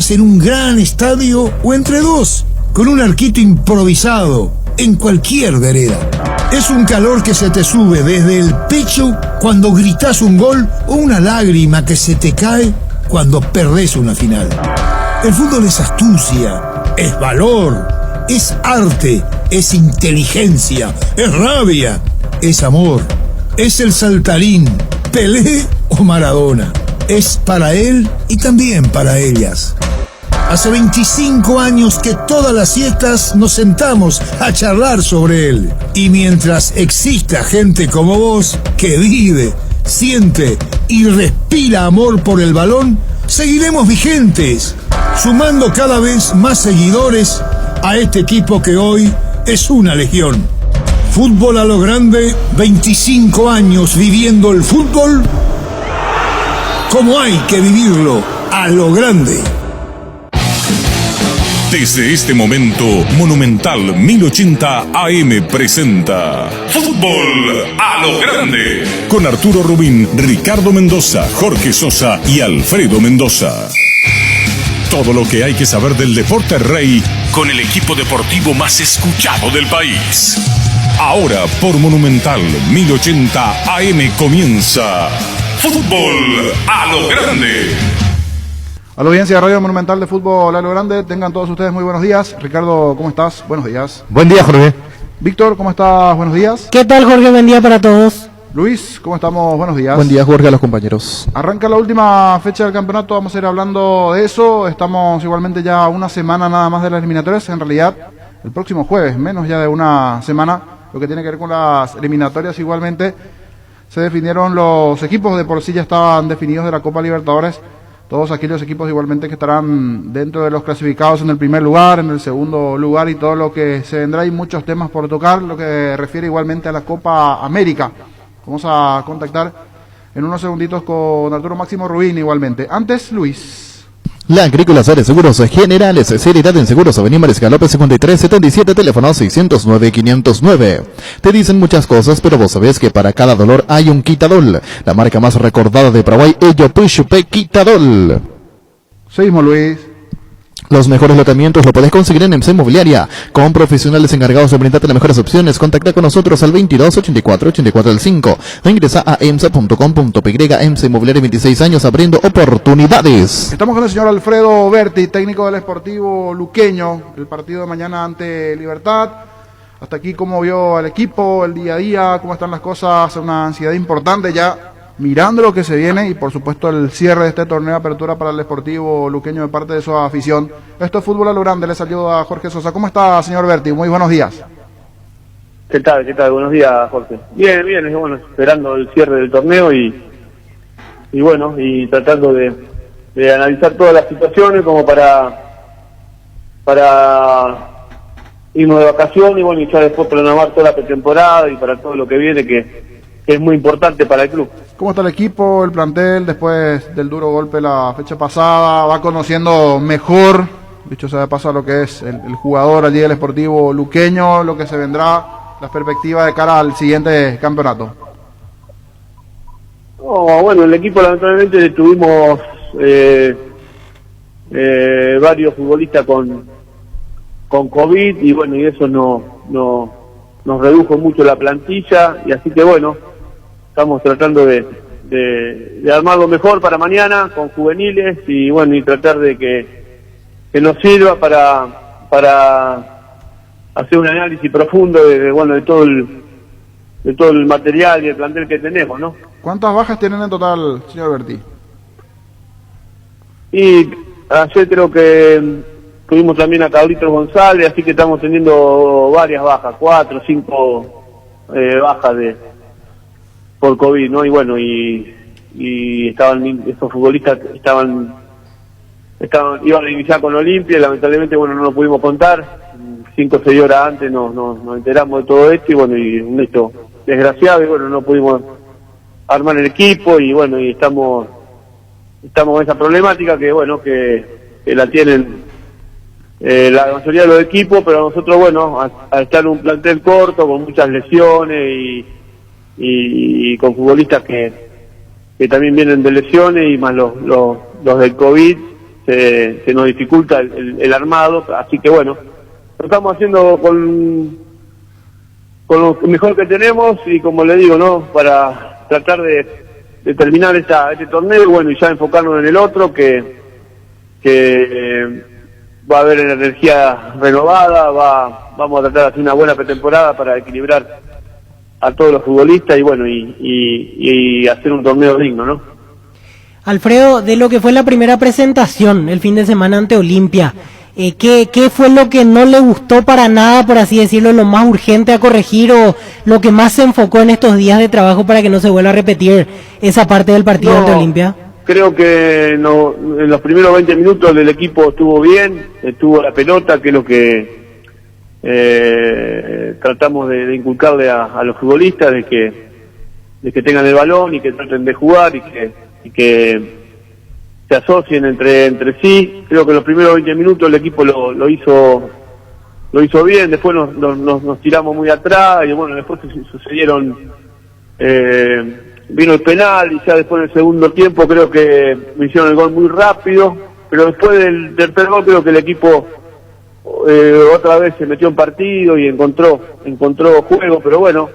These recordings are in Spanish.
jugás en un gran estadio o entre dos, con un arquito improvisado, en cualquier vereda. Es un calor que se te sube desde el pecho cuando gritás un gol o una lágrima que se te cae cuando perdés una final. El fútbol es astucia, es valor, es arte, es inteligencia, es rabia, es amor, es el saltarín, Pelé o Maradona. Es para él y también para ellas. Hace 25 años que todas las siestas nos sentamos a charlar sobre él. Y mientras exista gente como vos que vive, siente y respira amor por el balón, seguiremos vigentes, sumando cada vez más seguidores a este equipo que hoy es una legión. Fútbol a lo grande, 25 años viviendo el fútbol como hay que vivirlo, a lo grande. Desde este momento, Monumental 1080 AM presenta Fútbol a lo grande. Con Arturo Rubín, Ricardo Mendoza, Jorge Sosa y Alfredo Mendoza. Todo lo que hay que saber del deporte rey con el equipo deportivo más escuchado del país. Ahora por Monumental 1080 AM comienza Fútbol a lo grande. A la audiencia de Radio Monumental de Fútbol a lo grande, tengan todos ustedes muy buenos días. Ricardo, ¿cómo estás? Buenos días. Buen día, Jorge. Víctor, ¿cómo estás? Buenos días. ¿Qué tal, Jorge? Buen día para todos. Luis, ¿cómo estamos? Buenos días. Buen día, Jorge, a los compañeros. Arranca la última fecha del campeonato, vamos a ir hablando de eso. Estamos igualmente ya una semana nada más de las eliminatorias. En realidad, el próximo jueves, menos ya de una semana, lo que tiene que ver con las eliminatorias igualmente. Se definieron los equipos, de por sí ya estaban definidos de la Copa Libertadores. Todos aquellos equipos igualmente que estarán dentro de los clasificados en el primer lugar, en el segundo lugar y todo lo que se vendrá. Hay muchos temas por tocar, lo que refiere igualmente a la Copa América. Vamos a contactar en unos segunditos con Arturo Máximo Rubín igualmente. Antes, Luis. La Agrícola Sare Seguros Generales, seriedad en seguros, Avenida Mariscal López 5377, teléfono 609-509. Te dicen muchas cosas, pero vos sabés que para cada dolor hay un Quitadol. La marca más recordada de Paraguay, Ello Puchupe Quitadol. Seguimos, Luis. Los mejores lotamientos lo podés conseguir en EMSA Inmobiliaria, con profesionales encargados de brindarte las mejores opciones. Contacta con nosotros al 22 84 84 5 o ingresa a emsa.com.py. EMSA Inmobiliaria, 26 años abriendo oportunidades. Estamos con el señor Alfredo Berti, técnico del Sportivo Luqueño, el partido de mañana ante Libertad. Hasta aquí, ¿cómo vio al equipo, el día a día, cómo están las cosas? Una ansiedad importante ya, mirando lo que se viene y por supuesto el cierre de este torneo de apertura para el Sportivo Luqueño de parte de su afición. Esto es Fútbol a lo grande, les saluda a Jorge Sosa. ¿Cómo está, señor Berti? Muy buenos días. ¿Qué tal? Buenos días, Jorge. Bien, bueno, esperando el cierre del torneo y bueno, y tratando de analizar todas las situaciones como para irnos de vacaciones y bueno, y ya después programar toda la pretemporada y para todo lo que viene que es muy importante para el club. ¿Cómo está el equipo, el plantel, después del duro golpe la fecha pasada? ¿Va conociendo mejor, dicho sea de paso, lo que es el jugador allí del Sportivo Luqueño, lo que se vendrá, las perspectivas de cara al siguiente campeonato? Bueno, el equipo lamentablemente tuvimos varios futbolistas con COVID y bueno, y eso nos redujo mucho la plantilla y así que bueno, estamos tratando de armarlo mejor para mañana con juveniles y bueno, y tratar de que nos sirva para hacer un análisis profundo de todo el material y el plantel que tenemos, ¿no? ¿Cuántas bajas tienen en total, señor Berti? Y ayer creo que tuvimos también a Carlitos González, así que estamos teniendo varias bajas, 4 o 5 bajas por COVID, ¿no? Y bueno, y estos futbolistas iban a iniciar con Olimpia y lamentablemente, bueno, no lo pudimos contar. 5 o 6 horas antes nos enteramos de todo esto y bueno, y un hecho desgraciado y bueno, no pudimos armar el equipo y bueno, y estamos con esa problemática que bueno, que la tienen la mayoría de los equipos, pero nosotros, bueno, al estar en un plantel corto, con muchas lesiones y con futbolistas que también vienen de lesiones y más los del COVID, se nos dificulta el armado, así que bueno, lo estamos haciendo con lo mejor que tenemos y como le digo, ¿no? Para tratar de terminar este torneo y bueno, y ya enfocarnos en el otro que va a haber energía renovada, vamos a tratar de hacer una buena pretemporada para equilibrar a todos los futbolistas y bueno, y hacer un torneo digno, ¿no? Alfredo, de lo que fue la primera presentación el fin de semana ante Olimpia, ¿qué fue lo que no le gustó para nada, por así decirlo, lo más urgente a corregir o lo que más se enfocó en estos días de trabajo para que no se vuelva a repetir esa parte del partido ante Olimpia? Creo que en los primeros 20 minutos el equipo estuvo bien, estuvo la pelota, que es lo que tratamos de inculcarle a los futbolistas, de que tengan el balón y que traten de jugar y que se asocien entre sí. Creo que en los primeros 20 minutos el equipo lo hizo bien, después nos tiramos muy atrás y bueno, después sucedieron, vino el penal y ya después en el segundo tiempo creo que me hicieron el gol muy rápido, pero después del tercer gol creo que el equipo otra vez se metió en partido y encontró juego, pero bueno,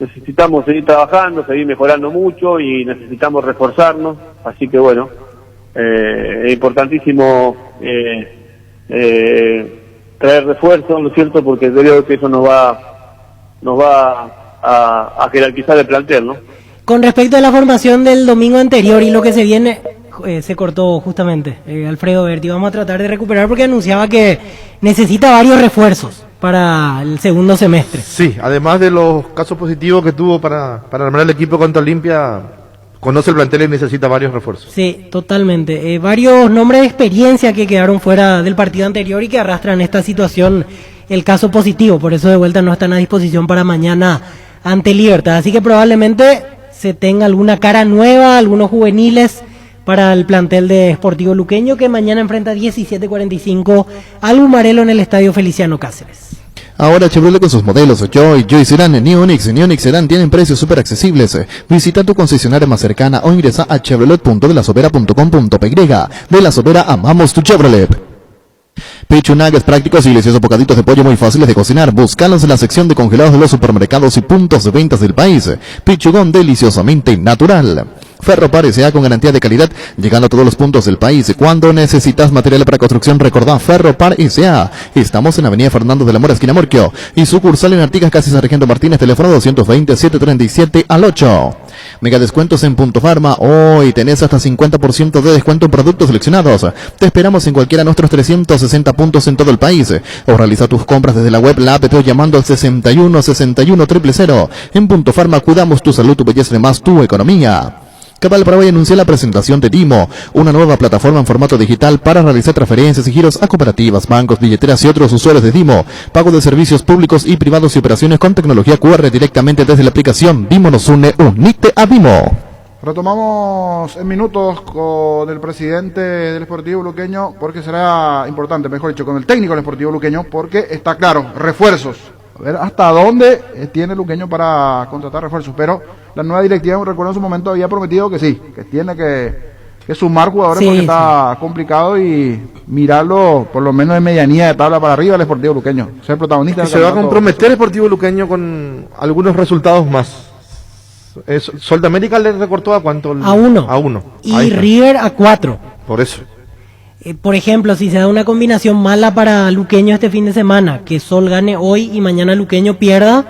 necesitamos seguir trabajando, seguir mejorando mucho y necesitamos reforzarnos, así que bueno, es importantísimo traer refuerzos, ¿no es cierto? Porque creo que eso nos va a jerarquizar el plantel, ¿no? Con respecto a la formación del domingo anterior y lo que se viene, se cortó justamente Alfredo Berti, vamos a tratar de recuperar porque anunciaba que necesita varios refuerzos para el segundo semestre. Sí, además de los casos positivos que tuvo para armar el equipo contra Olimpia, conoce el plantel y necesita varios refuerzos. Sí, totalmente. Varios nombres de experiencia que quedaron fuera del partido anterior y que arrastran esta situación, el caso positivo, por eso de vuelta no están a disposición para mañana ante Libertad. Así que probablemente se tenga alguna cara nueva, algunos juveniles para el plantel de Sportivo Luqueño que mañana enfrenta 17:45 al Bumarelo en el Estadio Feliciano Cáceres. Ahora Chevrolet con sus modelos Joy Sedán, New Onix y New Onix Sedán tienen precios súper accesibles. Visita tu concesionaria más cercana o ingresa a chevrolet.delasovera.com.py. De La Sobera amamos tu Chevrolet. Pecho nuggets prácticos y deliciosos bocaditos de pollo muy fáciles de cocinar. Búscalos en la sección de congelados de los supermercados y puntos de ventas del país. Pichugón deliciosamente natural. Ferropar S.A. con garantía de calidad, llegando a todos los puntos del país. Cuando necesitas material para construcción, recordá Ferropar S.A. Estamos en Avenida Fernando de la Mora, esquina Morquio, y sucursal en Artigas, casi Sargento Martínez, teléfono 220-737-8. Mega descuentos en Punto Farma. Hoy tenés hasta 50% de descuento en productos seleccionados. Te esperamos en cualquiera de nuestros 360 puntos en todo el país. O realiza tus compras desde la web, la app o llamando al 61 61 000. En Punto Farma cuidamos tu salud, tu belleza y además tu economía. Cabal Paraguay anuncia la presentación de Dimo, una nueva plataforma en formato digital para realizar transferencias y giros a cooperativas, bancos, billeteras y otros usuarios de Dimo, pago de servicios públicos y privados y operaciones con tecnología QR directamente desde la aplicación. Dimo nos une, unite a Dimo. Retomamos en minutos con el presidente del Sportivo Luqueño, porque será importante, mejor dicho, con el técnico del Sportivo Luqueño, porque está claro, refuerzos. A ver hasta dónde tiene Luqueño para contratar refuerzos, pero la nueva directiva, recuerdo en su momento, había prometido que sí, que tiene que sumar jugadores porque está complicado y mirarlo por lo menos de medianía de tabla para arriba el Sportivo Luqueño, ser protagonista. Y se va a comprometer el Sportivo Luqueño con algunos resultados más. Sol de América le recortó a cuánto? A uno. Y River a 4. Por eso. Por ejemplo, si se da una combinación mala para Luqueño este fin de semana, que Sol gane hoy y mañana Luqueño pierda,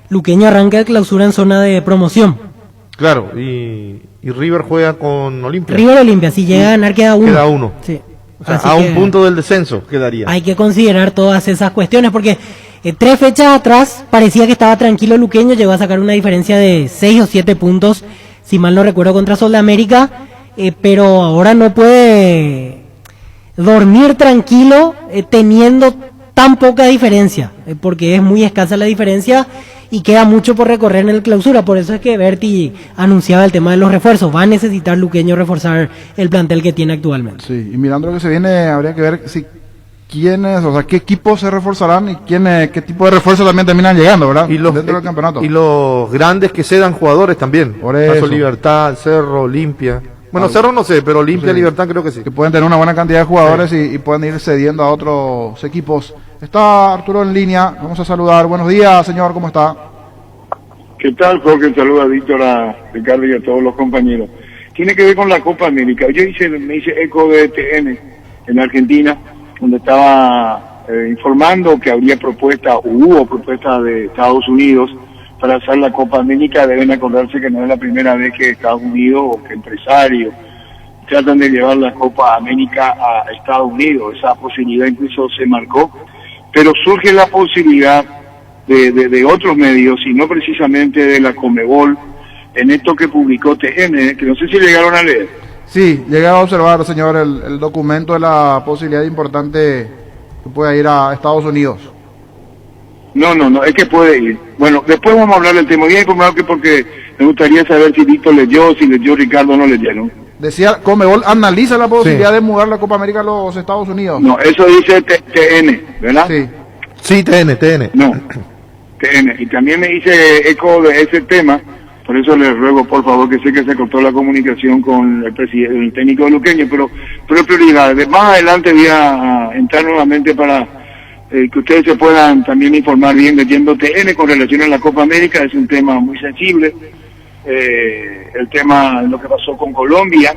Luqueño arranca de clausura en zona de promoción. Claro, y River juega con Olimpia. River Olimpia, si llega a ganar queda 1. Queda 1. Sí. O sea, a un punto del descenso quedaría. Hay que considerar todas esas cuestiones, porque 3 fechas atrás parecía que estaba tranquilo Luqueño, llegó a sacar una diferencia de 6 o 7 puntos, si mal no recuerdo, contra Sol de América, pero ahora no puede dormir tranquilo teniendo tan poca diferencia, porque es muy escasa la diferencia y queda mucho por recorrer en el clausura. Por eso es que Berti anunciaba el tema de los refuerzos. Va a necesitar Luqueño reforzar el plantel que tiene actualmente. Sí, y mirando lo que se viene, habría que ver si quiénes, o sea, qué equipos se reforzarán y qué tipo de refuerzos también terminan llegando, ¿verdad? Y dentro del campeonato. Y los grandes que cedan jugadores también. Por eso. Caso Libertad, Cerro, Olimpia. Bueno, Cerro no sé, pero Olimpia, Sí. Libertad creo que sí. Que pueden tener una buena cantidad de jugadores y pueden ir cediendo a otros equipos. Está Arturo en línea, vamos a saludar. Buenos días, señor, ¿cómo está? ¿Qué tal, Jorge? Saluda a Víctor, a Ricardo y a todos los compañeros. Tiene que ver con la Copa América. Yo me hice eco de TN en Argentina, donde estaba informando que habría hubo propuestas de Estados Unidos para hacer la Copa América. Deben acordarse que no es la primera vez que Estados Unidos o que empresarios tratan de llevar la Copa América a Estados Unidos. Esa posibilidad incluso se marcó, pero surge la posibilidad de otros medios, y no precisamente de la Conmebol, en esto que publicó TN, que no sé si llegaron a leer. Sí, llegué a observar, señor, el documento de la posibilidad importante que pueda ir a Estados Unidos. No, es que puede ir. Bueno, después vamos a hablar del tema. Voy a informar que porque me gustaría saber si Víctor leyó, si leyó Ricardo o no leyeron. Decía, Conmebol analiza la posibilidad de mudar la Copa América a los Estados Unidos. No, eso dice TN, ¿verdad? Sí. Sí, TN. No, TN. Y también me hice eco de ese tema, por eso les ruego, por favor, que sé que se cortó la comunicación con el presidente, el técnico luqueño, pero prioridad. Más adelante voy a entrar nuevamente para que ustedes se puedan también informar bien leyendo TN con relación a la Copa América. Es un tema muy sensible. El tema de lo que pasó con Colombia,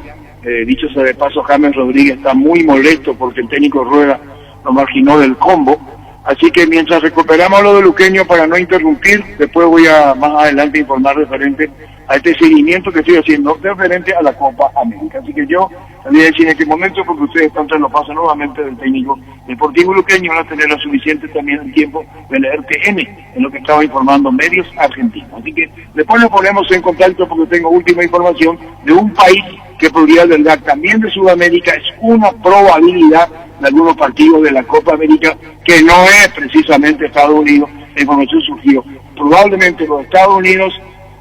dicho sea de paso, James Rodríguez está muy molesto porque el técnico Rueda lo marginó del combo. Así que mientras recuperamos lo de Luqueño, para no interrumpir, después voy a más adelante informar referente a este seguimiento que estoy haciendo referente a la Copa América. Así que yo voy a decir en este momento, porque ustedes están tras los pasos nuevamente del técnico deportivo luqueño, van a tener lo suficiente también el tiempo de leer TN, en lo que estaba informando medios argentinos. Así que después nos ponemos en contacto, porque tengo última información de un país que podría albergar también de Sudamérica. Es una probabilidad de algunos partidos de la Copa América, que no es precisamente Estados Unidos. La información surgió. Probablemente los Estados Unidos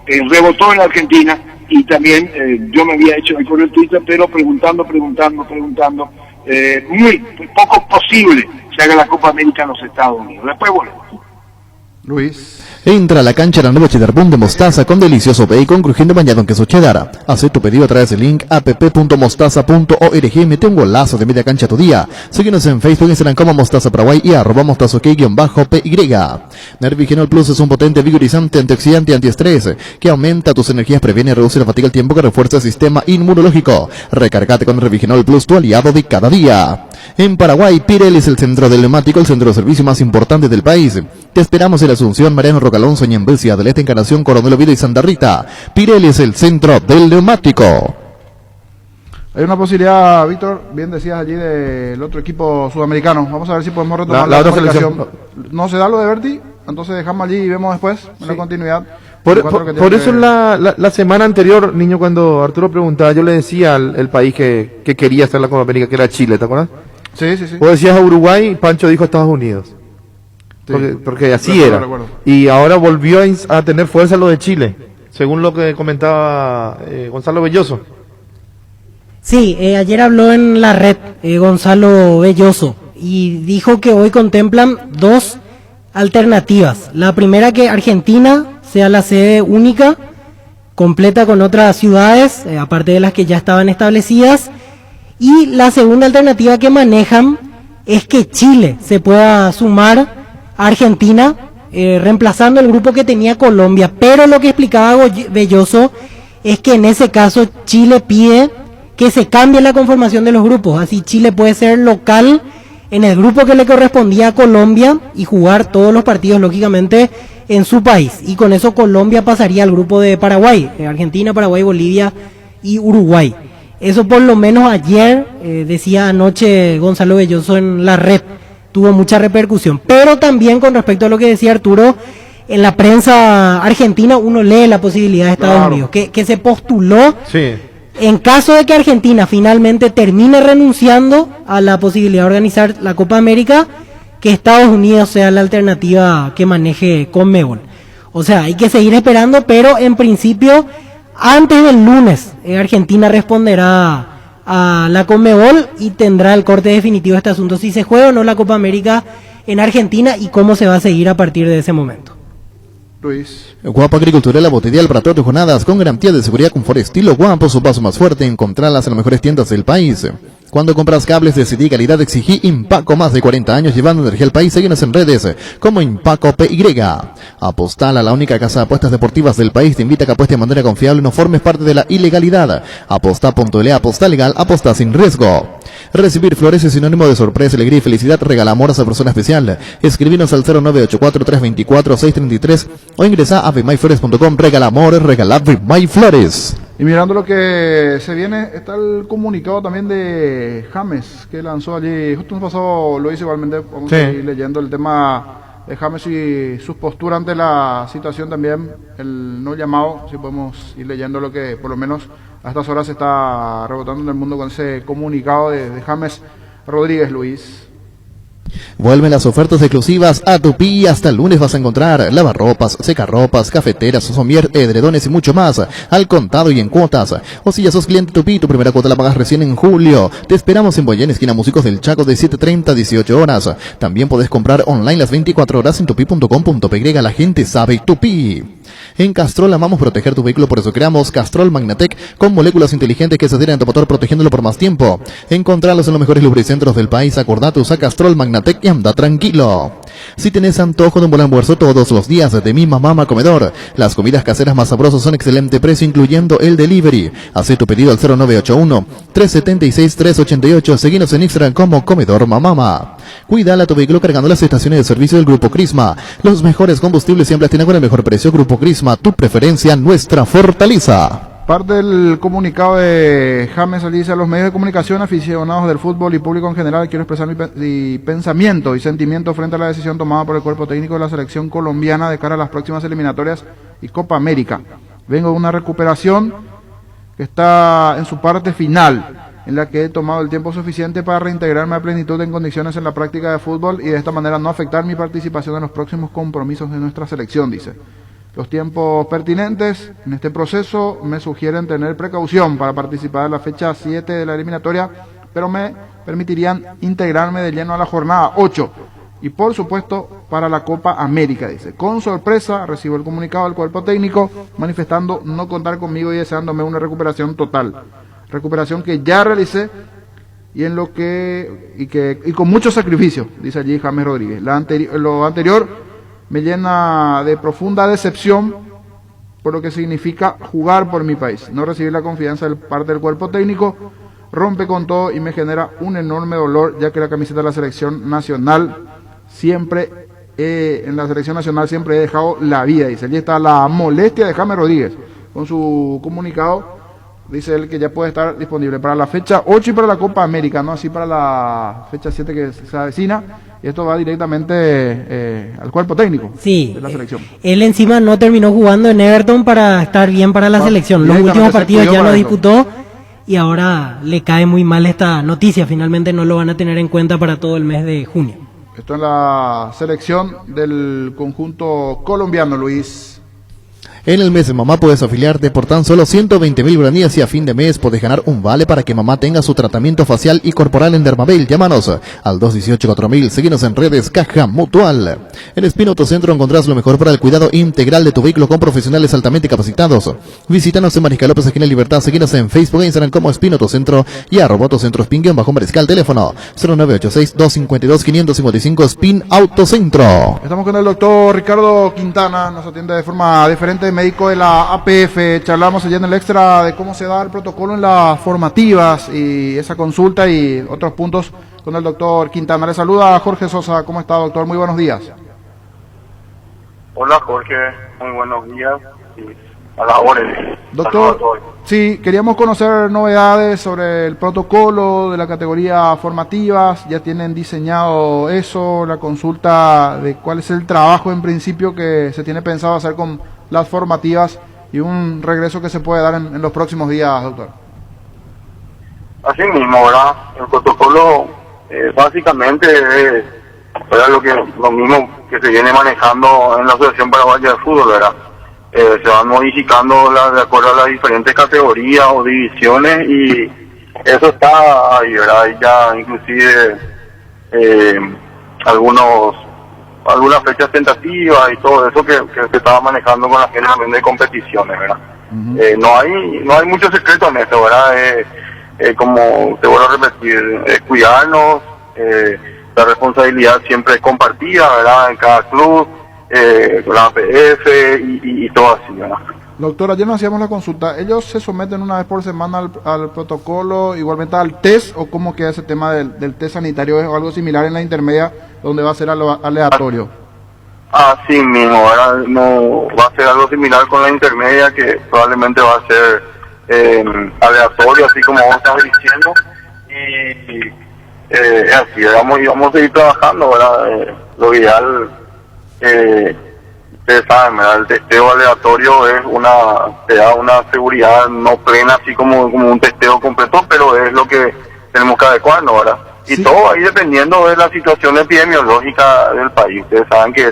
rebotó en la Argentina, y también yo me había hecho con el Twitter, pero preguntando, muy poco posible se haga la Copa América en los Estados Unidos. Después volvemos. Luis. Entra a la cancha la nueva Cheddar Boom de mostaza con delicioso bacon crujiente bañado en queso cheddar. Haz tu pedido a través del link app.mostaza.org y mete un golazo de media cancha a tu día. Síguenos en Facebook, Instagram como Mostaza Paraguay y @mostazok_py. Nervigenol Plus es un potente vigorizante, antioxidante y antiestrés que aumenta tus energías, previene y reduce la fatiga al tiempo que refuerza el sistema inmunológico. Recárgate con Nervigenol Plus, tu aliado de cada día. En Paraguay, Pirelli es el centro del neumático, el centro de servicio más importante del país. Te esperamos en Asunción, Mariano Rocalonso, Ñembecia, del Este, Encarnación, Coronel Oviedo y Santa Rita. Pirelli es el centro del neumático. Hay una posibilidad, Víctor, bien decías allí, del otro equipo sudamericano. Vamos a ver si podemos retomar La la otra comunicación. selección. No se da lo de Berti, entonces dejamos allí y vemos después la continuidad. Por eso la semana anterior, niño, cuando Arturo preguntaba, yo le decía el país que quería hacer la Copa América, que era Chile, ¿te acuerdas? Sí. Vos decías a Uruguay y Pancho dijo Estados Unidos. Sí. Porque así Recuerdo. Y ahora volvió a tener fuerza lo de Chile, según lo que comentaba Gonzalo Belloso. Sí, ayer habló en la red Gonzalo Belloso y dijo que hoy contemplan dos alternativas. La primera, que Argentina sea la sede única, completa con otras ciudades, aparte de las que ya estaban establecidas. Y la segunda alternativa que manejan es que Chile se pueda sumar a Argentina, reemplazando el grupo que tenía Colombia. Pero lo que explicaba Belloso es que en ese caso Chile pide que se cambie la conformación de los grupos. Así Chile puede ser local en el grupo que le correspondía a Colombia y jugar todos los partidos, lógicamente, en su país. Y con eso Colombia pasaría al grupo de Paraguay, Argentina, Paraguay, Bolivia y Uruguay. Eso por lo menos ayer, decía anoche Gonzalo Belloso en la red, tuvo mucha repercusión. Pero también con respecto a lo que decía Arturo, en la prensa argentina uno lee la posibilidad de Estados Unidos, que se postuló. Sí. En caso de que Argentina finalmente termine renunciando a la posibilidad de organizar la Copa América, que Estados Unidos sea la alternativa que maneje Conmebol. O sea, hay que seguir esperando, pero en principio, antes del lunes, Argentina responderá a la Conmebol y tendrá el corte definitivo de este asunto, si se juega o no la Copa América en Argentina y cómo se va a seguir a partir de ese momento. Luis. Guapo Agricultura, la botella para todas tus jornadas con garantía de seguridad, confort, estilo Guapo, su paso más fuerte, encontrarlas en las mejores tiendas del país. Cuando compras cables, decidí calidad, exigí Impaco, más de 40 años llevando energía al país. Síguenos en redes como Impaco PY. Apostal, a la única casa de apuestas deportivas del país, te invita a que apuestes de manera confiable y no formes parte de la ilegalidad. Aposta.le, aposta legal, aposta sin riesgo. Recibir flores es sinónimo de sorpresa, alegría y felicidad. Regala amor a esa persona especial. Escribinos al 0984-324-633 o ingresa a vmayflores.com. Regala amor, regala Vmayflores. Y mirando lo que se viene, está el comunicado también de James, que lanzó allí, justo nos pasó, lo hice igualmente, vamos a ir leyendo el tema de James y sus posturas ante la situación también, el no llamado, si podemos ir leyendo lo que por lo menos a estas horas se está rebotando en el mundo con ese comunicado de James Rodríguez, Luis. Vuelven las ofertas exclusivas a Tupí. Hasta el lunes vas a encontrar lavarropas, secarropas, cafeteras, somier, edredones y mucho más al contado y en cuotas. O si ya sos cliente Tupí, tu primera cuota la pagas recién en julio. Te esperamos en Boyén, esquina Músicos del Chaco, de 7:30 a 18 horas. También podés comprar online las 24 horas en tupi.com.py. La gente sabe Tupí. En Castrol amamos proteger tu vehículo, por eso creamos Castrol Magnatec con moléculas inteligentes que se adhieren a tu motor protegiéndolo por más tiempo. Encontralos en los mejores lubricentros del país. Acordate, usa Castrol Magnatec y anda tranquilo. Si tenés antojo de un buen almuerzo todos los días de Mi Mamá Comedor, las comidas caseras más sabrosas son excelente precio, incluyendo el delivery. Haz tu pedido al 0981-376-388. Seguinos en Instagram como Comedor Mamama. Cuidala tu vehículo cargando las estaciones de servicio del Grupo Crisma. Los mejores combustibles siempre tienen con el mejor precio. Grupo Crisma, tu preferencia, nuestra fortaleza. Parte del comunicado de James dice: a los medios de comunicación, aficionados del fútbol y público en general, quiero expresar mi pensamiento y sentimiento frente a la decisión tomada por el cuerpo técnico de la selección colombiana de cara a las próximas eliminatorias y Copa América. Vengo de una recuperación que está en su parte final, en la que he tomado el tiempo suficiente para reintegrarme a plenitud en condiciones en la práctica de fútbol y de esta manera no afectar mi participación en los próximos compromisos de nuestra selección, dice. Los tiempos pertinentes en este proceso me sugieren tener precaución para participar en la fecha 7 de la eliminatoria, pero me permitirían integrarme de lleno a la jornada 8 y por supuesto para la Copa América, dice. Con sorpresa recibo el comunicado del cuerpo técnico manifestando no contar conmigo y deseándome una recuperación total. Recuperación que ya realicé y en lo y con mucho sacrificio, dice allí James Rodríguez. Lo anterior me llena de profunda decepción por lo que significa jugar por mi país. No recibir la confianza de parte del cuerpo técnico rompe con todo y me genera un enorme dolor, ya que la camiseta de la selección nacional en la selección nacional siempre he dejado la vida, dice. Allí está la molestia de James Rodríguez con su comunicado. Dice él que ya puede estar disponible para la fecha 8 y para la Copa América, no así para la fecha 7 que se avecina. Y esto va directamente al cuerpo técnico de la selección. Él encima no terminó jugando en Everton para estar bien para la selección. Los últimos partidos ya lo disputó y ahora le cae muy mal esta noticia. Finalmente no lo van a tener en cuenta para todo el mes de junio. Esto en la selección del conjunto colombiano, Luis. En el mes de mamá puedes afiliarte por tan solo 120.000 guaraníes y a fin de mes puedes ganar un vale para que mamá tenga su tratamiento facial y corporal en Dermavel. Llámanos al 218-4000. Seguinos en redes Caja Mutual. En Espino Autocentro encontrás lo mejor para el cuidado integral de tu vehículo con profesionales altamente capacitados. Visítanos en Mariscal López, esquina Libertad. Seguinos en Facebook e Instagram como Espino Autocentro y @Autocentro bajo Mariscal. Teléfono 0986-252-555. Spin Autocentro. Estamos con el doctor Ricardo Quintana. Nos atiende de forma diferente, médico de la APF. Charlamos ayer en el extra de cómo se da el protocolo en las formativas y esa consulta y otros puntos con el doctor Quintana. Le saluda Jorge Sosa. ¿Cómo está, doctor? Muy buenos días. Hola, Jorge. Muy buenos días. A la orden. Doctor, sí, queríamos conocer novedades sobre el protocolo de la categoría formativas. Ya tienen diseñado eso, la consulta de cuál es el trabajo en principio que se tiene pensado hacer con las formativas y un regreso que se puede dar en los próximos días, doctor. Así mismo, ¿verdad? El protocolo básicamente es lo mismo que se viene manejando en la Asociación Paraguaya de Fútbol, ¿verdad? Se van modificando de acuerdo a las diferentes categorías o divisiones y eso está ahí, ¿verdad? Y ya inclusive algunos algunas fechas tentativas y todo eso que se estaba manejando con la generación de competiciones, ¿verdad? No hay mucho secreto en esto, ¿verdad? Como te vuelvo a repetir, cuidarnos, la responsabilidad siempre es compartida, ¿verdad? En cada club, con la APF y todo así, ¿verdad? Doctor, ayer nos hacíamos la consulta. ¿Ellos se someten una vez por semana al protocolo, igualmente al test, o cómo queda ese tema del test sanitario? ¿Es algo similar en la intermedia, donde va a ser aleatorio? Así mismo, ¿verdad? No va a ser algo similar con la intermedia, que probablemente va a ser aleatorio, así como vos estás diciendo. Y es así, vamos a seguir trabajando, ¿verdad? Lo ideal, ustedes saben, ¿verdad? El testeo aleatorio te da una seguridad no plena, así como un testeo completo, pero es lo que tenemos que adecuarnos, ¿verdad? Y todo ahí dependiendo de la situación epidemiológica del país. Ustedes saben que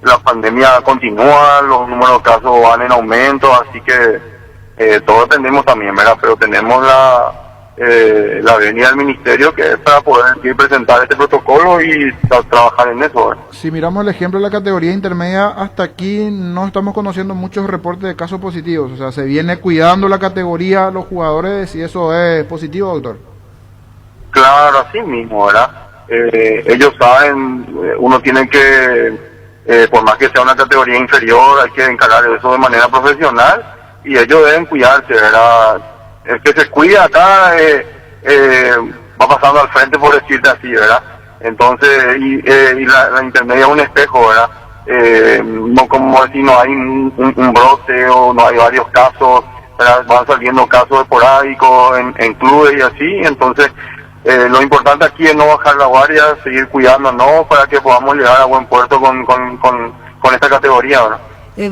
la pandemia continúa, los números de casos van en aumento, así que todos dependemos también, ¿verdad? Pero tenemos la venia del ministerio, que es para poder presentar este protocolo y trabajar en eso, ¿verdad? Si miramos el ejemplo de la categoría intermedia, hasta aquí no estamos conociendo muchos reportes de casos positivos. O sea, se viene cuidando la categoría, los jugadores, y eso es positivo, doctor. Claro, así mismo, ¿verdad? Ellos saben, uno tiene que, por más que sea una categoría inferior, hay que encarar eso de manera profesional, y ellos deben cuidarse, ¿verdad? El que se cuida acá va pasando al frente, por decirte así, ¿verdad? Entonces, y la intermedia es un espejo, ¿verdad? No, como decir, no hay un brote o no hay varios casos, ¿verdad? Van saliendo casos esporádicos en clubes y así, entonces lo importante aquí es no bajar la guardia, seguir cuidándonos para que podamos llegar a buen puerto con esta categoría, ¿verdad?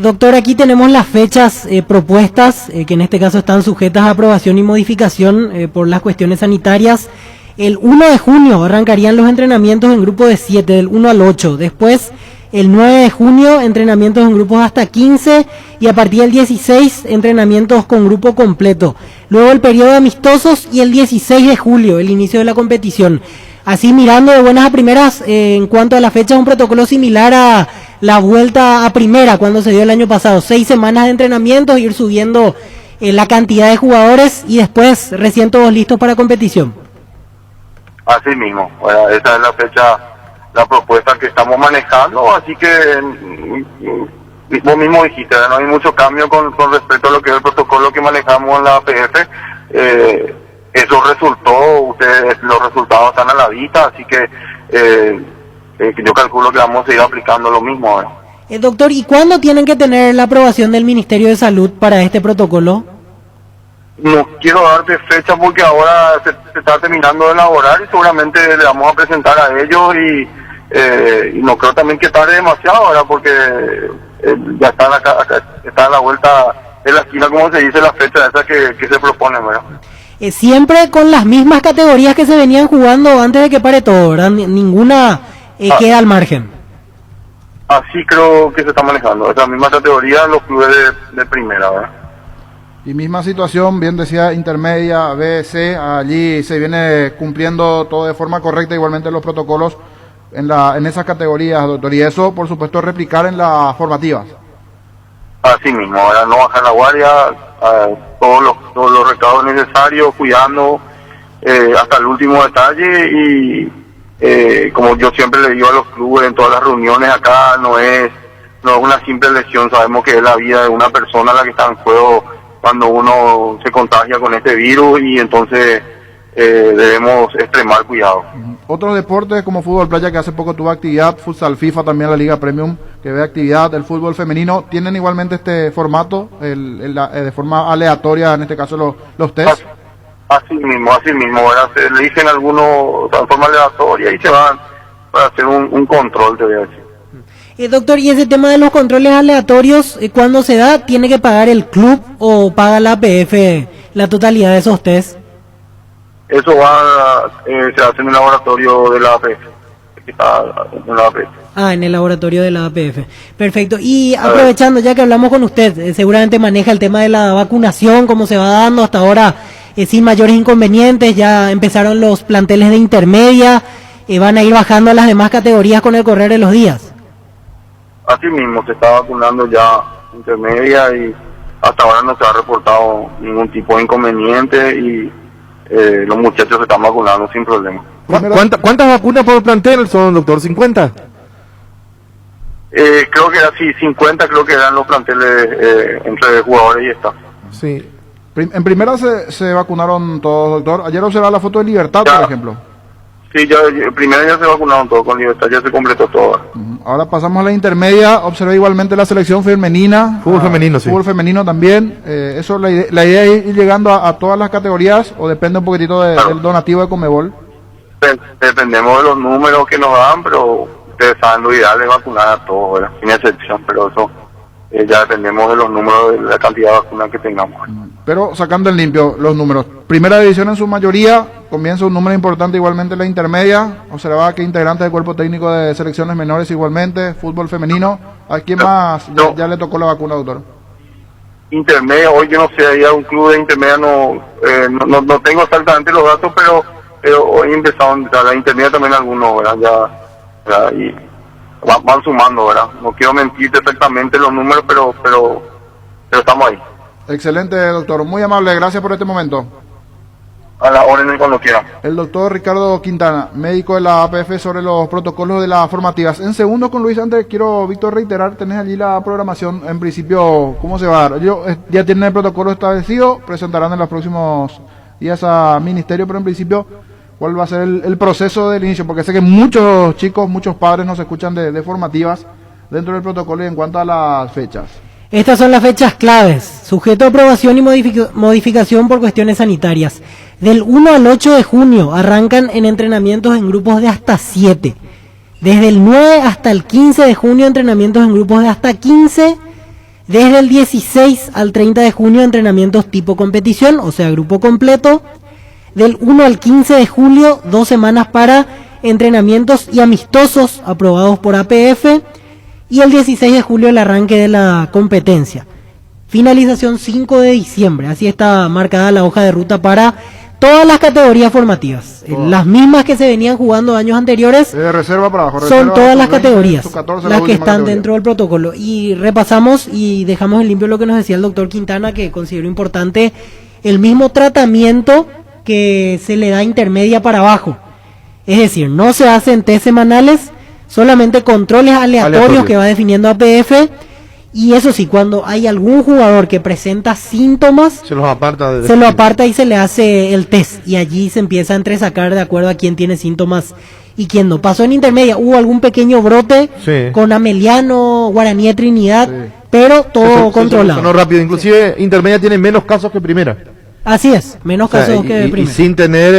Doctor, aquí tenemos las fechas propuestas, que en este caso están sujetas a aprobación y modificación por las cuestiones sanitarias. El 1 de junio arrancarían los entrenamientos en grupo de 7, del 1 al 8. Después, el 9 de junio, entrenamientos en grupos hasta 15. Y a partir del 16, entrenamientos con grupo completo. Luego el periodo de amistosos y el 16 de julio, el inicio de la competición. Así, mirando de buenas a primeras, en cuanto a la fecha, un protocolo similar a la vuelta a primera, cuando se dio el año pasado. 6 semanas de entrenamiento, ir subiendo la cantidad de jugadores y después recién todos listos para competición. Así mismo, bueno, esa es la fecha, la propuesta que estamos manejando, así que vos mismo dijiste, no hay mucho cambio con respecto a lo que es el protocolo que manejamos en la APF. Eso resultó, los resultados están a la vista, así que yo calculo que vamos a ir aplicando lo mismo ahora. Doctor, ¿y cuándo tienen que tener la aprobación del Ministerio de Salud para este protocolo? No quiero darte fecha porque ahora se está terminando de elaborar y seguramente le vamos a presentar a ellos y no creo también que tarde demasiado ahora porque ya está a la vuelta de la esquina, como se dice, la fecha esa que se propone, ¿verdad? Siempre con las mismas categorías que se venían jugando antes de que pare todo, ¿verdad? Ninguna queda al margen. Así creo que se está manejando, esa misma categoría los clubes de primera, ¿verdad? Y misma situación, bien decía, intermedia, B, C, allí se viene cumpliendo todo de forma correcta, igualmente los protocolos en esas categorías, doctor, y eso, por supuesto, replicar en las formativas. Así mismo, ahora no bajar la guardia, todos los recados necesarios, cuidando hasta el último detalle y como yo siempre le digo a los clubes en todas las reuniones acá, no es una simple lesión, sabemos que es la vida de una persona la que está en juego cuando uno se contagia con este virus y entonces debemos extremar cuidado. Otros deportes como fútbol playa, que hace poco tuvo actividad, futsal FIFA, también la Liga Premium, que ve actividad, el fútbol femenino, ¿tienen igualmente este formato, de forma aleatoria, en este caso los test? Así mismo, ¿verdad? Se le dicen algunos de forma aleatoria y se van para hacer un control, te voy a decir. Doctor, y ese tema de los controles aleatorios, ¿cuándo se da? ¿Tiene que pagar el club o paga la APF la totalidad de esos test? Eso se hace en el laboratorio de la APF. En el laboratorio de la APF. Perfecto. Y aprovechando, ya que hablamos con usted, seguramente maneja el tema de la vacunación, cómo se va dando hasta ahora, sin mayores inconvenientes. Ya empezaron los planteles de intermedia. van a ir bajando a las demás categorías con el correr de los días. Así mismo, se está vacunando ya intermedia y hasta ahora no se ha reportado ningún tipo de inconveniente y los muchachos se están vacunando sin problema. ¿Cuántas vacunas por plantel son, doctor? ¿50? Creo que era así, 50 creo que eran los planteles entre jugadores y staff. Sí. En primera se vacunaron todos, doctor. Ayer observaba la foto de Libertad, por ejemplo. Sí, primero ya se vacunaron todos con Libertad, ya se completó todo. Ahora pasamos a la intermedia. Observé igualmente la selección femenina. Fútbol femenino, sí. Fútbol femenino también. Eso, la idea es ir llegando a todas las categorías, o depende un poquitito del donativo de Conmebol. Dependemos de los números que nos dan, pero ustedes saben lo ideal es vacunar a todos, ¿verdad? Sin excepción, pero eso ya dependemos de los números, de la cantidad de vacunas que tengamos. Pero sacando en limpio los números, primera división en su mayoría, comienza un número importante igualmente la intermedia, observaba que integrantes del cuerpo técnico de selecciones menores igualmente, fútbol femenino. ¿A quién más ya le tocó la vacuna, doctor? Intermedia, hoy yo no sé, hay un club de intermedia, no tengo exactamente los datos, pero hoy empezaron, la intermedia también algunos, ¿verdad? Ya y van sumando, ¿verdad? No quiero mentirte exactamente los números, pero estamos ahí. Excelente, doctor. Muy amable. Gracias por este momento. A la orden cuando quieran. El doctor Ricardo Quintana, médico de la APF, sobre los protocolos de las formativas. En segundo con Luis, antes quiero, Víctor, reiterar, tenés allí la programación, en principio, ¿cómo se va a dar? Ya tienen el protocolo establecido, presentarán en los próximos días a ministerio, pero en principio, ¿cuál va a ser el proceso del inicio? Porque sé que muchos chicos, muchos padres nos escuchan de formativas dentro del protocolo y en cuanto a las fechas. Estas son las fechas claves, sujeto a aprobación y modificación por cuestiones sanitarias. Del 1 al 8 de junio arrancan en entrenamientos en grupos de hasta 7. Desde el 9 hasta el 15 de junio entrenamientos en grupos de hasta 15. Desde el 16 al 30 de junio entrenamientos tipo competición, o sea, grupo completo. Del 1 al 15 de julio, 2 semanas para entrenamientos y amistosos aprobados por APF. Y el 16 de julio el arranque de la competencia. Finalización 5 de diciembre. Así está marcada la hoja de ruta para todas las categorías formativas. Las mismas que se venían jugando años anteriores. De reserva para abajo. Son todas las 20, categorías. 14, las que están categoría dentro del protocolo. Y repasamos y dejamos en limpio lo que nos decía el doctor Quintana, que considero importante el mismo tratamiento que se le da intermedia para abajo. Es decir, no se hacen test semanales, solamente controles aleatorios que va definiendo APF. Y eso sí, cuando hay algún jugador que presenta síntomas, se lo aparta y se le hace el test. Y allí se empieza a entresacar de acuerdo a quién tiene síntomas y quién no. Pasó en intermedia, hubo algún pequeño brote con Ameliano, Guaraní de Trinidad, pero todo controlado. No rápido, inclusive intermedia tiene menos casos que primera. Así es, menos casos que primera. Y sin tener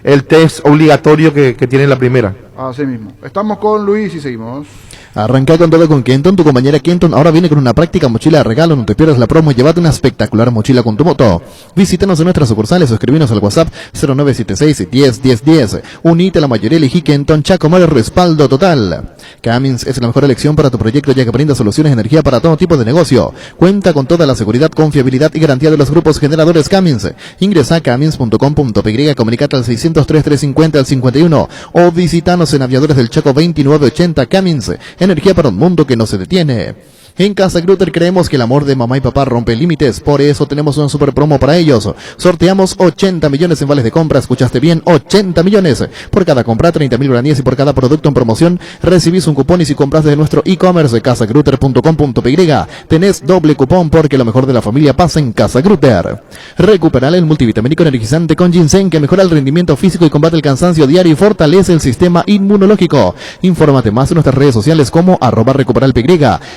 el test obligatorio que tiene la primera. Así mismo. Estamos con Luis y seguimos. Arranca con todo con Kenton, tu compañera Kenton ahora viene con una práctica mochila de regalo, no te pierdas la promo y llévate una espectacular mochila con tu moto. Visítanos en nuestras sucursales o escribinos al WhatsApp 0976-10-10-10. Unite a la mayoría, elegí Kenton Chacomar, respaldo total. Cummins es la mejor elección para tu proyecto ya que brinda soluciones de energía para todo tipo de negocio. Cuenta con toda la seguridad, confiabilidad y garantía de los grupos generadores Cummins. Ingresa a cummins.com.py, comunicate al 603-350-51 o visítanos en Aviadores del Chaco 2980 Cummins. Energía para un mundo que no se detiene. En Casa Grutter creemos que el amor de mamá y papá rompe límites, por eso tenemos una super promo para ellos. Sorteamos 80 millones en vales de compra, escuchaste bien, 80 millones. Por cada compra 30.000 guaraníes y por cada producto en promoción recibís un cupón y si compras desde nuestro e-commerce casagrutter.com.py tenés doble cupón porque lo mejor de la familia pasa en Casa Grutter. Recuperar el multivitamínico energizante con ginseng que mejora el rendimiento físico y combate el cansancio diario y fortalece el sistema inmunológico. Infórmate más en nuestras redes sociales como @recuperalpy.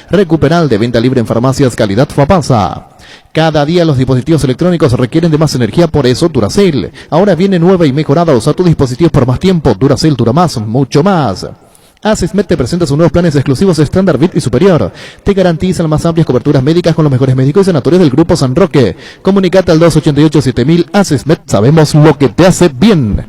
Recuperal de venta libre en farmacias, calidad Fapasa. Cada día los dispositivos electrónicos requieren de más energía, por eso Duracell. Ahora viene nueva y mejorada, usa tus dispositivos por más tiempo. Duracell dura más, mucho más. Asismed te presenta sus nuevos planes exclusivos Standard Bit y Superior. Te garantizan más amplias coberturas médicas con los mejores médicos y sanatorios del Grupo San Roque. Comunicate al 288-7000. Asismed, sabemos lo que te hace bien.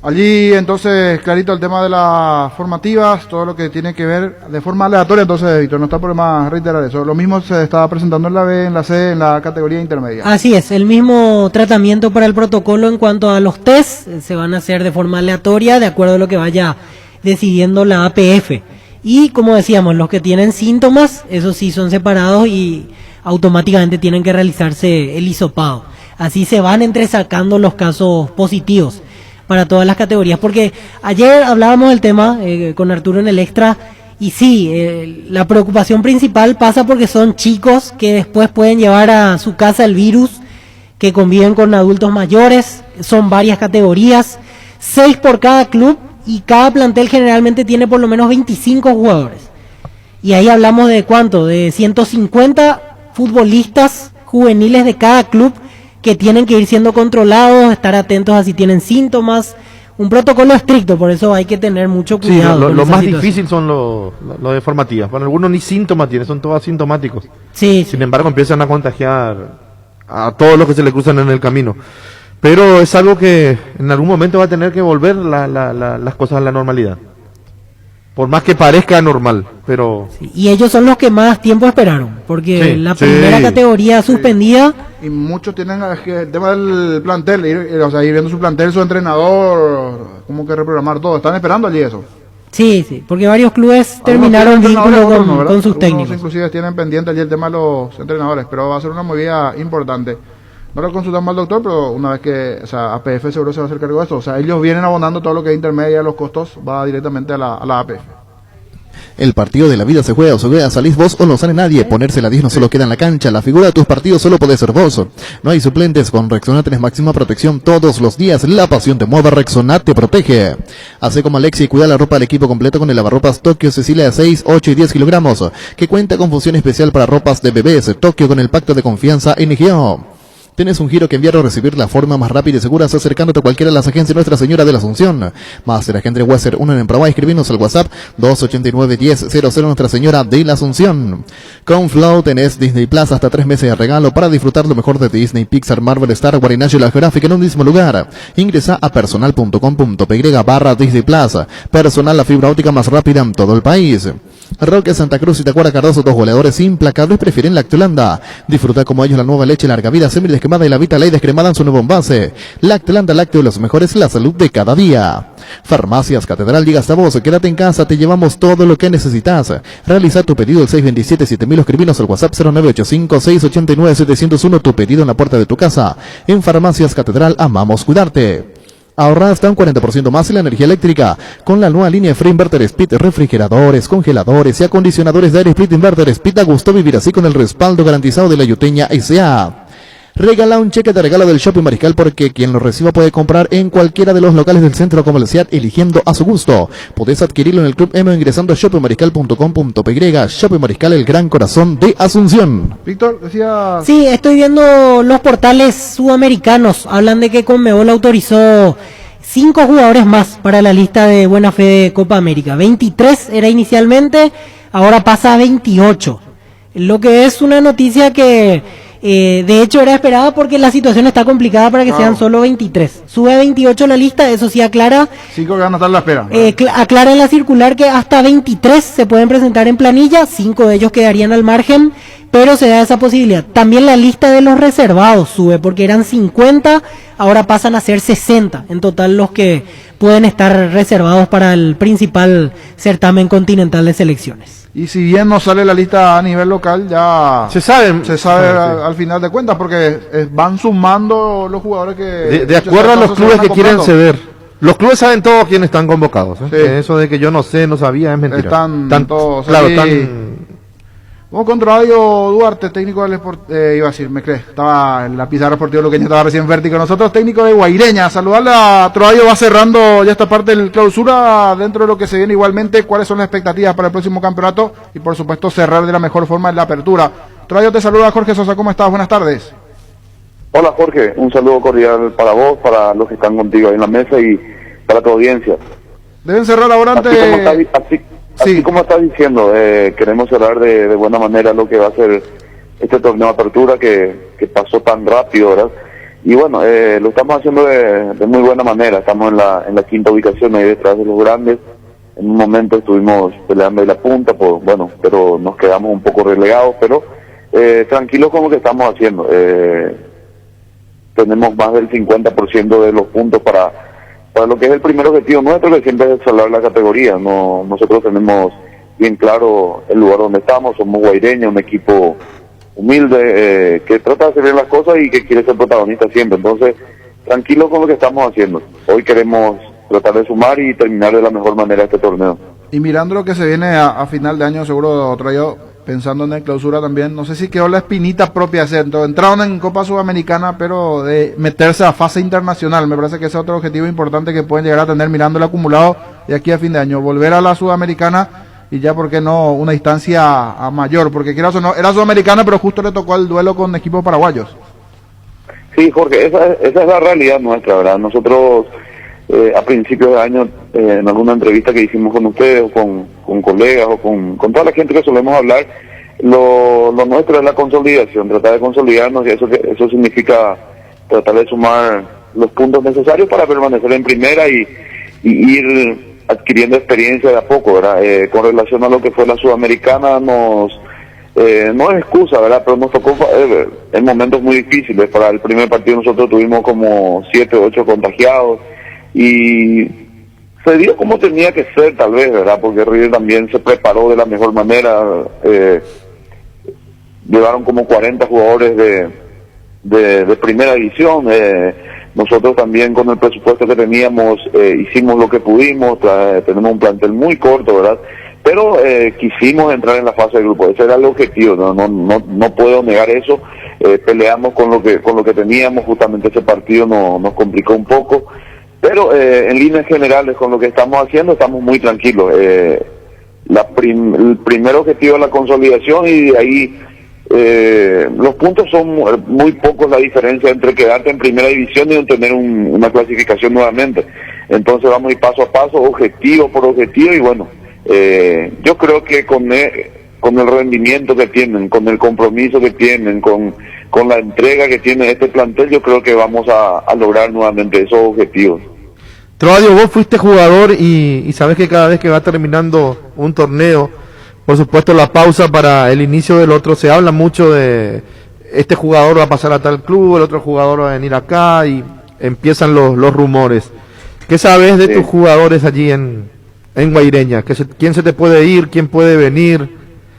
Allí entonces clarito el tema de las formativas, todo lo que tiene que ver de forma aleatoria, entonces Víctor, no está por más reiterar eso. Lo mismo se estaba presentando en la B, en la C, en la categoría intermedia. Así es, el mismo tratamiento para el protocolo en cuanto a los test se van a hacer de forma aleatoria de acuerdo a lo que vaya decidiendo la APF. Y como decíamos, los que tienen síntomas, esos sí son separados y automáticamente tienen que realizarse el hisopado. Así se van entresacando los casos positivos para todas las categorías, porque ayer hablábamos del tema con Arturo en el extra, y sí, la preocupación principal pasa porque son chicos que después pueden llevar a su casa el virus, que conviven con adultos mayores, son varias categorías, 6 por cada club, y cada plantel generalmente tiene por lo menos 25 jugadores. Y ahí hablamos de ¿cuánto? De 150 futbolistas juveniles de cada club que tienen que ir siendo controlados, estar atentos a si tienen síntomas, un protocolo estricto, por eso hay que tener mucho cuidado. Sí, lo más difícil son los de formativas. Bueno, algunos ni síntomas tienen, son todos asintomáticos. Sí. Sin embargo, empiezan a contagiar a todos los que se le cruzan en el camino. Pero es algo que en algún momento va a tener que volver las cosas a la normalidad. Por más que parezca normal, pero... Sí, y ellos son los que más tiempo esperaron, porque la primera categoría suspendida... Y muchos tienen el tema del plantel, ir viendo su plantel, su entrenador, como que reprogramar todo. Están esperando allí eso. Sí, porque varios clubes terminaron vínculo con sus técnicos. Inclusive tienen pendiente allí el tema de los entrenadores, pero va a ser una movida importante. No lo consultamos al doctor, pero una vez que, APF seguro se va a hacer cargo de esto. Ellos vienen abonando todo lo que es intermedia, los costos, va directamente a la APF. El partido de la vida se juega o se juega, salís vos o no sale nadie. Ponerse la 10 no solo queda en la cancha, la figura de tus partidos solo puede ser vos. No hay suplentes, con Rexona tenés máxima protección todos los días. La pasión te mueve, Rexona te protege. Hace como Alexi y cuida la ropa del equipo completo con el lavarropas Tokio Cecilia de 6, 8 y 10 kilogramos, que cuenta con función especial para ropas de bebés. Tokio con el pacto de confianza NGO. Tienes un giro que enviar o recibir la forma más rápida y segura acercándote a cualquiera de las agencias Nuestra Señora de la Asunción. Master Agente Western 1 en Paraguay. Escribinos al WhatsApp 289-1000 Nuestra Señora de la Asunción. Con Flow tenés Disney Plus hasta 3 meses de regalo para disfrutar lo mejor de Disney, Pixar, Marvel, Star Wars y National Geographic en un mismo lugar. Ingresa a personal.com.py/Disney Plus. Personal, la fibra óptica más rápida en todo el país. Roque Santa Cruz y Tacuara Cardoso, dos goleadores implacables, prefieren Lactolanda. Disfruta como ellos la nueva leche larga vida, semidescremada y la Vita Ley descremada en su nuevo envase. Lactolanda, lácteo, los mejores, la salud de cada día. Farmacias Catedral, llega hasta vos, quédate en casa, te llevamos todo lo que necesitas. Realiza tu pedido al 627-7000, escribinos al WhatsApp 0985-689-701, tu pedido en la puerta de tu casa. En Farmacias Catedral, amamos cuidarte. Ahorra hasta un 40% más en la energía eléctrica con la nueva línea Free Inverter Speed, refrigeradores, congeladores y acondicionadores de aire Split Inverter Speed. A gusto vivir así con el respaldo garantizado de la Yuteña S.A. Regala un cheque de regalo del Shopping Mariscal porque quien lo reciba puede comprar en cualquiera de los locales del centro comercial eligiendo a su gusto. Podés adquirirlo en el Club M ingresando a shoppingmariscal.com.py. Shopping Mariscal, el gran corazón de Asunción. Víctor, decía... Sí, estoy viendo los portales sudamericanos. Hablan de que Conmebol autorizó 5 jugadores más para la lista de buena fe de Copa América. 23 era inicialmente, ahora pasa a 28. Lo que es una noticia que... de hecho era esperada porque la situación está complicada para que sean solo 23. Sube a 28 la lista, eso sí aclara. 5 que van a estar en la espera. Aclara en la circular que hasta 23 se pueden presentar en planilla, 5 de ellos quedarían al margen, pero se da esa posibilidad. También la lista de los reservados sube porque eran 50, ahora pasan a ser 60 en total los que pueden estar reservados para el principal certamen continental de selecciones. Y si bien no sale la lista a nivel local, ya se sabe al final de cuentas, porque van sumando los jugadores que... De acuerdo a los clubes que quieren ceder. Los clubes saben todos quiénes están convocados. Sí. Eso de que yo no sé, no sabía, es mentira. Están todos claro, ahí. están... Vamos con Radio Duarte, técnico del iba a decir, me crees, estaba en la pizarra esportiva Luqueño, estaba recién Fértico. Nosotros, técnico de Guaireña, saludarle a Troadio, va cerrando ya esta parte del clausura, dentro de lo que se viene igualmente, cuáles son las expectativas para el próximo campeonato y por supuesto cerrar de la mejor forma en la apertura. Troadio, te saluda Jorge Sosa, ¿cómo estás? Buenas tardes. Hola Jorge, un saludo cordial para vos, para los que están contigo ahí en la mesa y para tu audiencia. Deben cerrar ahora antes... Así como estás diciendo, queremos cerrar de buena manera lo que va a ser este torneo de apertura que pasó tan rápido, ¿verdad? Y bueno, lo estamos haciendo de muy buena manera. Estamos en la quinta ubicación, ahí detrás de los grandes. En un momento estuvimos peleando ahí la punta, pues bueno, pero nos quedamos un poco relegados, pero tranquilos con lo que estamos haciendo. Tenemos más del 50% de los puntos para lo que es el primer objetivo nuestro, que siempre es salvar la categoría. Nosotros tenemos bien claro el lugar donde estamos, somos Guaireña, un equipo humilde, que trata de hacer bien las cosas y que quiere ser protagonista siempre. Entonces, tranquilos con lo que estamos haciendo. Hoy queremos tratar de sumar y terminar de la mejor manera este torneo. Y mirando lo que se viene a final de año, seguro traído, pensando en el clausura también, no sé si quedó la espinita propia de hacer. Entonces, entraron en Copa Sudamericana, pero de meterse a fase internacional, me parece que ese es otro objetivo importante que pueden llegar a tener mirando el acumulado de aquí a fin de año, volver a la Sudamericana y ya, ¿por qué no?, una instancia a mayor, porque quieras o no, era Sudamericana, pero justo le tocó el duelo con equipos paraguayos. Sí, Jorge, esa es la realidad nuestra, ¿verdad? Nosotros a principios de año, en alguna entrevista que hicimos con ustedes, o con colegas, o con toda la gente que solemos hablar, lo nuestro es la consolidación, tratar de consolidarnos, y eso significa tratar de sumar los puntos necesarios para permanecer en primera y ir adquiriendo experiencia de a poco, ¿verdad? Con relación a lo que fue la Sudamericana, no es excusa, ¿verdad? Pero nos tocó en momentos muy difíciles. Para el primer partido nosotros tuvimos como 7 o 8 contagiados, y se dio como tenía que ser, tal vez, ¿verdad? Porque River también se preparó de la mejor manera. Llevaron como 40 jugadores de primera división. Nosotros también, con el presupuesto que teníamos, hicimos lo que pudimos. Tenemos un plantel muy corto, ¿verdad? Pero quisimos entrar en la fase de grupo. Ese era el objetivo. No puedo negar eso. Peleamos con lo que teníamos. Justamente ese partido nos complicó un poco. Pero en líneas generales, con lo que estamos haciendo, estamos muy tranquilos. El primer objetivo es la consolidación, y de ahí los puntos son muy pocos, la diferencia entre quedarte en primera división y obtener una clasificación nuevamente. Entonces vamos a ir paso a paso, objetivo por objetivo, y bueno, yo creo que con el rendimiento que tienen, con el compromiso que tienen, con la entrega que tiene este plantel, yo creo que vamos a lograr nuevamente esos objetivos. Troadio, vos fuiste jugador y sabes que cada vez que va terminando un torneo, por supuesto la pausa para el inicio del otro, se habla mucho de este jugador va a pasar a tal club, el otro jugador va a venir acá, y empiezan los rumores. ¿Qué sabes de tus jugadores allí en Guaireña? ¿Quién se te puede ir? ¿Quién puede venir?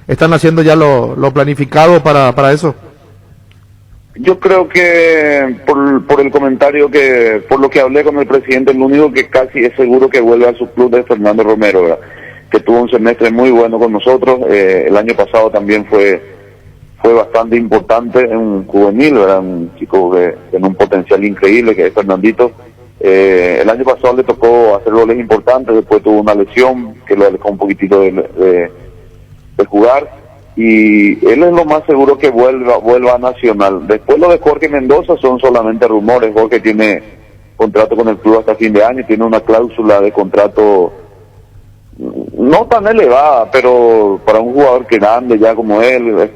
¿Están haciendo ya lo planificado para eso? Yo creo que por el comentario por lo que hablé con el presidente, el único que casi es seguro que vuelve a su club es Fernando Romero, ¿verdad? Que tuvo un semestre muy bueno con nosotros. El año pasado también fue bastante importante, en un juvenil, ¿verdad? Un chico que tiene un potencial increíble, que es Fernandito. El año pasado le tocó hacer goles importantes, después tuvo una lesión que lo alejó un poquitito de jugar. Y él es lo más seguro que vuelva a Nacional. Después lo de Jorge Mendoza son solamente rumores. Jorge tiene contrato con el club hasta fin de año, tiene una cláusula de contrato no tan elevada, pero para un jugador que grande ya como él,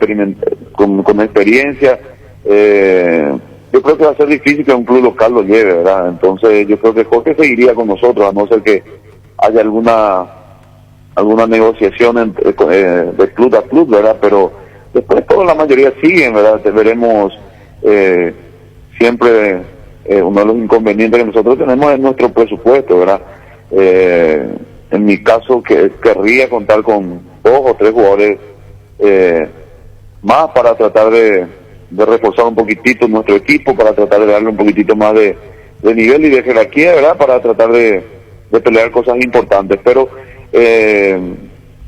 con experiencia, yo creo que va a ser difícil que un club local lo lleve, ¿verdad? Entonces yo creo que Jorge seguiría con nosotros, a no ser que haya alguna negociación de club a club, ¿verdad? Pero después la mayoría siguen, ¿verdad? Veremos siempre uno de los inconvenientes que nosotros tenemos es nuestro presupuesto, ¿verdad? En mi caso, querría contar con 2 o 3 jugadores más para tratar de reforzar un poquitito nuestro equipo, para tratar de darle un poquitito más de nivel y de jerarquía, ¿verdad? Para tratar de pelear cosas importantes, pero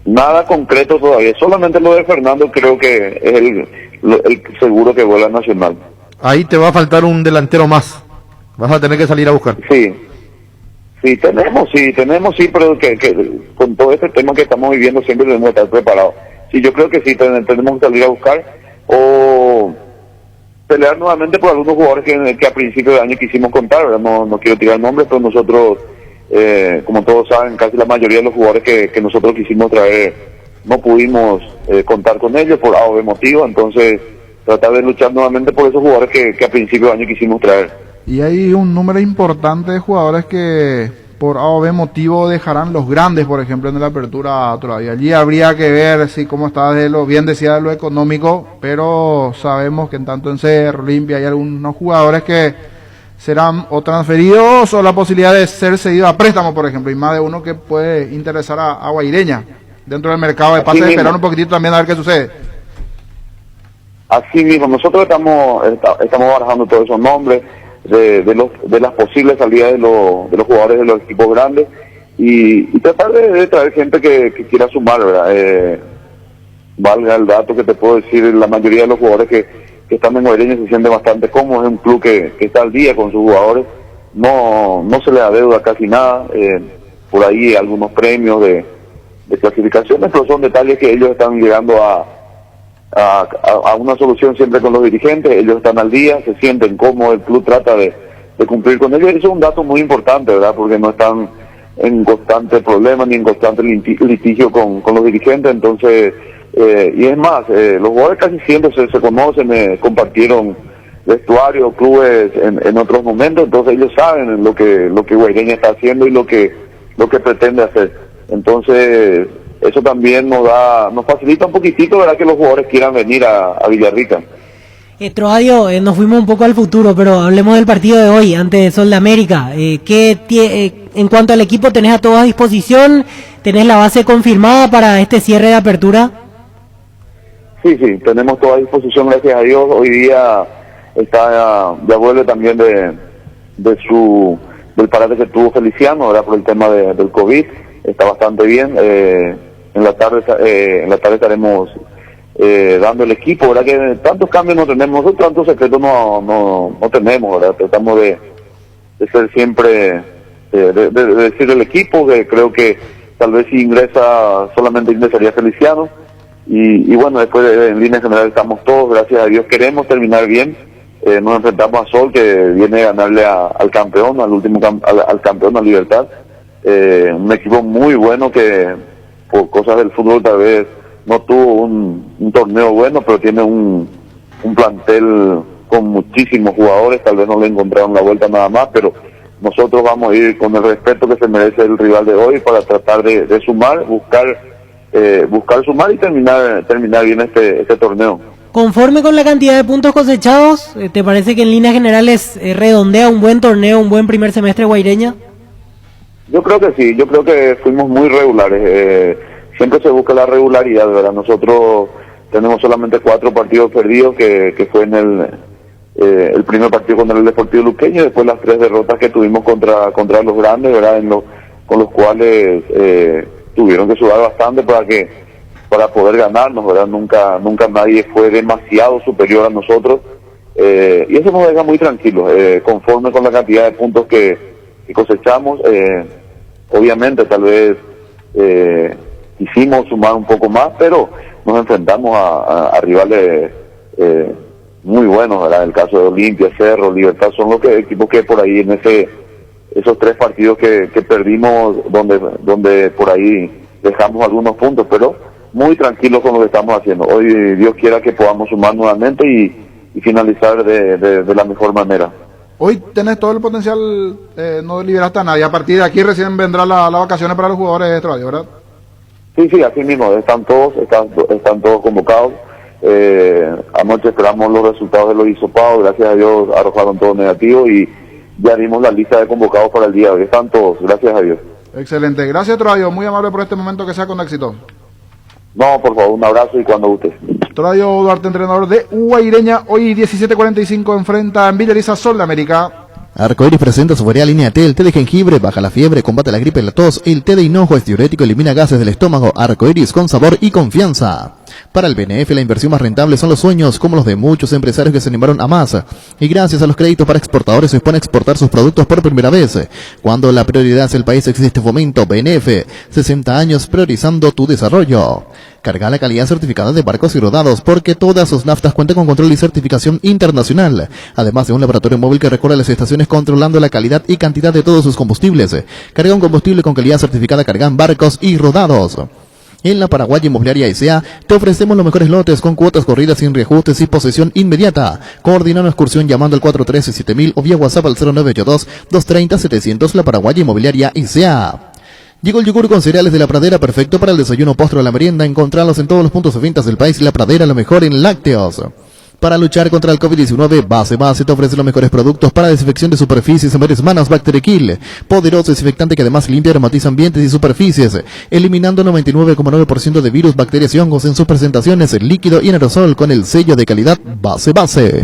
nada concreto todavía. Solamente lo de Fernando creo que es el seguro que vuela Nacional. Ahí te va a faltar un delantero más. Vas a tener que salir a buscar. Sí, tenemos, pero que con todo este tema que estamos viviendo siempre debemos estar preparados. Sí, yo creo que sí, tenemos que salir a buscar o pelear nuevamente por algunos jugadores que a principio de año quisimos contar, ¿verdad? No quiero tirar nombres, pero nosotros, como todos saben, casi la mayoría de los jugadores que nosotros quisimos traer no pudimos contar con ellos por A o B motivo. Entonces tratar de luchar nuevamente por esos jugadores que a principio de año quisimos traer. Y hay un número importante de jugadores que por A o B motivo dejarán los grandes, por ejemplo, en la apertura todavía. Allí habría que ver si cómo está de lo bien decía de lo económico, pero sabemos que en tanto en Cerro, Olimpia hay algunos jugadores que serán o transferidos o la posibilidad de ser cedido a préstamo, por ejemplo, y más de uno que puede interesar a Guaireña dentro del mercado de pases, esperar un poquitito también a ver qué sucede. Así mismo, nosotros estamos barajando todos esos nombres de las posibles salidas de los jugadores de los equipos grandes y tratar de traer gente que quiera sumar, ¿verdad? Valga el dato que te puedo decir, la mayoría de los jugadores que están en Guaireña se sienten bastante cómodos, es un club que está al día con sus jugadores, no se le adeuda casi nada, por ahí algunos premios de clasificaciones, pero son detalles que ellos están llegando a una solución siempre con los dirigentes, ellos están al día, se sienten cómodos, el club trata de cumplir con ellos, eso es un dato muy importante, ¿verdad? Porque no están en constante problema ni en constante litigio con los dirigentes, entonces, y es más, los jugadores casi siempre se conocen, compartieron vestuario, clubes en otros momentos, entonces ellos saben lo que Guaireña está haciendo y lo que pretende hacer, entonces eso también nos facilita un poquitito, ¿verdad?, que los jugadores quieran venir a Villarrica. Troadio, nos fuimos un poco al futuro, pero hablemos del partido de hoy ante Sol de América. En cuanto al equipo, ¿tenés a toda disposición? ¿Tenés la base confirmada para este cierre de apertura? Sí, tenemos toda disposición, gracias a Dios. Hoy día ya vuelve también del parate que tuvo Feliciano, ¿verdad?, por el tema del COVID. Está bastante bien. En la tarde estaremos dando el equipo, ¿verdad? Que tantos cambios no tenemos, nosotros tantos secretos no tenemos, ¿verdad? Tratamos de ser siempre, de decir el equipo, que creo que tal vez si solamente ingresaría Feliciano, y bueno, después en línea general estamos todos, gracias a Dios, queremos terminar bien, nos enfrentamos a Sol, que viene a ganarle al campeón, al campeón, a Libertad, un equipo muy bueno que por cosas del fútbol tal vez no tuvo un torneo bueno, pero tiene un plantel con muchísimos jugadores, tal vez no le encontraron la vuelta nada más, pero nosotros vamos a ir con el respeto que se merece el rival de hoy para tratar de sumar, buscar sumar y terminar bien este torneo. Conforme con la cantidad de puntos cosechados, ¿te parece que en líneas generales redondea un buen torneo, un buen primer semestre Guaireña? Yo creo que sí, yo creo que fuimos muy regulares, siempre se busca la regularidad, ¿verdad? Nosotros tenemos solamente 4 partidos perdidos, que fue en el primer partido contra el Deportivo Luqueño, y después las 3 derrotas que tuvimos contra los grandes, ¿verdad? Con los cuales tuvieron que sudar bastante para poder ganarnos, ¿verdad? Nunca nadie fue demasiado superior a nosotros, y eso nos deja muy tranquilos, conforme con la cantidad de puntos que cosechamos. Obviamente tal vez quisimos sumar un poco más, pero nos enfrentamos a rivales muy buenos, ¿verdad? El caso de Olimpia, Cerro, Libertad, son los equipos que por ahí en esos 3 partidos que perdimos, donde por ahí dejamos algunos puntos, pero muy tranquilos con lo que estamos haciendo. Hoy Dios quiera que podamos sumar nuevamente y finalizar de la mejor manera. Hoy tenés todo el potencial, no liberaste a nadie. A partir de aquí recién vendrá las vacaciones para los jugadores de Troadio, ¿verdad? Sí, así mismo, están todos convocados. Anoche esperamos los resultados de los hisopados, gracias a Dios arrojaron todo negativo y ya dimos la lista de convocados para el día de hoy. Están todos, gracias a Dios. Excelente, gracias Troadio, muy amable por este momento, que sea con éxito. No, por favor, un abrazo y cuando guste. Troadio Duarte, entrenador de Guaireña, hoy 17:45 enfrenta en Villarrica Sol de América. Arcoiris presenta su variedad línea té, el té de jengibre, baja la fiebre, combate la gripe y la tos, el té de hinojo es diurético, elimina gases del estómago. Arcoiris con sabor y confianza. Para el BNF, la inversión más rentable son los sueños, como los de muchos empresarios que se animaron a más. Y gracias a los créditos para exportadores, se pueden exportar sus productos por primera vez. Cuando la prioridad es el país, existe fomento. BNF, 60 años priorizando tu desarrollo. Carga la calidad certificada de barcos y rodados, porque todas sus naftas cuentan con control y certificación internacional, además de un laboratorio móvil que recorre las estaciones controlando la calidad y cantidad de todos sus combustibles. Carga un combustible con calidad certificada Cargan barcos y rodados. En la Paraguaya Inmobiliaria S.A. te ofrecemos los mejores lotes con cuotas corridas sin reajustes y posesión inmediata. Coordina una excursión llamando al 413-7000 o vía WhatsApp al 0982-230-700. La Paraguaya Inmobiliaria S.A. Llegó el yogur con cereales de La Pradera, perfecto para el desayuno, postre o la merienda. Encontrarlos en todos los puntos de ventas del país. La Pradera, lo mejor en lácteos. Para luchar contra el COVID-19, Base te ofrece los mejores productos para desinfección de superficies en varias manos. Bacterikill, poderoso desinfectante que además limpia y aromatiza ambientes y superficies, eliminando 99,9% de virus, bacterias y hongos en sus presentaciones líquido y en aerosol con el sello de calidad Base.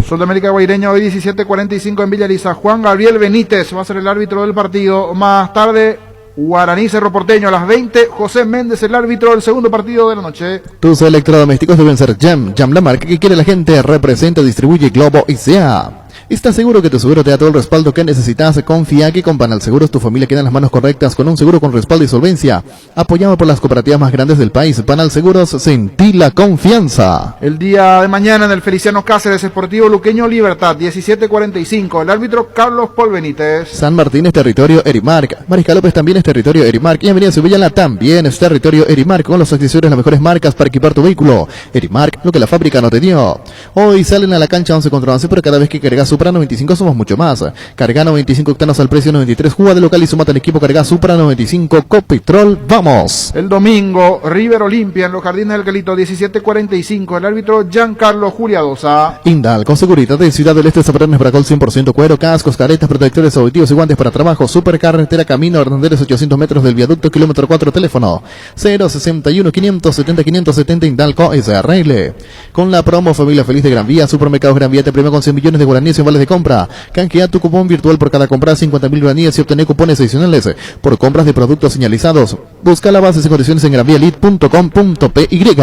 Sol de América Guaireño, hoy 17:45 en Villa Elisa. Juan Gabriel Benítez va a ser el árbitro del partido. Más tarde, Guaraní Cerro Porteño a las 20. José Méndez, el árbitro del segundo partido de la noche. Tus electrodomésticos deben ser Jam, la marca que quiere la gente. Representa, distribuye Globo S.A. ¿Estás seguro que tu seguro te da todo el respaldo que necesitas? Confía que con Panal Seguros tu familia queda en las manos correctas con un seguro con respaldo y solvencia. Apoyado por las cooperativas más grandes del país. Panal Seguros, sentí la confianza. El día de mañana en el Feliciano Cáceres, Sportivo Luqueño Libertad, 17:45. El árbitro Carlos Paul Benítez. San Martín es territorio Erimark. Mariscal López también es territorio Erimark. Y Avenida Sevillana también es territorio Erimark. Con los accesorios, las mejores marcas para equipar tu vehículo. Erimark, lo que la fábrica no te dio. Hoy salen a la cancha 11 contra 11, pero cada vez que cargas Supra 95 somos mucho más. Carga 95 octanos al precio 93. Juega de local y sumate al equipo. Carga Supra 95 Copetrol. ¡Vamos! El domingo, River Olimpia en los Jardines del Galito, 17:45. El árbitro Giancarlo Juliadosa. Indalco Seguridad de Ciudad del Este, Zaparranes Bracol 100% cuero, cascos, caretas, protectores auditivos y guantes para trabajo. Supercarretera Camino Hernández, 800 metros del viaducto, kilómetro 4, teléfono 061 570 570. Indalco SRL. Con la promo Familia Feliz de Gran Vía, Supermercados Gran Vía te premia con 100 millones de guaraníes en vales de compra. Canjea tu cupón virtual por cada compra, 50.000 guaraníes y obtener cupones adicionales por compras de productos señalizados. Busca las bases y condiciones en granvialit.com.py.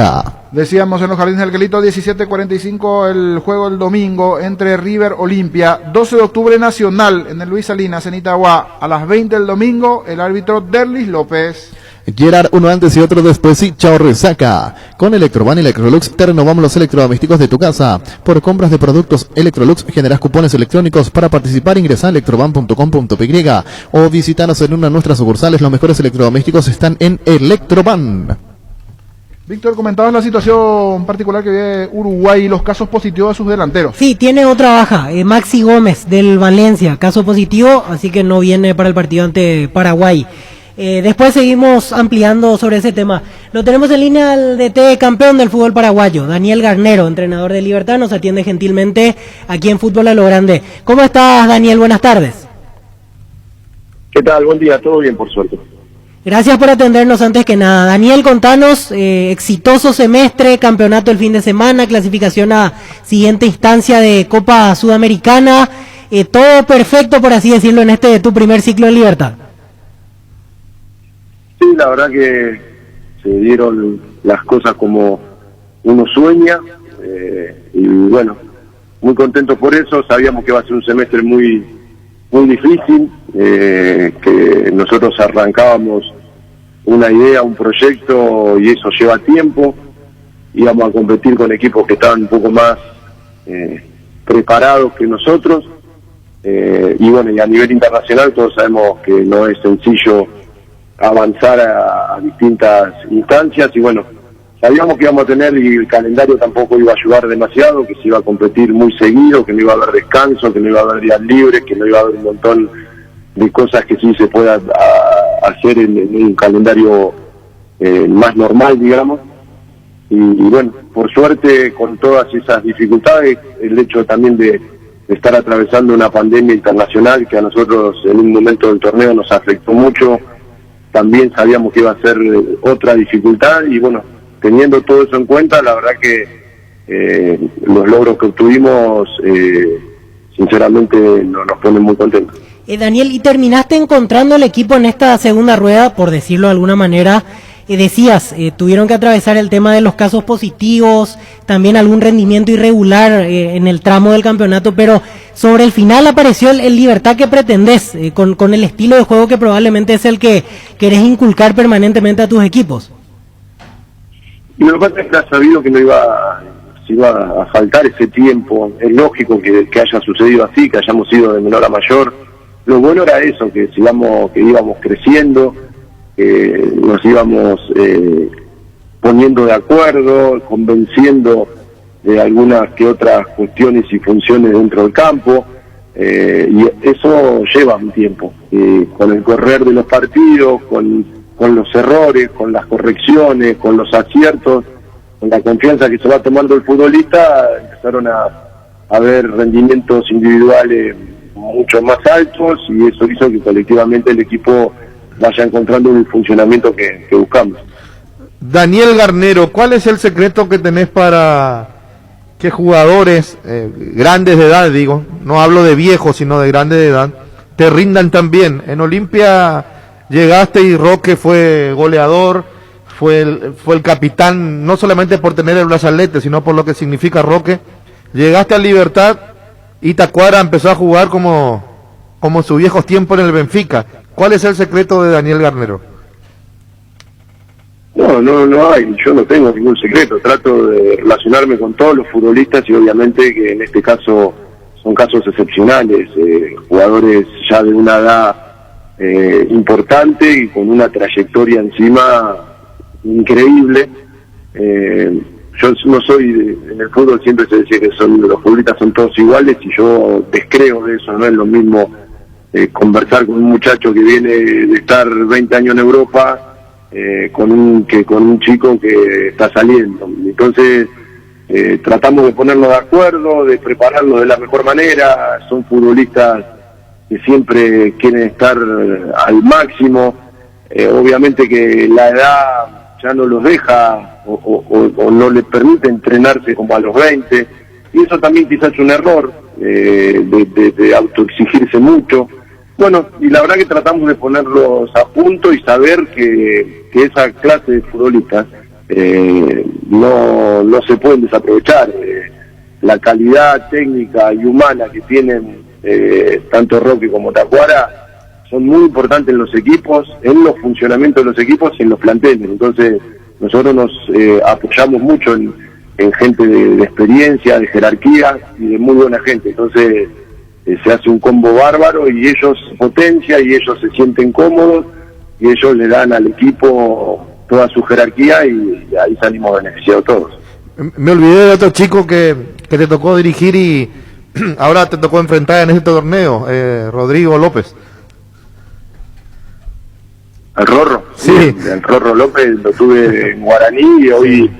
Decíamos en los Jardines del Galito, 17:45 el juego el domingo entre River Olimpia. 12 de octubre Nacional en el Luis Salinas en Itagua. A las 20 el domingo, el árbitro Derlis López. Gerard, uno antes y otro después, y chao resaca. Con Electroban y Electrolux te renovamos los electrodomésticos de tu casa. Por compras de productos Electrolux generas cupones electrónicos para participar. Ingresa a electroban.com.py o visítanos en una de nuestras sucursales. Los mejores electrodomésticos están en Electroban. Víctor, comentabas la situación particular que vive Uruguay y los casos positivos de sus delanteros. Sí, tiene otra baja, Maxi Gómez del Valencia, caso positivo, así que no viene para el partido ante Paraguay. Después seguimos ampliando sobre ese tema. Lo tenemos en línea al DT campeón del fútbol paraguayo, Daniel Garnero, entrenador de Libertad, nos atiende gentilmente aquí en Fútbol a lo Grande. ¿Cómo estás, Daniel? Buenas tardes. ¿Qué tal? Buen día, todo bien por suerte. Gracias por atendernos antes que nada. Daniel, contanos, exitoso semestre, campeonato el fin de semana, clasificación a siguiente instancia de Copa Sudamericana, todo perfecto, por así decirlo, en tu primer ciclo en Libertad. Sí, la verdad que se dieron las cosas como uno sueña, y bueno, muy contento por eso. Sabíamos que iba a ser un semestre muy difícil, que nosotros arrancábamos una idea, un proyecto, y eso lleva tiempo. Íbamos a competir con equipos que estaban un poco más preparados que nosotros, y bueno, y a nivel internacional todos sabemos que no es sencillo avanzar a distintas instancias, y bueno, sabíamos que íbamos a tener, y el calendario tampoco iba a ayudar demasiado, que se iba a competir muy seguido, que no iba a haber descanso, que no iba a haber días libres, que no iba a haber un montón de cosas que sí se pueda hacer en un calendario más normal, digamos. Y bueno, por suerte, con todas esas dificultades, el hecho también de estar atravesando una pandemia internacional que a nosotros en un momento del torneo nos afectó mucho, también sabíamos que iba a ser otra dificultad, y bueno, teniendo todo eso en cuenta, la verdad que los logros que obtuvimos sinceramente nos ponen muy contentos. Daniel, y terminaste encontrando el equipo en esta segunda rueda, por decirlo de alguna manera. Decías, tuvieron que atravesar el tema de los casos positivos, también algún rendimiento irregular en el tramo del campeonato, pero sobre el final apareció el Libertad que pretendés, con el estilo de juego que probablemente es el que querés inculcar permanentemente a tus equipos. Y lo que pasa es que has sabido que se iba a faltar ese tiempo. Es lógico que haya sucedido así, que hayamos ido de menor a mayor. Lo bueno era eso, que íbamos creciendo, que nos íbamos poniendo de acuerdo, convenciendo de algunas que otras cuestiones y funciones dentro del campo, y eso lleva un tiempo. Con el correr de los partidos, con los errores, con las correcciones, con los aciertos, con la confianza que se va tomando el futbolista, empezaron a ver rendimientos individuales mucho más altos, y eso hizo que colectivamente el equipo vaya encontrando un funcionamiento que buscamos. Daniel Garnero, ¿cuál es el secreto que tenés para que jugadores grandes de edad, digo, no hablo de viejos, sino de grandes de edad, te rindan tan bien? En Olimpia llegaste y Roque fue goleador, fue el capitán, no solamente por tener el brazalete, sino por lo que significa Roque. Llegaste a Libertad y Tacuara empezó a jugar como en sus viejos tiempos en el Benfica. ¿Cuál es el secreto de Daniel Garnero? No hay, yo no tengo ningún secreto, trato de relacionarme con todos los futbolistas, y obviamente que en este caso son casos excepcionales, jugadores ya de una edad importante y con una trayectoria encima increíble. Yo no soy, en el fútbol siempre se decía que los futbolistas son todos iguales, y yo descreo de eso. No es lo mismo conversar con un muchacho que viene de estar 20 años en Europa con un chico que está saliendo. Entonces tratamos de ponernos de acuerdo, de prepararlos de la mejor manera. Son futbolistas que siempre quieren estar al máximo. Obviamente que la edad ya no los deja o no les permite entrenarse como a los 20, y eso también quizás es un error de autoexigirse mucho. Bueno, y la verdad que tratamos de ponerlos a punto y saber que esa clase de futbolistas no se pueden desaprovechar. La calidad técnica y humana que tienen tanto Roque como Tacuara son muy importantes en los equipos, en los funcionamientos de los equipos y en los planteles. Entonces nosotros nos apoyamos mucho en gente de experiencia, de jerarquía y de muy buena gente. Entonces se hace un combo bárbaro, y ellos potencian, y ellos se sienten cómodos, y ellos le dan al equipo toda su jerarquía, y ahí salimos beneficiados todos. Me olvidé de otro chico que te tocó dirigir y ahora te tocó enfrentar en este torneo, Rodrigo López. El Rorro. Sí. El Rorro López lo tuve en Guaraní, y hoy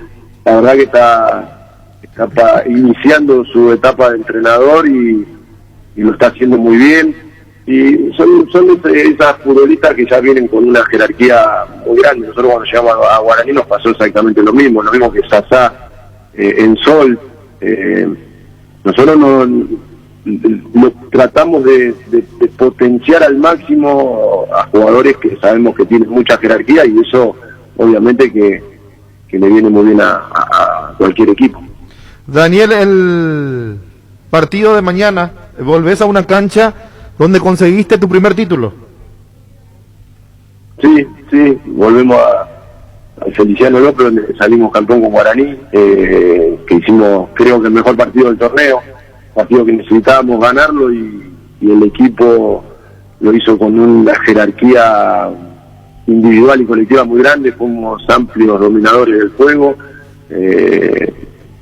la verdad que está iniciando su etapa de entrenador, y lo está haciendo muy bien. Y son esas futbolistas que ya vienen con una jerarquía muy grande. Nosotros cuando llegamos a Guaraní nos pasó exactamente lo mismo que Sasá en Sol. Nosotros lo tratamos de potenciar al máximo a jugadores que sabemos que tienen mucha jerarquía, y eso obviamente que le viene muy bien a cualquier equipo. Daniel, el partido de mañana, volvés a una cancha donde conseguiste tu primer título. Sí, volvemos al Feliciano López, donde salimos campeón con Guaraní, que hicimos, creo que el mejor partido del torneo, partido que necesitábamos ganarlo, y el equipo lo hizo con una jerarquía individual y colectiva muy grande. Fuimos amplios dominadores del juego,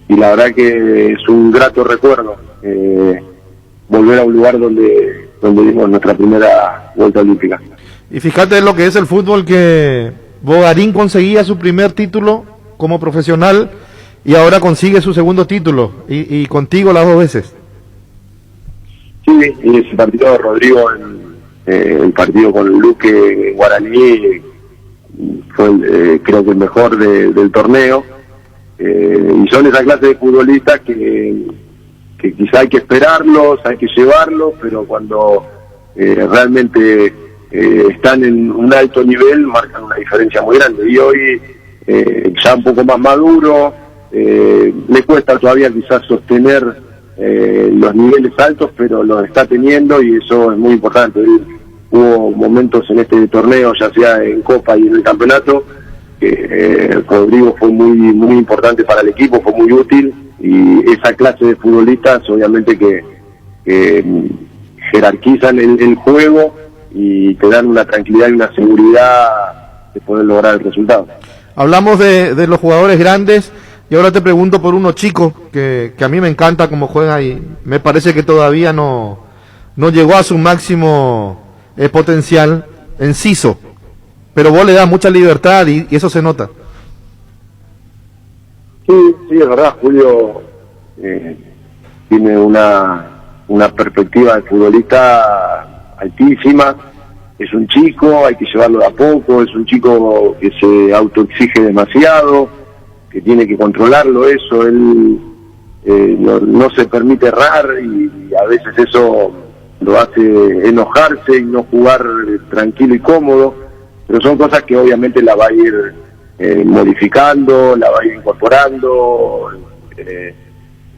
y la verdad que es un grato recuerdo volver a un lugar donde dimos nuestra primera vuelta olímpica. Y fíjate lo que es el fútbol, que Bogarín conseguía su primer título como profesional y ahora consigue su segundo título, y contigo las dos veces. Sí, y ese partido de Rodrigo, el partido con Luque en Guaraní, fue creo que el mejor del torneo, y son esa clase de futbolistas que quizá hay que esperarlos, hay que llevarlos, pero cuando realmente están en un alto nivel marcan una diferencia muy grande. Y hoy ya un poco más maduro, le cuesta todavía quizás sostener los niveles altos, pero los está teniendo, y eso es muy importante. Hubo momentos en este torneo, ya sea en Copa y en el campeonato, que Rodrigo fue muy importante para el equipo, fue muy útil, y esa clase de futbolistas obviamente que jerarquizan el juego y te dan una tranquilidad y una seguridad de poder lograr el resultado. Hablamos de los jugadores grandes y ahora te pregunto por uno chico que a mí me encanta cómo juega y me parece que todavía no llegó a su máximo potencial, Enciso, pero vos le das mucha libertad y eso se nota. Sí, es verdad, Julio tiene una perspectiva de futbolista altísima. Es un chico, hay que llevarlo de a poco, es un chico que se autoexige demasiado, que tiene que controlarlo eso, él no se permite errar y a veces eso lo hace enojarse y no jugar tranquilo y cómodo, pero son cosas que obviamente la va a ir modificando, la va a ir incorporando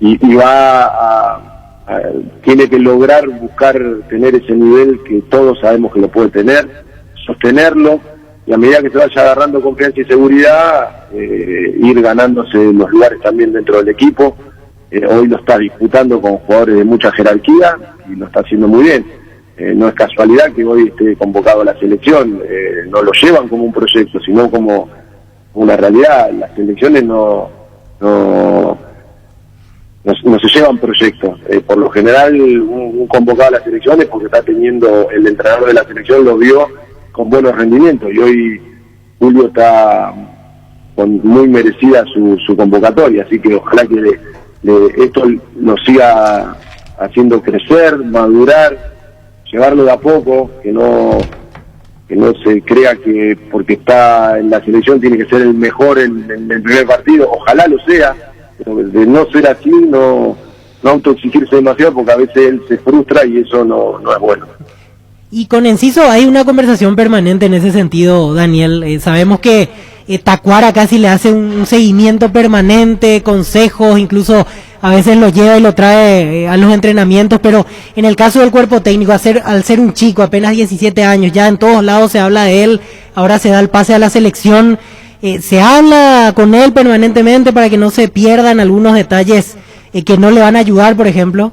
y va tiene que lograr buscar tener ese nivel que todos sabemos que lo puede tener, sostenerlo y a medida que se vaya agarrando confianza y seguridad ir ganándose los lugares también dentro del equipo. Hoy lo está disputando con jugadores de mucha jerarquía y lo está haciendo muy bien. No es casualidad que hoy esté convocado a la selección, no lo llevan como un proyecto sino como una realidad. Las selecciones no se llevan proyectos. Por lo general, un convocado a las selecciones porque está teniendo, el entrenador de la selección lo vio con buenos rendimientos y hoy Julio está con muy merecida su convocatoria, así que ojalá que esto lo siga haciendo crecer, madurar, llevarlo de a poco, que no se crea que porque está en la selección tiene que ser el mejor en el primer partido, ojalá lo sea, pero de no ser así, no autoexigirse demasiado porque a veces él se frustra y eso no es bueno. Y con Enciso hay una conversación permanente en ese sentido, Daniel. Sabemos que Tacuara casi le hace un seguimiento permanente, consejos, incluso a veces lo lleva y lo trae a los entrenamientos, pero en el caso del cuerpo técnico, al ser un chico, apenas 17 años, ya en todos lados se habla de él, ahora se da el pase a la selección, se habla con él permanentemente para que no se pierdan algunos detalles que no le van a ayudar, por ejemplo.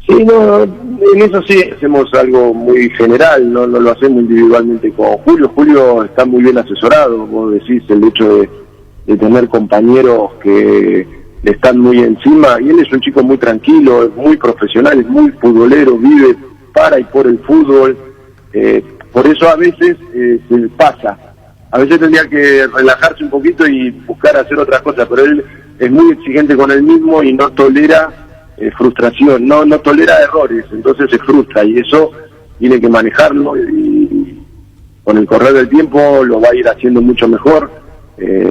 Sí, en eso sí hacemos algo muy general, no lo hacemos individualmente con Julio. Julio está muy bien asesorado, vos decís el hecho de tener compañeros que le están muy encima, y él es un chico muy tranquilo, es muy profesional, es muy futbolero, vive para y por el fútbol, por eso a veces se pasa, a veces tendría que relajarse un poquito y buscar hacer otras cosas, pero él es muy exigente con él mismo y no tolera frustración, no tolera errores, entonces se frustra y eso tiene que manejarlo y con el correr del tiempo lo va a ir haciendo mucho mejor.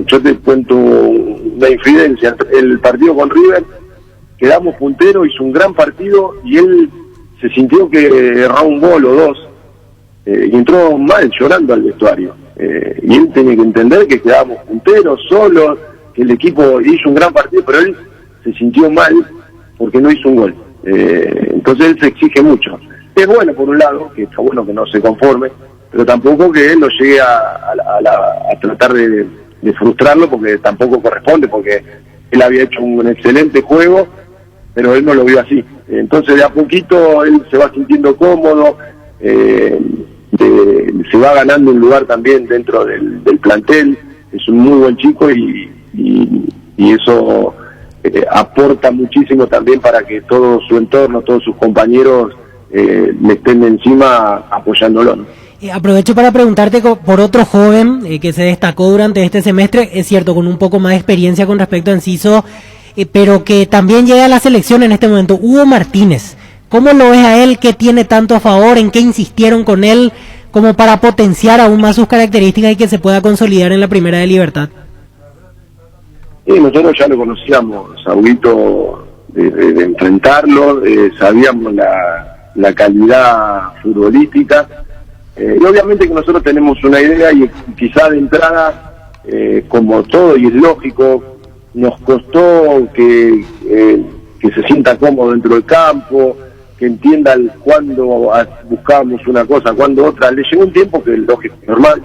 Yo te cuento una infidencia, el partido con River quedamos punteros, hizo un gran partido y él se sintió que erró un gol o dos y entró mal llorando al vestuario y él tenía que entender que quedábamos punteros solos, que el equipo hizo un gran partido pero él se sintió mal porque no hizo un gol. Entonces él se exige mucho. Es bueno por un lado, que está bueno que no se conforme, pero tampoco que él lo llegue a tratar de frustrarlo, porque tampoco corresponde, porque él había hecho un excelente juego, pero él no lo vio así. Entonces de a poquito él se va sintiendo cómodo, se va ganando un lugar también dentro del plantel, es un muy buen chico y eso aporta muchísimo también para que todo su entorno, todos sus compañeros le estén encima apoyándolo, ¿no? Aprovecho para preguntarte por otro joven que se destacó durante este semestre, es cierto, con un poco más de experiencia con respecto a Enciso, pero que también llega a la selección en este momento, Hugo Martínez. ¿Cómo lo ves a él? ¿Qué tiene tanto a favor? ¿En qué insistieron con él como para potenciar aún más sus características y que se pueda consolidar en la Primera de Libertad? Sí, nosotros ya lo conocíamos, Saúlito, de enfrentarlo, sabíamos la calidad futbolística, y obviamente que nosotros tenemos una idea y quizá de entrada, como todo, y es lógico, nos costó que se sienta cómodo dentro del campo, que entienda cuándo buscábamos una cosa, cuándo otra. Le llegó un tiempo que es lógico, normal,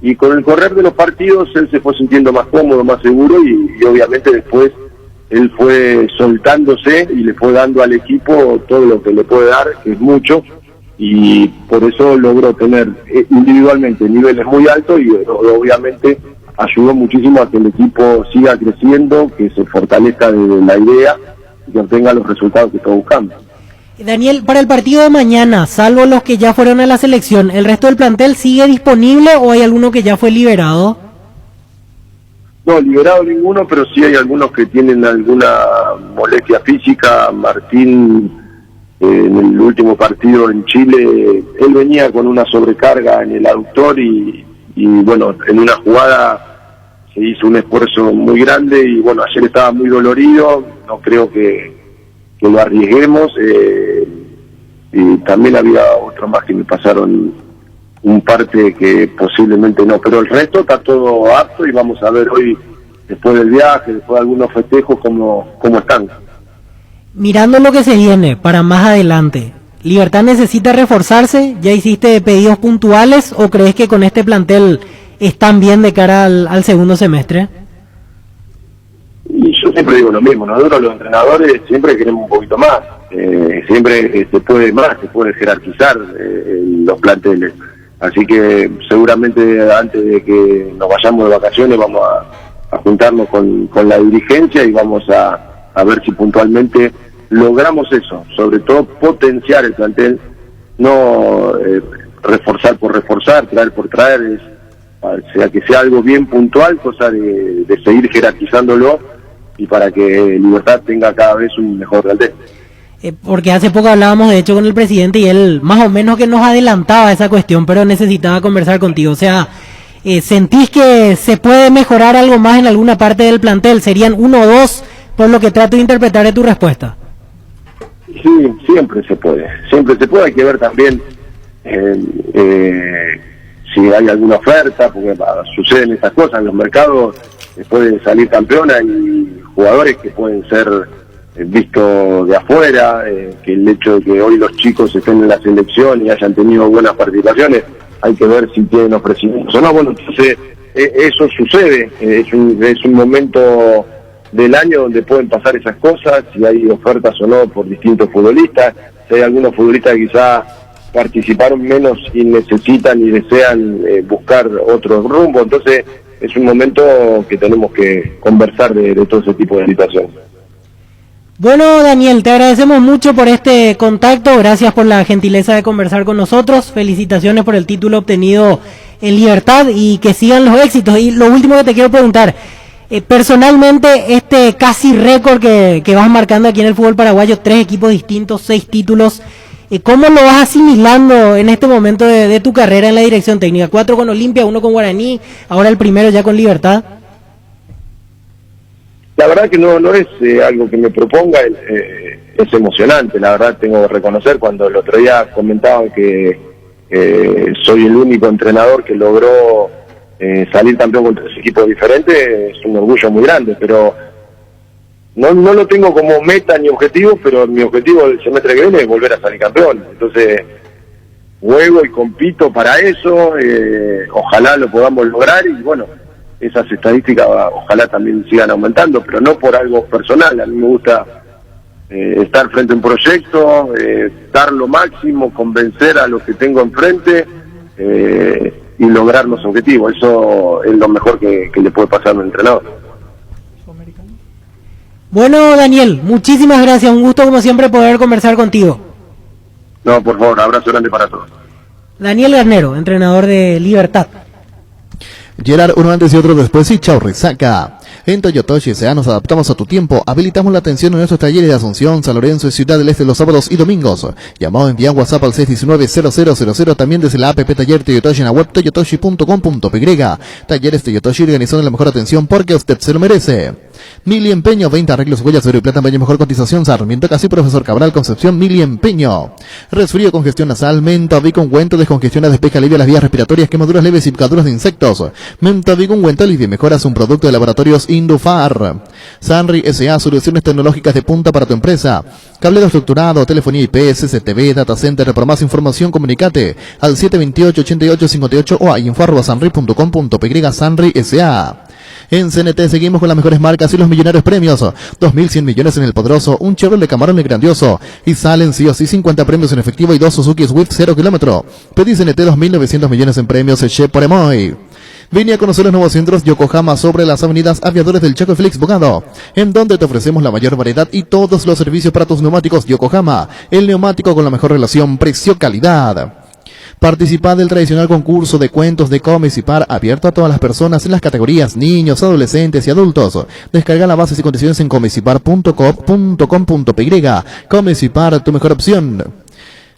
y con el correr de los partidos él se fue sintiendo más cómodo, más seguro y obviamente después él fue soltándose y le fue dando al equipo todo lo que le puede dar, que es mucho, y por eso logró tener individualmente niveles muy altos y obviamente ayudó muchísimo a que el equipo siga creciendo, que se fortalezca de la idea y que obtenga los resultados que está buscando. Daniel, para el partido de mañana, salvo los que ya fueron a la selección, ¿el resto del plantel sigue disponible o hay alguno que ya fue liberado? No, liberado ninguno, pero sí hay algunos que tienen alguna molestia física. Martín, en el último partido en Chile, él venía con una sobrecarga en el aductor y bueno, en una jugada se hizo un esfuerzo muy grande y bueno, ayer estaba muy dolorido, no creo que lo arriesguemos, y también había otro más que me pasaron un parte que posiblemente no, pero el resto está todo apto y vamos a ver hoy, después del viaje, después de algunos festejos, cómo están. Mirando lo que se viene para más adelante, ¿Libertad necesita reforzarse? ¿Ya hiciste pedidos puntuales o crees que con este plantel están bien de cara al segundo semestre? Y yo siempre digo lo mismo, nosotros los entrenadores siempre queremos un poquito más, siempre se puede más, se puede jerarquizar los planteles, así que seguramente antes de que nos vayamos de vacaciones vamos a juntarnos con la dirigencia y vamos a ver si puntualmente logramos eso, sobre todo potenciar el plantel, no reforzar por reforzar, traer por traer, o sea, que sea algo bien puntual, cosa de seguir jerarquizándolo y para que Libertad tenga cada vez un mejor plantel. Porque hace poco hablábamos de hecho con el presidente y él más o menos que nos adelantaba esa cuestión, pero necesitaba conversar contigo. O sea, ¿sentís que se puede mejorar algo más en alguna parte del plantel? ¿Serían 1 o 2 por lo que trato de interpretar de tu respuesta? Sí, siempre se puede, hay que ver también si hay alguna oferta, porque suceden estas cosas en los mercados, pueden salir campeonas y jugadores que pueden ser vistos de afuera, que el hecho de que hoy los chicos estén en la selección y hayan tenido buenas participaciones, hay que ver si tienen ofrecimientos o no. Bueno, entonces eso sucede, es un momento del año donde pueden pasar esas cosas, si hay ofertas o no por distintos futbolistas, si hay algunos futbolistas que quizá participaron menos y necesitan y desean buscar otro rumbo, entonces es un momento que tenemos que conversar de todo ese tipo de situaciones. Bueno, Daniel, te agradecemos mucho por este contacto, gracias por la gentileza de conversar con nosotros, felicitaciones por el título obtenido en Libertad y que sigan los éxitos. Y lo último que te quiero preguntar, personalmente este casi récord que vas marcando aquí en el fútbol paraguayo, 3 equipos distintos, 6 títulos, ¿cómo lo vas asimilando en este momento de tu carrera en la dirección técnica? 4 con Olimpia, 1 con Guaraní, ahora el primero ya con Libertad. La verdad que no es algo que me proponga, es emocionante, la verdad tengo que reconocer, cuando el otro día comentaban que soy el único entrenador que logró salir campeón con 3 equipos diferentes, es un orgullo muy grande, pero no lo tengo como meta ni objetivo, pero mi objetivo del semestre que viene es volver a salir campeón, entonces juego y compito para eso, ojalá lo podamos lograr y bueno, esas estadísticas ojalá también sigan aumentando, pero no por algo personal. A mí me gusta estar frente a un proyecto, dar lo máximo, convencer a los que tengo enfrente y lograr los objetivos. Eso es lo mejor que le puede pasar a un entrenador. Bueno, Daniel, muchísimas gracias, un gusto como siempre poder conversar contigo. No, por favor, abrazo grande para todos. Daniel Garnero, entrenador de Libertad. Gerard, uno antes y otro después y chau resaca. En Toyotoshi S.A. nos adaptamos a tu tiempo, habilitamos la atención en nuestros talleres de Asunción, San Lorenzo y Ciudad del Este los sábados y domingos. Llamado, envía WhatsApp al 619-0000, también desde la app Taller Toyotoshi en la web toyotoshi.com.py. Talleres Toyotoshi, organizando la mejor atención porque usted se lo merece. Mili Empeño, 20 arreglos, huellas, oro y plata, en mejor cotización, Sarmiento Casi, Profesor Cabral, Concepción, Mili Empeño. Resfrío, congestión nasal, Mentavic ungüento, descongestiona, despeja, alivia las vías respiratorias, quemaduras leves y picaduras de insectos. Mentavic ungüento, alivia y mejoras, un producto de laboratorios Indufar. Sanri S.A., soluciones tecnológicas de punta para tu empresa. Cablero estructurado, telefonía IP, CCTV, data center. Para más información, comunicate al 728-8858 o a info@sanri.com.py. Sanri S.A. En CNT seguimos con las mejores marcas y los millonarios premios. 2.100 millones en el Poderoso, un Chevrolet Camaro en el Grandioso. Y salen sí o sí 50 premios en efectivo y 2 Suzuki Swift 0 kilómetro. Pedí CNT 2.900 millones en premios Che por Emoy. Vine a conocer los nuevos centros Yokohama sobre las avenidas Aviadores del Chaco y Félix Bogado, en donde te ofrecemos la mayor variedad y todos los servicios para tus neumáticos Yokohama, el neumático con la mejor relación precio-calidad. Participa del tradicional concurso de cuentos de Comecipar abierto a todas las personas en las categorías niños, adolescentes y adultos. Descarga las bases y condiciones en comecipar.com.py. Comecipar, tu mejor opción.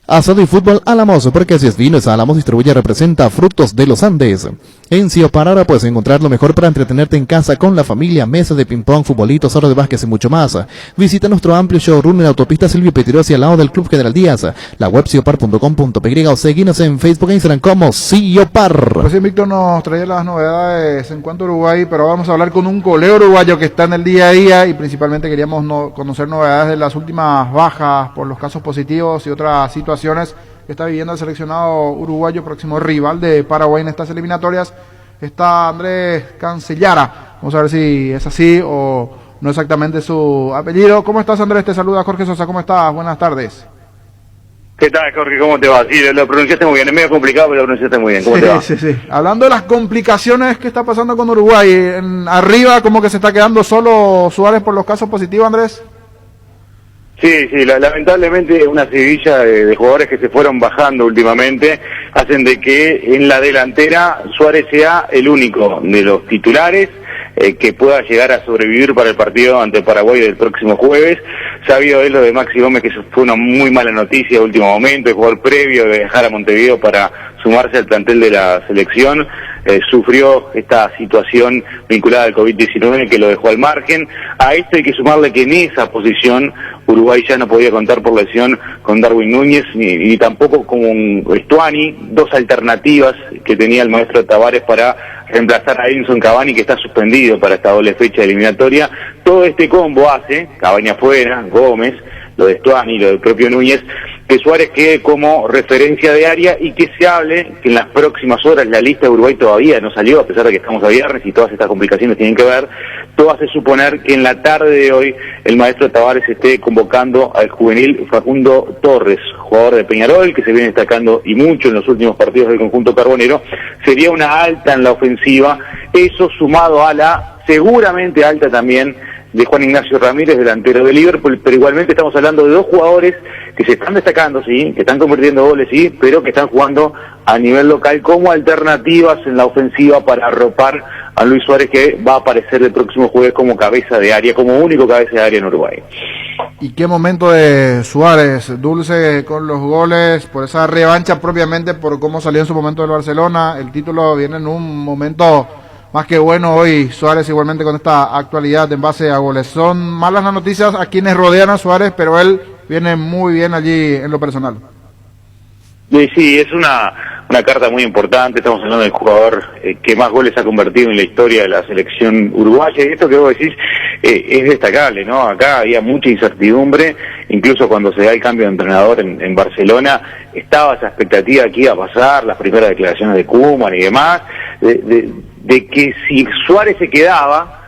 Asado y fútbol Álamos, porque si es vino es Álamos, distribuye y representa Frutos de los Andes. En Cioparara puedes encontrar lo mejor para entretenerte en casa con la familia, mesa de ping-pong, futbolitos, oro de básquet y mucho más. Visita nuestro amplio showroom en la autopista Silvio Petirosi al lado del Club General Díaz, la web ciopar.com.py o seguinos en Facebook e Instagram como Ciopar. Pues sí, Víctor nos traía las novedades en cuanto a Uruguay, pero vamos a hablar con un colega uruguayo que está en el día a día y principalmente queríamos conocer novedades de las últimas bajas por los casos positivos y otras situaciones que está viviendo el seleccionado uruguayo, próximo rival de Paraguay en estas eliminatorias. Está Andrés Cancellara, vamos a ver si es así o no exactamente su apellido. ¿Cómo estás, Andrés? Te saluda Jorge Sosa, ¿cómo estás? Buenas tardes. ¿Qué tal, Jorge? ¿Cómo te va? Sí, lo pronunciaste muy bien, es medio complicado, pero lo pronunciaste muy bien. ¿Cómo te va? Sí. Hablando de las complicaciones que está pasando con Uruguay, arriba como que se está quedando solo Suárez por los casos positivos, Andrés. Sí, lamentablemente una seguidilla de jugadores que se fueron bajando últimamente hacen de que en la delantera Suárez sea el único de los titulares que pueda llegar a sobrevivir para el partido ante Paraguay del próximo jueves. Sabido es lo de Maxi Gómez, que eso fue una muy mala noticia de último momento, el jugador previo de dejar a Montevideo para sumarse al plantel de la selección. Sufrió esta situación vinculada al COVID-19 que lo dejó al margen. A esto hay que sumarle que en esa posición Uruguay ya no podía contar por lesión con Darwin Núñez ni tampoco con Stuani, dos alternativas que tenía el maestro Tavares para reemplazar a Edinson Cavani, que está suspendido para esta doble fecha eliminatoria. Todo este combo hace, Cavani afuera, Gómez, lo de Stuani, lo del propio Núñez, que Suárez quede como referencia de área y que se hable que en las próximas horas la lista de Uruguay todavía no salió, a pesar de que estamos a viernes y todas estas complicaciones tienen que ver. Todo hace suponer que en la tarde de hoy el maestro Tavares esté convocando al juvenil Facundo Torres, jugador de Peñarol, que se viene destacando y mucho en los últimos partidos del conjunto carbonero. Sería una alta en la ofensiva, eso sumado a la seguramente alta también de Juan Ignacio Ramírez, delantero de Liverpool, pero igualmente estamos hablando de dos jugadores que se están destacando, sí, que están convirtiendo goles, sí, pero que están jugando a nivel local como alternativas en la ofensiva para arropar a Luis Suárez, que va a aparecer el próximo jueves como cabeza de área, como único cabeza de área en Uruguay. ¿Y qué momento de Suárez, Dulce, con los goles, por esa revancha propiamente, por cómo salió en su momento del Barcelona? El título viene en un momento más que bueno hoy, Suárez igualmente con esta actualidad en base a goles. Son malas las noticias a quienes rodean a Suárez, pero él viene muy bien allí en lo personal. Sí, es una carta muy importante. Estamos hablando del jugador que más goles ha convertido en la historia de la selección uruguaya, y esto que vos decís es destacable, ¿no? Acá había mucha incertidumbre, incluso cuando se da el cambio de entrenador en Barcelona, estaba esa expectativa que iba a pasar, las primeras declaraciones de Koeman y demás, de que si Suárez se quedaba,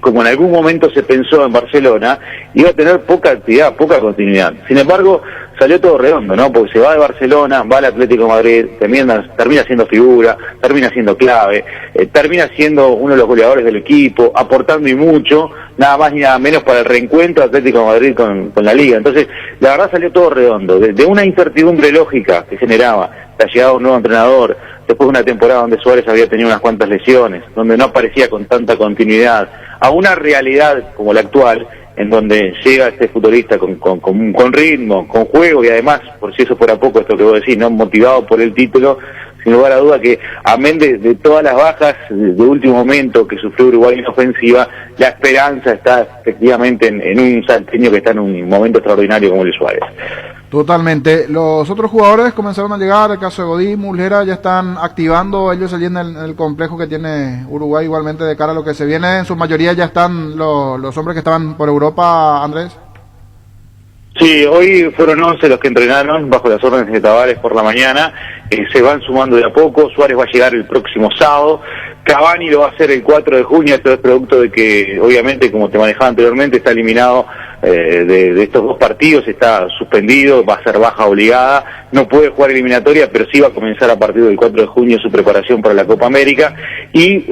como en algún momento se pensó en Barcelona, iba a tener poca actividad, poca continuidad. Sin embargo, salió todo redondo, ¿no? Porque se va de Barcelona, va al Atlético de Madrid, termina siendo figura, termina siendo clave, termina siendo uno de los goleadores del equipo, aportando y mucho, nada más ni nada menos para el reencuentro Atlético de Madrid con la Liga. Entonces, la verdad salió todo redondo, de una incertidumbre lógica que generaba la llegada de un nuevo entrenador, después de una temporada donde Suárez había tenido unas cuantas lesiones, donde no aparecía con tanta continuidad, a una realidad como la actual, en donde llega este futbolista con ritmo, con juego y además, por si eso fuera poco, esto que vos decís, no motivado por el título, sin lugar a duda que, amén de todas las bajas de último momento que sufrió Uruguay en ofensiva, la esperanza está efectivamente en un salteño que está en un momento extraordinario como Luis Suárez. Totalmente. Los otros jugadores comenzaron a llegar, el caso de Godín, Muslera, ya están activando ellos allí en el complejo que tiene Uruguay, igualmente de cara a lo que se viene. En su mayoría ya están los hombres que estaban por Europa, Andrés. Sí, hoy fueron 11 los que entrenaron bajo las órdenes de Tavares por la mañana, se van sumando de a poco. Suárez va a llegar el próximo sábado, Cavani lo va a hacer el 4 de junio, esto es producto de que, obviamente, como te manejaba anteriormente, está eliminado de estos 2 partidos, está suspendido, va a ser baja obligada, no puede jugar eliminatoria, pero sí va a comenzar a partir del 4 de junio su preparación para la Copa América, y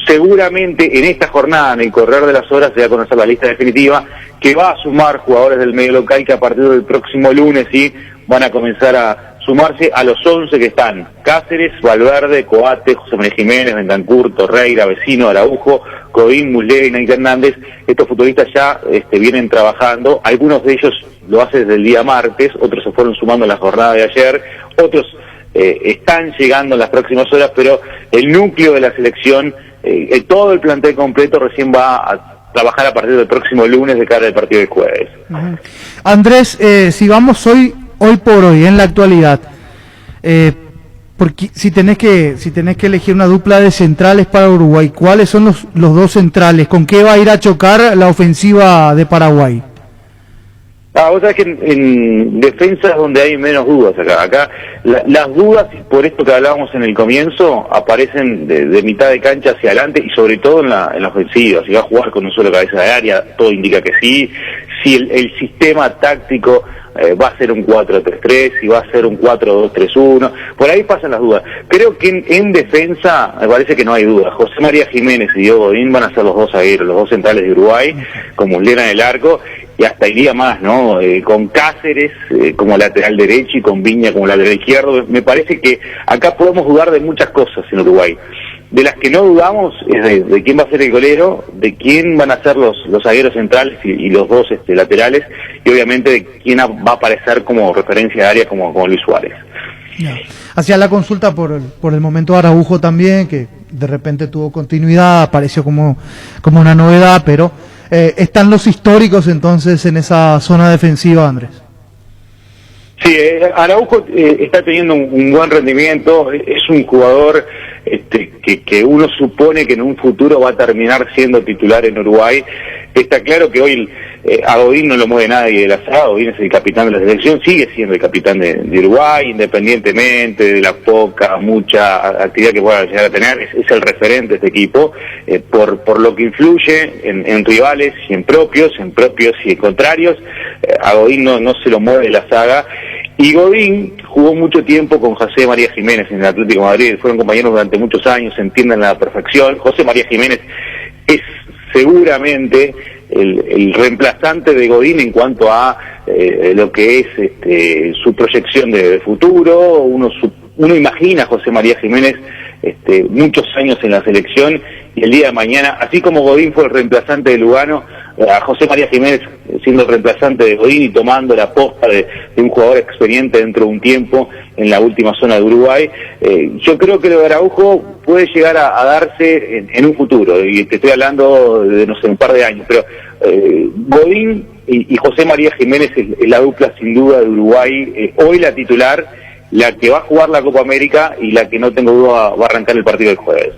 seguramente en esta jornada, en el correr de las horas, se va a conocer la lista definitiva, que va a sumar jugadores del medio local que a partir del próximo lunes sí van a comenzar a sumarse a los 11 que están: Cáceres, Valverde, Coate, José María Jiménez, Bentancur, Torreira, Vecino, Araujo, Godín, Muslera y Naita Hernández. Estos futbolistas ya vienen trabajando, algunos de ellos lo hacen desde el día martes, otros se fueron sumando en la jornada de ayer, otros están llegando en las próximas horas, pero el núcleo de la selección, todo el plantel completo recién va a trabajar a partir del próximo lunes de cara al partido del jueves. Andrés, si vamos hoy por hoy, en la actualidad, porque si tenés que elegir una dupla de centrales para Uruguay, ¿cuáles son los 2 centrales? ¿Con qué va a ir a chocar la ofensiva de Paraguay? Vos sabés que en defensa es donde hay menos dudas acá. Las dudas, por esto que hablábamos en el comienzo, aparecen de mitad de cancha hacia adelante y sobre todo en la ofensiva. Si va a jugar con un solo cabeza de área, todo indica que sí. Si el sistema táctico va a ser un 4-3-3, si va a ser un 4-2-3-1, por ahí pasan las dudas. Creo que en defensa me parece que no hay duda. José María Jiménez y Diego Godín van a ser los 2 zagueros, los 2 centrales de Uruguay, con Muslera en el arco, y hasta iría más, ¿no? Con Cáceres como lateral derecho y con Viña como lateral izquierdo. Me parece que acá podemos dudar de muchas cosas en Uruguay. De las que no dudamos es de quién va a ser el golero, de quién van a ser los zagueros centrales y los 2 laterales, y obviamente de quién va a aparecer como referencia de área como Luis Suárez. Hacía la consulta por el momento Araujo también, que de repente tuvo continuidad, apareció como una novedad, pero están los históricos entonces en esa zona defensiva, Andrés. Sí, Araujo está teniendo un buen rendimiento, es un jugador que uno supone que en un futuro va a terminar siendo titular en Uruguay. Está claro que hoy a Godín no lo mueve nadie de la saga. Godín es el capitán de la selección, sigue siendo el capitán de Uruguay, independientemente de la mucha actividad que pueda llegar a tener, es el referente de este equipo, por lo que influye en rivales y en propios y en contrarios. A Godín no se lo mueve de la saga. Y Godín jugó mucho tiempo con José María Jiménez en el Atlético de Madrid, fueron compañeros durante muchos años, se entienden a la perfección. José María Jiménez es seguramente el reemplazante de Godín en cuanto a lo que es su proyección de futuro. Uno imagina a José María Jiménez muchos años en la selección, y el día de mañana, así como Godín fue el reemplazante de Lugano, a José María Jiménez siendo el reemplazante de Godín y tomando la posta de un jugador experiente dentro de un tiempo en la última zona de Uruguay. Yo creo que lo de Araujo puede llegar a darse en un futuro, y te estoy hablando de, no sé, un par de años, pero Godín y José María Jiménez es la dupla sin duda de Uruguay, hoy la titular, la que va a jugar la Copa América y la que no tengo duda va a arrancar el partido del jueves.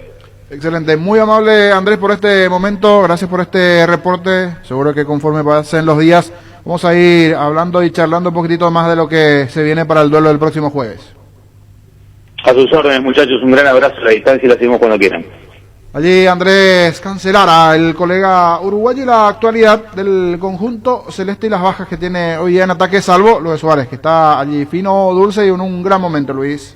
Excelente, muy amable Andrés por este momento, gracias por este reporte. Seguro que conforme pasen los días vamos a ir hablando y charlando un poquitito más de lo que se viene para el duelo del próximo jueves. A sus órdenes, muchachos, un gran abrazo a la distancia y la seguimos cuando quieran. Allí Andrés Cancelara, el colega uruguayo, y la actualidad del conjunto celeste y las bajas que tiene hoy día en ataque, salvo lo de Suárez, que está allí fino, dulce y en un gran momento, Luis.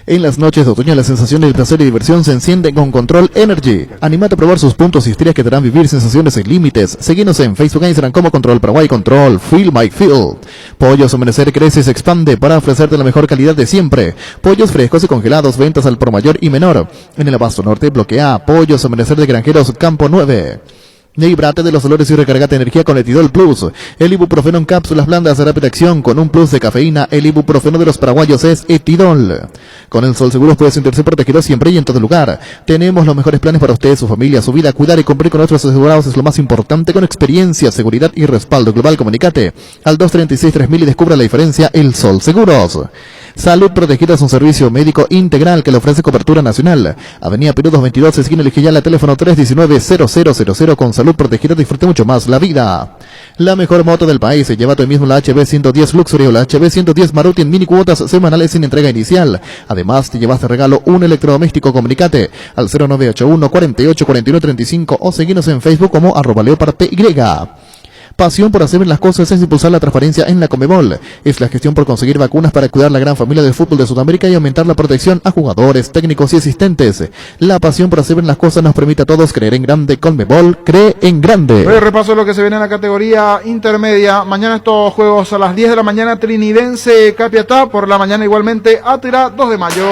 En las noches de otoño la sensación del placer y diversión se enciende con Control Energy. Anímate a probar sus puntos y historias que te harán vivir sensaciones sin límites. Seguinos en Facebook e Instagram como Control Paraguay. Control, Feel My Feel. Pollos Amanecer crece y se expande para ofrecerte la mejor calidad de siempre. Pollos frescos y congelados, ventas al por mayor y menor. En el Abasto Norte, bloque A, Pollos Amanecer de Granjeros Campo 9. Líbrate de los dolores y recargate energía con Etidol Plus. El ibuprofeno en cápsulas blandas de rápida acción con un plus de cafeína. El ibuprofeno de los paraguayos es Etidol. Con el Sol Seguros puedes sentirse protegido siempre y en todo lugar. Tenemos los mejores planes para usted, su familia, su vida. Cuidar y cumplir con nuestros asegurados es lo más importante, con experiencia, seguridad y respaldo global. Comunicate al 236-3000 y descubra la diferencia. El Sol Seguros. Salud Protegida es un servicio médico integral que le ofrece cobertura nacional. Avenida Perú 222, esquina Lijiyala, teléfono 319-0000. Con Salud Protegida disfrute mucho más la vida. La mejor moto del país. Lleva tú mismo la HB110 Luxury o la HB110 Maruti en mini cuotas semanales sin entrega inicial. Además, te llevas de regalo un electrodoméstico. Comunicate al 0981 48 41 35 o seguinos en Facebook como @leopardpy. Pasión por hacer las cosas es impulsar la transparencia en la Conmebol. Es la gestión por conseguir vacunas para cuidar la gran familia del fútbol de Sudamérica y aumentar la protección a jugadores, técnicos y asistentes. La pasión por hacer las cosas nos permite a todos creer en grande. Conmebol cree en grande. Hoy repaso lo que se viene en la categoría intermedia. Mañana estos juegos a las 10 de la mañana, Trinidense Capiatá. Por la mañana igualmente Átira, 2 de mayo.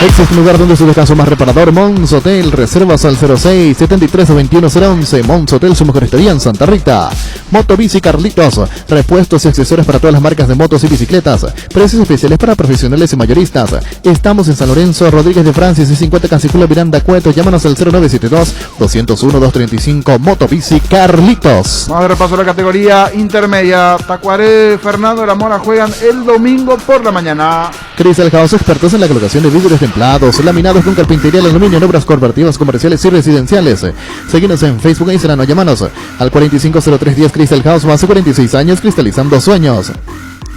Existe un lugar donde su descanso más reparador, Mons Hotel. Reservas al 06 73 21 011. Mons Hotel, su mejor estadía en Santa Rita. Motobici Carlitos, repuestos y accesorios para todas las marcas de motos y bicicletas. Precios especiales para profesionales y mayoristas. Estamos en San Lorenzo, Rodríguez de Francis y 50 Cancicula Miranda Cueto. Llámanos al 0972 201 235. Motobici Carlitos. Vamos a repaso la categoría intermedia. Tacuaré, Fernando de la Mora juegan el domingo por la mañana. Crystal House, expertos en la colocación de vidrios templados, laminados con carpintería, aluminio en obras corporativas, comerciales y residenciales. Seguinos en Facebook e Instagram o llámanos al 450310. Crystal House, más de 46 años cristalizando sueños.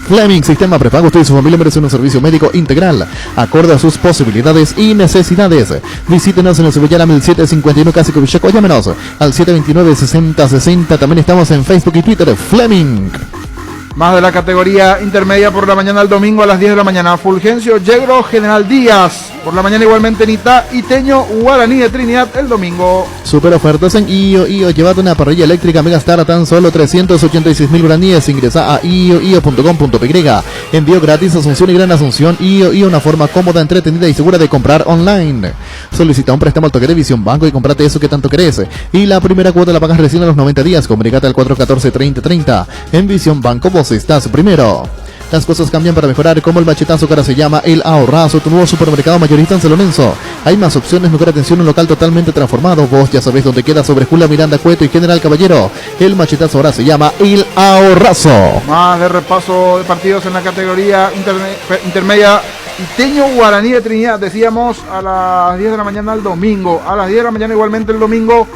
Fleming, sistema prepago. Usted y su familia merecen un servicio médico integral, acorde a sus posibilidades y necesidades. Visítenos en el Cebollala 1751 Casi Covichaco. Llámenos al 729-6060. También estamos en Facebook y Twitter. Fleming. Más de la categoría intermedia por la mañana el domingo a las 10 de la mañana. Fulgencio Yegro, General Díaz. Por la mañana igualmente Nitá, Iteño, Guaraní de Trinidad el domingo. Super ofertas en IO. Llévate una parrilla eléctrica Megastar a tan solo 386.000 guaraníes. Ingresa a io.com.py. Envío gratis Asunción y Gran Asunción. IO, una forma cómoda, entretenida y segura de comprar online. Solicita un préstamo al toque de Visión Banco y comprate eso que tanto querés. Y la primera cuota la pagas recién a los 90 días. Comunicate al 414-3030. En Visión Banco vos estás primero. Las cosas cambian para mejorar, como el machetazo que ahora se llama El Ahorrazo, tu nuevo supermercado mayorista en San Lorenzo. Hay más opciones, mejor atención, un local totalmente transformado. Vos ya sabés dónde queda, sobre Julia Miranda Cueto y General Caballero. El machetazo ahora se llama El Ahorrazo. Más de repaso de partidos en la categoría intermedia. Iteño, Guaraní de Trinidad, decíamos a las 10 de la mañana el domingo. A las 10 de la mañana igualmente el domingo,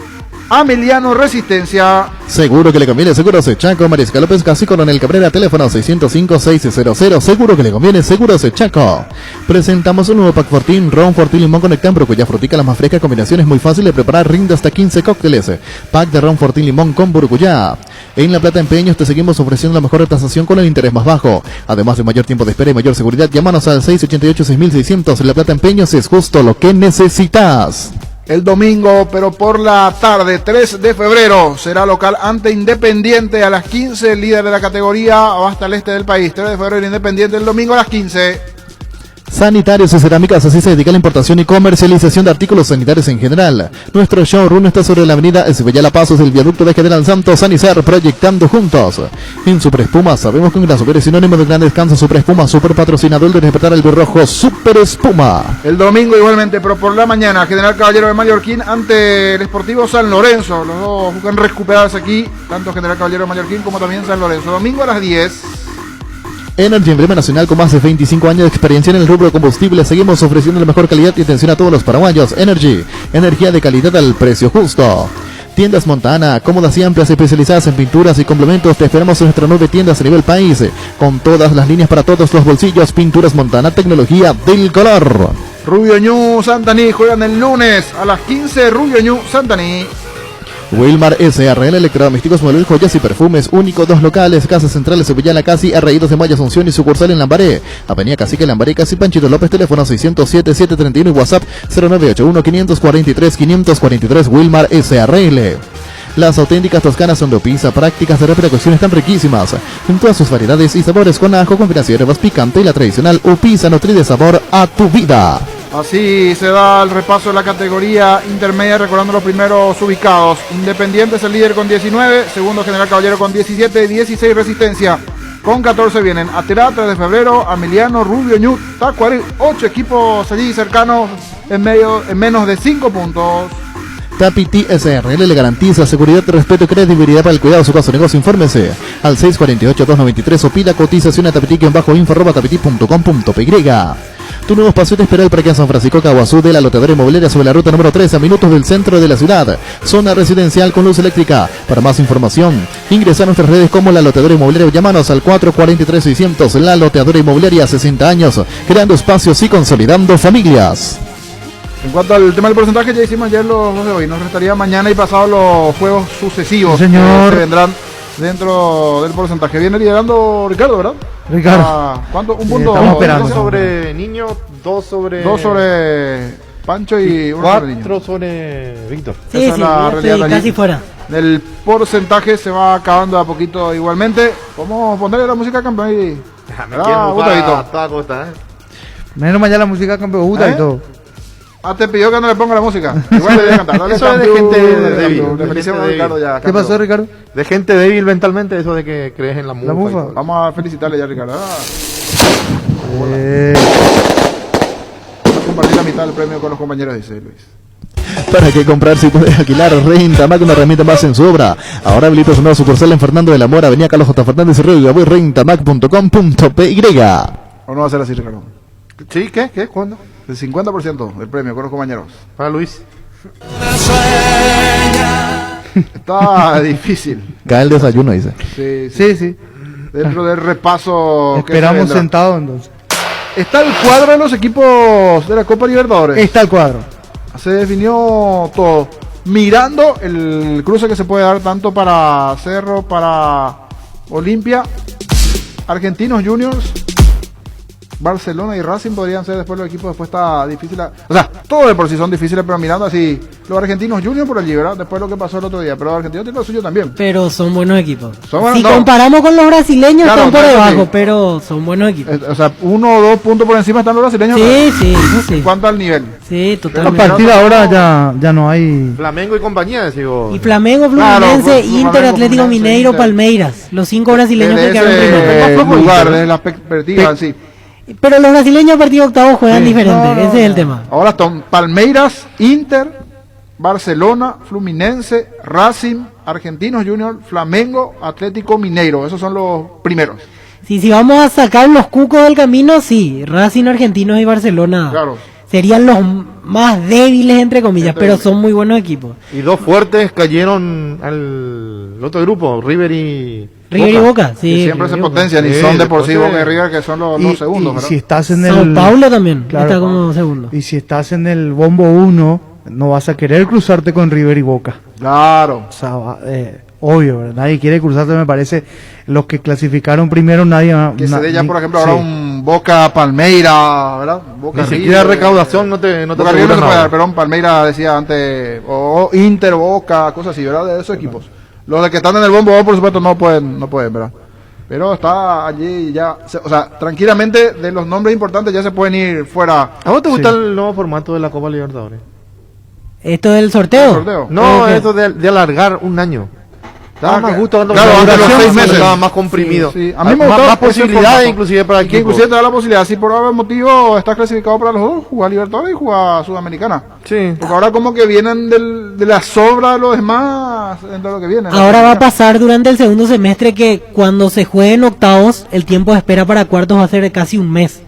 Ameliano Resistencia. Seguro que le conviene, Seguros Chaco, Mariscal López, Casi Coronel Cabrera, teléfono 605-600. Seguro que le conviene, Seguros Chaco. Presentamos un nuevo pack Fortín, Ron Fortín Limón con Nectambro, cuya frutica la más fresca, combinaciones muy fácil de preparar, rinde hasta 15 cócteles. Pack de Ron Fortín Limón con Burucuyá. En La Plata Empeños te seguimos ofreciendo la mejor tasación con el interés más bajo. Además de mayor tiempo de espera y mayor seguridad, llámanos al 688-6600. La Plata Empeños es justo lo que necesitas. El domingo, pero por la tarde, 3 de febrero, será local ante Independiente a las 15, líder de la categoría hasta el este del país. 3 de febrero, Independiente el domingo a las 15. Sanitarios y Cerámicas, así se dedica a la importación y comercialización de artículos sanitarios en general. Nuestro showroom está sobre la avenida Cebollala Pasos del viaducto de General Santos, Sanicer, proyectando juntos. En Super Espuma, sabemos que un gran super es sinónimo de gran descanso. Super Espuma, super patrocinador de despertar el birrojo, Super Espuma. El domingo igualmente, pero por la mañana, General Caballero de Mallorquín ante el Sportivo San Lorenzo. Los dos buscan recuperarse aquí, tanto General Caballero de Mallorquín como también San Lorenzo. Domingo a las 10. Energy, emblema nacional con más de 25 años de experiencia en el rubro de combustible. Seguimos ofreciendo la mejor calidad y atención a todos los paraguayos. Energy, energía de calidad al precio justo. Tiendas Montana, cómodas y amplias, especializadas en pinturas y complementos. Te esperamos en nuestras 9 tiendas a nivel país, con todas las líneas para todos los bolsillos. Pinturas Montana, tecnología del color. Rubio Ñu, Santaní, juegan el lunes a las 15. Rubio Ñu, Santaní. Wilmar SRL, electrodomésticos, muebles, joyas y perfumes, único, 2 locales, Casas Centrales, Cebollala Casi, R.I.2 de Maya Asunción y sucursal en Lambaré, Avenida Cacique, Lambaré, Casi Panchito López, teléfono 607-731 y WhatsApp 0981-543-543, Wilmar SRL. Las auténticas toscanas son de Upisa, prácticas de repercusiones tan riquísimas, en todas sus variedades y sabores, con ajo, combinación de hierbas picante y la tradicional Upisa nutri de sabor a tu vida. Así se da el repaso de la categoría intermedia, recordando los primeros ubicados. Independiente es el líder con 19, segundo General Caballero con 17, 16 Resistencia. Con 14 vienen Aterá, 3 de febrero, Ameliano, Rubio, Ñu, Tacuarí, 8 equipos allí cercanos en menos de 5 puntos. Tapiti SRL le garantiza seguridad, respeto y credibilidad para el cuidado de su caso de negocio. Infórmese al 648-293 o pida cotización a tapiti-info@tapiti.com.py. Tu nuevo espacio te espera el Parque San Francisco Caguazú de la loteadora inmobiliaria sobre la ruta número 3 a minutos del centro de la ciudad. Zona residencial con luz eléctrica. Para más información, ingresa a nuestras redes como la loteadora inmobiliaria o llámanos al 443-600. La loteadora inmobiliaria, 60 años, creando espacios y consolidando familias. En cuanto al tema del porcentaje, ya hicimos ayer los de hoy. Nos restaría mañana y pasado los juegos sucesivos señor. que vendrán dentro del porcentaje. Viene liderando Ricardo, ¿verdad? Ricardo. ¿Cuánto? Un punto. Estamos esperando. Sobre Niño, dos sobre Pancho y uno sobre Niño. 4 sobre Víctor. Sí, Esa es sí, la ya realidad estoy allí. casi fuera. El porcentaje se va acabando a poquito igualmente. Vamos a ponerle la música campeón y... Toda costa, Menos mal ya la música campeón y todo. Te pidió que no le ponga la música. Igual le voy a cantar. Dale, Eso es de campeón, gente dale, débil. campeón. Le felicitamos a Ricardo ya. ¿Qué pasó, Ricardo? De gente débil mentalmente, eso de que crees en la mufa. mufa. Vamos a felicitarle ya a Ricardo. Compartir la mitad del premio con los compañeros, dice Luis. ¿Para qué comprar si puedes alquilar? Rentamac, una herramienta más en su obra. Ahora habilita su nueva sucursal en Fernando de la Mora, Avenida Carlos J. Fernández y Río, rentamac.com.py. ¿O no va a ser así, Ricardo? ¿Sí? ¿Qué? ¿Cuándo? El 50% del premio con los compañeros. Para Luis. Está difícil. Cae el desayuno, dice. Sí. Dentro del repaso. Esperamos sentados entonces. Está el cuadro de los equipos de la Copa Libertadores. Está el cuadro. Se definió todo. Mirando el cruce que se puede dar tanto para Cerro, para Olimpia, Argentinos Juniors, Barcelona y Racing podrían ser después los equipos. Después está difícil. O sea, todos de por sí son difíciles, pero mirando así, los Argentinos Juniors por allí, ¿verdad? Después lo que pasó el otro día. Pero los Argentinos tienen lo suyo también. Pero son buenos equipos. Son buenos, Si no. comparamos con los brasileños, Claro, están por claro, debajo, sí. pero son buenos equipos. O sea, 1 o 2 puntos por encima están los brasileños. Sí, sí, eso sí. En cuanto al nivel. Sí, A totalmente. partir de ahora ya no hay. Flamengo y compañía, digo. Y Flamengo, Claro, Fluminense, Flamengo, Inter, Atlético Fluminense, Mineiro, Inter. Palmeiras. Los 5 brasileños que quedaron Desde primero. ese lugar, desde la perspectiva, sí. Pero los brasileños a partir de octavos juegan Sí. diferente, No, no, ese es el no. tema. Ahora están Palmeiras, Inter, Barcelona, Fluminense, Racing, Argentinos Juniors, Flamengo, Atlético Mineiro. Esos son los primeros. Sí, si vamos a sacar los cucos del camino, sí, Racing, Argentinos y Barcelona Claro. serían los más débiles, entre comillas, pero son muy buenos equipos. Y dos fuertes cayeron al otro grupo, River y Boca, sí. Que siempre se River y Boca. potencian y Sí, son de por sí después Boca y River, que son los Y segundos, ¿verdad? si estás en Sao el. Paulo también Claro. está como segundo. Y si estás en el bombo 1, no vas a querer cruzarte con River y Boca. Claro. O sea, obvio, ¿verdad? Nadie quiere cruzarse, me parece. Los que clasificaron primero, nadie. Que se dé ya, ni- por ejemplo, ahora sí. un Boca Palmeira, ¿verdad? Boca ni siquiera River. recaudación no te Boca River no asegura se puede nada. dar, perdón, Palmeira decía antes, o Inter, Boca, cosas así, ¿verdad? De esos equipos. Los de que están en el bombo, por supuesto, no pueden, ¿verdad? Pero está allí ya, o sea, tranquilamente de los nombres importantes ya se pueden ir fuera. ¿A vos te gusta el nuevo formato de la Copa Libertadores? ¿Esto del sorteo? ¿El sorteo? No, Ok. eso de alargar un año. Daba más gusto dando claro, antes los 6 meses. estaba más comprimido. Sí, sí. A mí me más, gustaba más ese posibilidades formato. inclusive para Y que equipos. inclusive te da la posibilidad, si por algún motivo estás clasificado para los dos, jugar Libertadores y jugar Sudamericana. Sí. Porque ahora como que vienen de la sobra de los demás, entre lo que viene. ¿no? Ahora va a pasar durante el segundo semestre que cuando se jueguen octavos, el tiempo de espera para cuartos va a ser de casi un mes.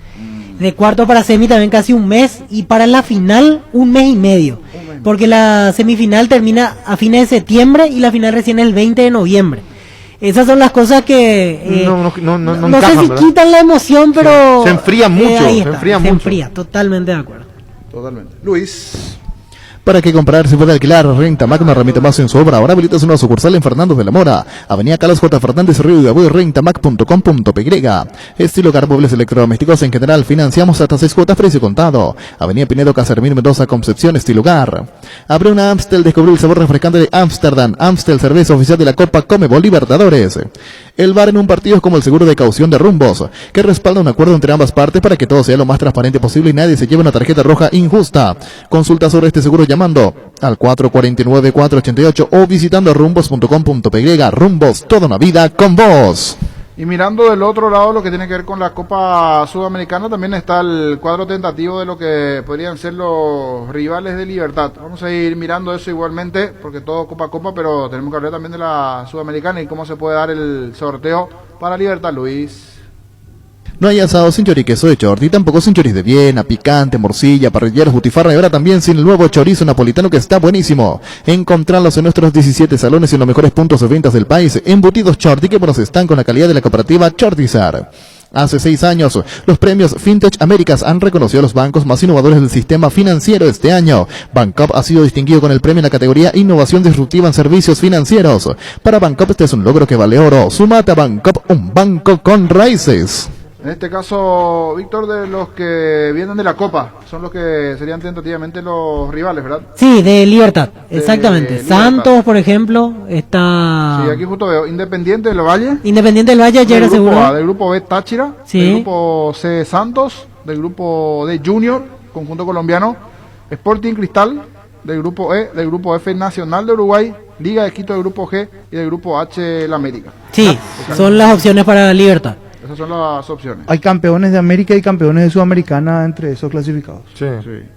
De cuarto para semi también casi un mes. Y para la final, un mes y medio. Porque la semifinal termina a fines de septiembre y la final recién el 20 de noviembre. Esas son las cosas que... No no encajan, sé si ¿verdad? quitan la emoción, pero... Se enfría mucho, ahí se está, enfría se mucho. enfría, totalmente de acuerdo. Totalmente. Luis. ¿Para qué comprar si puede alquilar? Rentamac, una herramienta más en su obra. Ahora habilita su nueva sucursal en Fernando de la Mora, Avenida Carlos J. Fernández, Río de Abuy, rentamac.com.py. Estilo hogar, muebles electrodomésticos en general. Financiamos hasta 6 cuotas, precio contado. Avenida Pinedo, Casermín, Mendoza, Concepción, estilo hogar. Abre una Amstel, descubrió el sabor refrescante de Amsterdam. Amstel, cerveza oficial de la Copa Conmebol Libertadores. El VAR en un partido es como el seguro de caución de Rumbos, que respalda un acuerdo entre ambas partes para que todo sea lo más transparente posible y nadie se lleve una tarjeta roja injusta. Consulta sobre este seguro llamando al 449-488 o visitando rumbos.com.py. Rumbos, toda una vida con vos. Y mirando del otro lado lo que tiene que ver con la Copa Sudamericana, también está el cuadro tentativo de lo que podrían ser los rivales de Libertad. Vamos a ir mirando eso igualmente, porque todo Copa a Copa, pero tenemos que hablar también de la Sudamericana y cómo se puede dar el sorteo para Libertad, Luis. No hay asado sin choriqueso de Chorti, tampoco sin choris de Viena, picante, morcilla, parrilleros, butifarra y ahora también sin el nuevo chorizo napolitano que está buenísimo. Encontrarlos en nuestros 17 salones y en los mejores puntos de ventas del país. Embutidos Chorti que buenos están con la calidad de la cooperativa Chortizar. Hace 6 años, los premios Fintech Américas han reconocido a los bancos más innovadores del sistema financiero este año. Bancopp ha sido distinguido con el premio en la categoría Innovación Disruptiva en Servicios Financieros. Para Bancopp este es un logro que vale oro. Sumate a Bancopp, un banco con raíces. En este caso, Víctor, de los que vienen de la Copa, son los que serían tentativamente los rivales, ¿verdad? Sí, de Libertad, exactamente. Santos, por ejemplo, está... Sí, aquí justo veo, Independiente del Valle. Independiente del Valle ayer aseguró. Del grupo B, Táchira. Sí. Del grupo C, Santos. Del grupo D, Junior, conjunto colombiano. Sporting Cristal, del grupo E. Del grupo F, Nacional de Uruguay. Liga de Quito del grupo G y del grupo H, la América. Sí, son las opciones para Libertad. Esas son las opciones. Hay campeones de América y campeones de Sudamericana entre esos clasificados. Sí.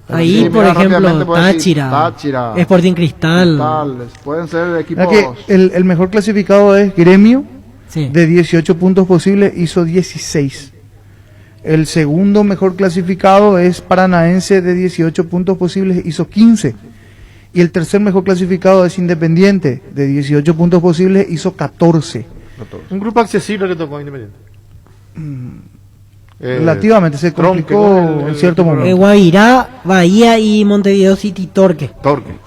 Ahí, Sí, por mira, ejemplo, rápidamente Táchira, Sporting Cristal. Pueden ser equipos... Que el mejor clasificado es Gremio, Sí. de 18 puntos posibles, hizo 16. El segundo mejor clasificado es Paranaense, de 18 puntos posibles, hizo 15. Y el tercer mejor clasificado es Independiente, de 18 puntos posibles, hizo 14. Un grupo accesible que tocó Independiente. Relativamente se complicó Tronque, en cierto momento. Guavirá, Bahía y Montevideo City Torque.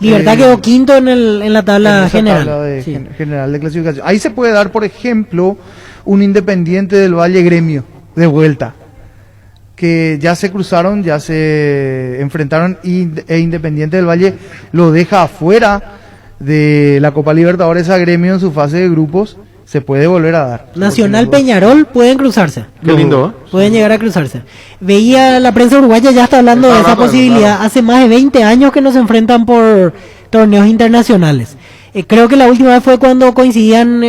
Libertad quedó quinto en la tabla en esa general. tabla de Sí. general de clasificación. Ahí se puede dar, por ejemplo, un Independiente del Valle Gremio de vuelta, que ya se cruzaron, ya se enfrentaron e Independiente del Valle lo deja afuera de la Copa Libertadores a Gremio en su fase de grupos. Se puede volver a dar. Nacional Peñarol pueden cruzarse. Qué lindo, ¿eh? Pueden llegar a cruzarse. Veía la prensa uruguaya ya está hablando de esa posibilidad. Hace más de 20 años que no se enfrentan por torneos internacionales. Creo que la última vez fue cuando coincidían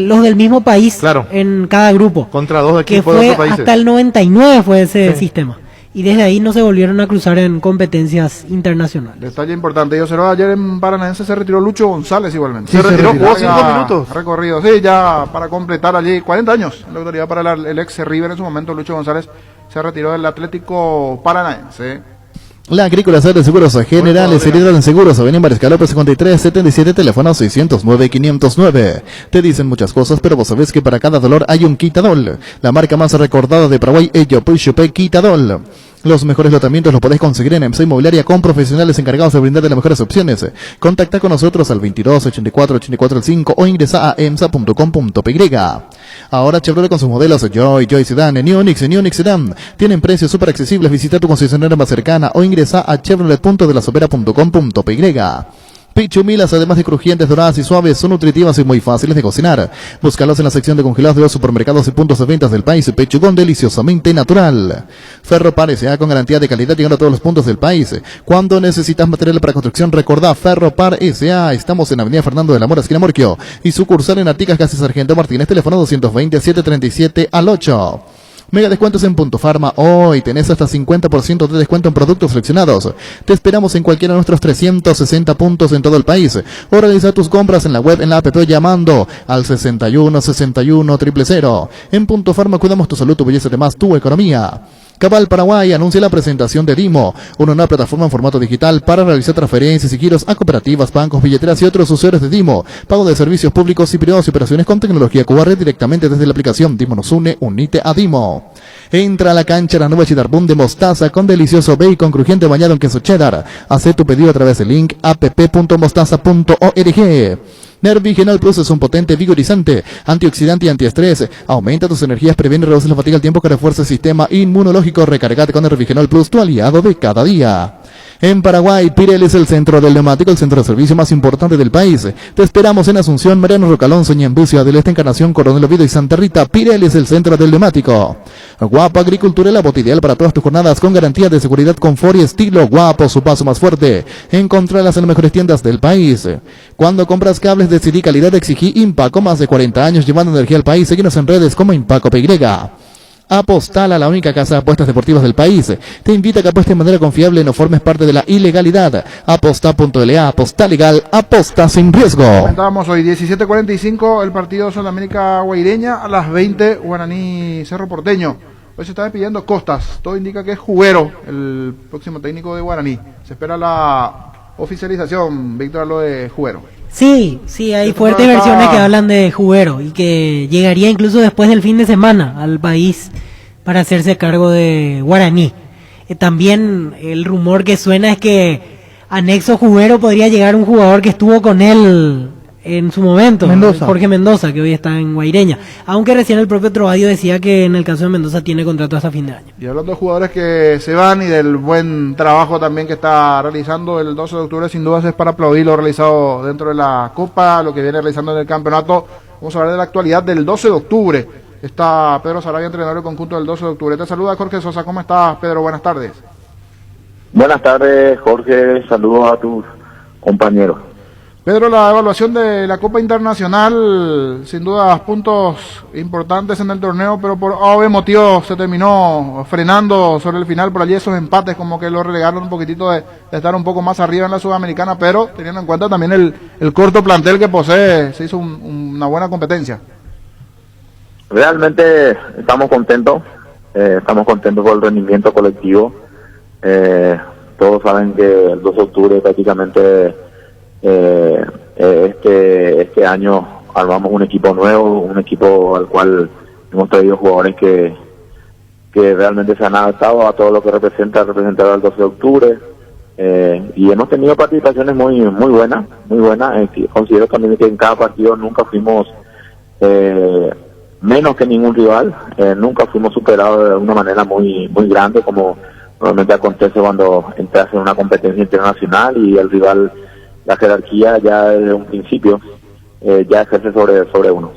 los del mismo país en cada grupo. Contra dos Que equipos de fue otros países. hasta el 99 fue ese sistema. Y desde ahí no se volvieron a cruzar en competencias internacionales. Detalle importante, yo observaba ayer en Paranaense se retiró Lucho González igualmente. Se retiró, jugó 5 minutos. Recorrido, sí, ya para completar allí 40 años. La autoridad para el ex River en su momento, Lucho González, se retiró del Atlético Paranaense. La Agrícola de Seguros Generales, Heredad en Seguros, Avenida Mariscal López 5377, teléfono 609-509. Te dicen muchas cosas, pero vos sabés que para cada dolor hay un Quitadol. La marca más recordada de Paraguay, Quitadol. Los mejores lotamientos los podés conseguir en EMSA Inmobiliaria con profesionales encargados de brindar las mejores opciones. Contacta con nosotros al 22 84 84 5 o ingresa a emsa.com.py. Ahora Chevrolet con sus modelos Joy Sedan, New Onix Sedan tienen precios súper accesibles. Visita tu concesionaria más cercana o ingresa a chevrolet.delasopera.com.py. Pichumilas, además de crujientes, doradas y suaves, son nutritivas y muy fáciles de cocinar. Búscalos en la sección de congelados de los supermercados y puntos de ventas del país. Pechugón deliciosamente natural. Ferropar S.A. con garantía de calidad llegando a todos los puntos del país. Cuando necesitas material para construcción, recordá Ferropar S.A. Estamos en Avenida Fernando de la Mora, esquina Morquio, y sucursal en Artigas, casi Sargento Martínez, teléfono 220-737-8. Mega descuentos en Punto Farma. Hoy tenés hasta 50% de descuento en productos seleccionados. Te esperamos en cualquiera de nuestros 360 puntos en todo el país. O realiza tus compras en la web, en la app, llamando al 61 61 000. En Punto Farma cuidamos tu salud, tu belleza, además tu economía. Cabal Paraguay anuncia la presentación de Dimo, una nueva plataforma en formato digital para realizar transferencias y giros a cooperativas, bancos, billeteras y otros usuarios de Dimo, pago de servicios públicos y privados y operaciones con tecnología QR directamente desde la aplicación. Dimo nos une, unite a Dimo. Entra a la cancha la nueva Cheddar Boom de mostaza con delicioso bacon crujiente bañado en queso cheddar. Haz tu pedido a través del link app.mostaza.org. Nervigenol Plus es un potente vigorizante, antioxidante y antiestrés. Aumenta tus energías, previene y reduce la fatiga al tiempo que refuerza el sistema inmunológico. Recargate con Nervigenol Plus, tu aliado de cada día. En Paraguay, Pirelli es el centro del neumático, el centro de servicio más importante del país. Te esperamos en Asunción, Mariano Rocalón, Ñembucio, del Este, Encarnación, Coronel Oviedo y Santa Rita. Pirelli es el centro del neumático. Guapo Agricultura, la bota ideal para todas tus jornadas con garantía de seguridad, confort y estilo. Guapo, su paso más fuerte. Encontrarlas en las mejores tiendas del país. Cuando compras cables, decidí calidad, exigí Impaco, más de 40 años llevando energía al país. Seguinos en redes como Impaco PY. Apostala, la única casa de apuestas deportivas del país, te invita a que apuestes de manera confiable y no formes parte de la ilegalidad. Aposta.la, aposta legal, aposta sin riesgo. Comentábamos hoy 17:45 el partido Sudamérica Guaireña, a las 20 Guaraní Cerro Porteño. Hoy se está despidiendo Costas, todo indica que es Jubero el próximo técnico de Guaraní. Se espera la oficialización, Víctor, lo de Jubero. Sí, hay fuertes versiones que hablan de Jubero y que llegaría incluso después del fin de semana al país para hacerse cargo de Guaraní. También el rumor que suena es que anexo Jubero podría llegar un jugador que estuvo con él en su momento, Jorge Mendoza, que hoy está en Guaireña, aunque recién el propio Trovadio decía que en el caso de Mendoza tiene contrato hasta fin de año. Y hablando de jugadores que se van y del buen trabajo también que está realizando, el 12 de octubre sin dudas es para aplaudir lo realizado dentro de la Copa, lo que viene realizando en el campeonato. Vamos a hablar de la actualidad del 12 de octubre. Está Pedro Sarabia, entrenador del conjunto del 12 de octubre. Te saluda Jorge Sosa. ¿Cómo estás, Pedro? Buenas tardes. Buenas tardes, Jorge. Saludos a tus compañeros. Pedro, la evaluación de la Copa Internacional, sin duda puntos importantes en el torneo, pero por obvios motivos se terminó frenando sobre el final, por allí esos empates como que lo relegaron un poquitito de estar un poco más arriba en la Sudamericana, pero teniendo en cuenta también el corto plantel que posee, se hizo una buena competencia. Realmente estamos contentos por el rendimiento colectivo. Todos saben que el 2 de octubre prácticamente este año armamos un equipo nuevo, un equipo al cual hemos traído jugadores que realmente se han adaptado a todo lo que representar el 12 de octubre, y hemos tenido participaciones muy buenas. Considero también que en cada partido nunca fuimos menos que ningún rival, nunca fuimos superados de una manera muy grande, como normalmente acontece cuando entras en una competencia internacional y el rival, la jerarquía ya desde un principio ya ejerce sobre uno.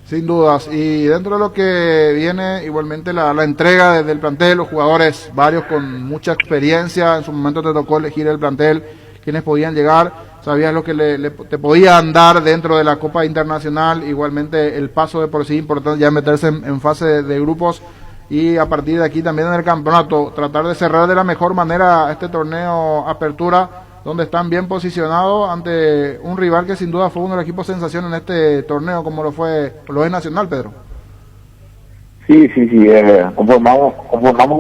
Sin dudas, y dentro de lo que viene igualmente la entrega desde el plantel, los jugadores, varios con mucha experiencia, en su momento te tocó elegir el plantel, quienes podían llegar, sabías lo que te podían dar dentro de la Copa Internacional, igualmente el paso de por sí importante ya meterse en fase de grupos, y a partir de aquí también en el campeonato, tratar de cerrar de la mejor manera este torneo Apertura, donde están bien posicionados ante un rival que sin duda fue uno de los equipos sensación en este torneo, como lo es Nacional, Pedro. Sí, conformamos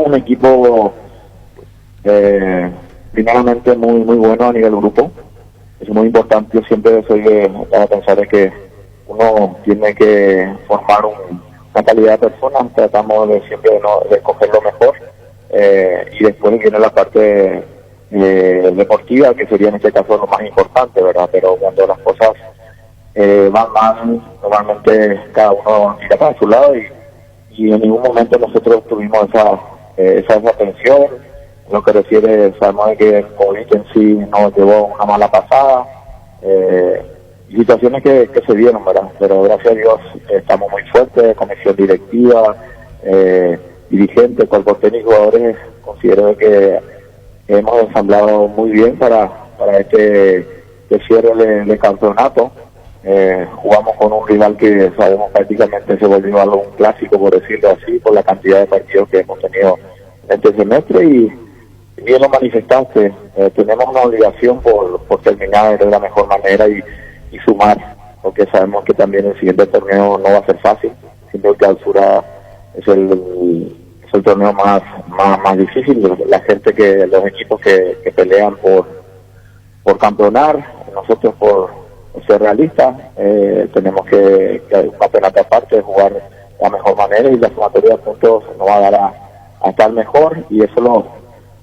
un equipo primeramente muy bueno a nivel grupo. Es muy importante. Yo siempre soy de pensar de que uno tiene que formar una calidad de personas. Tratamos de siempre de escoger lo mejor, y después viene la parte deportiva, que sería en este caso lo más importante, ¿verdad? Pero cuando las cosas van mal, normalmente cada uno mira para su lado, y en ningún momento nosotros tuvimos esa tensión. En lo que refiere, sabemos de que el COVID en sí nos llevó una mala pasada, y situaciones que se dieron, ¿verdad? Pero gracias a Dios estamos muy fuertes, comisión directiva, dirigentes, cuerpo técnico, jugadores. Considero que hemos ensamblado muy bien para este cierre de campeonato. Jugamos con un rival que sabemos prácticamente se volvió algo un clásico, por decirlo así, por la cantidad de partidos que hemos tenido en este semestre, y bien lo manifestaste, tenemos una obligación por terminar de la mejor manera y sumar, porque sabemos que también el siguiente torneo no va a ser fácil, siendo que Alzura es el torneo más difícil. Los equipos que pelean por campeonar, nosotros por ser realistas, tenemos que un campeonato aparte de jugar de la mejor manera, y la sumatoria de puntos nos va a dar a estar mejor, y eso lo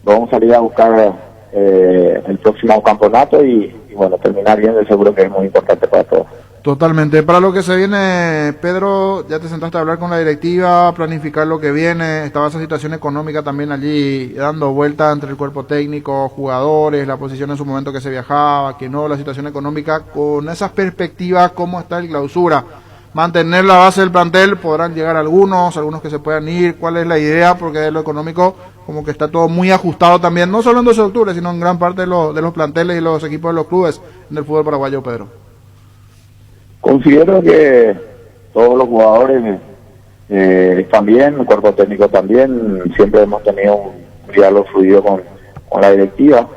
vamos a salir a buscar el próximo campeonato, y bueno, terminar bien, de seguro que es muy importante para todos. Totalmente. Para lo que se viene, Pedro, ya te sentaste a hablar con la directiva, planificar lo que viene, estaba esa situación económica también allí dando vuelta entre el cuerpo técnico, jugadores, la posición en su momento que se viajaba, que no, la situación económica, con esas perspectivas, cómo está el clausura. mantener la base del plantel, podrán llegar algunos que se puedan ir, cuál es la idea, porque de lo económico como que está todo muy ajustado también, no solo en 12 de octubre, sino en gran parte de los planteles y los equipos de los clubes en el fútbol paraguayo, Pedro. Considero que todos los jugadores también, el cuerpo técnico también, siempre hemos tenido un diálogo fluido con la directiva.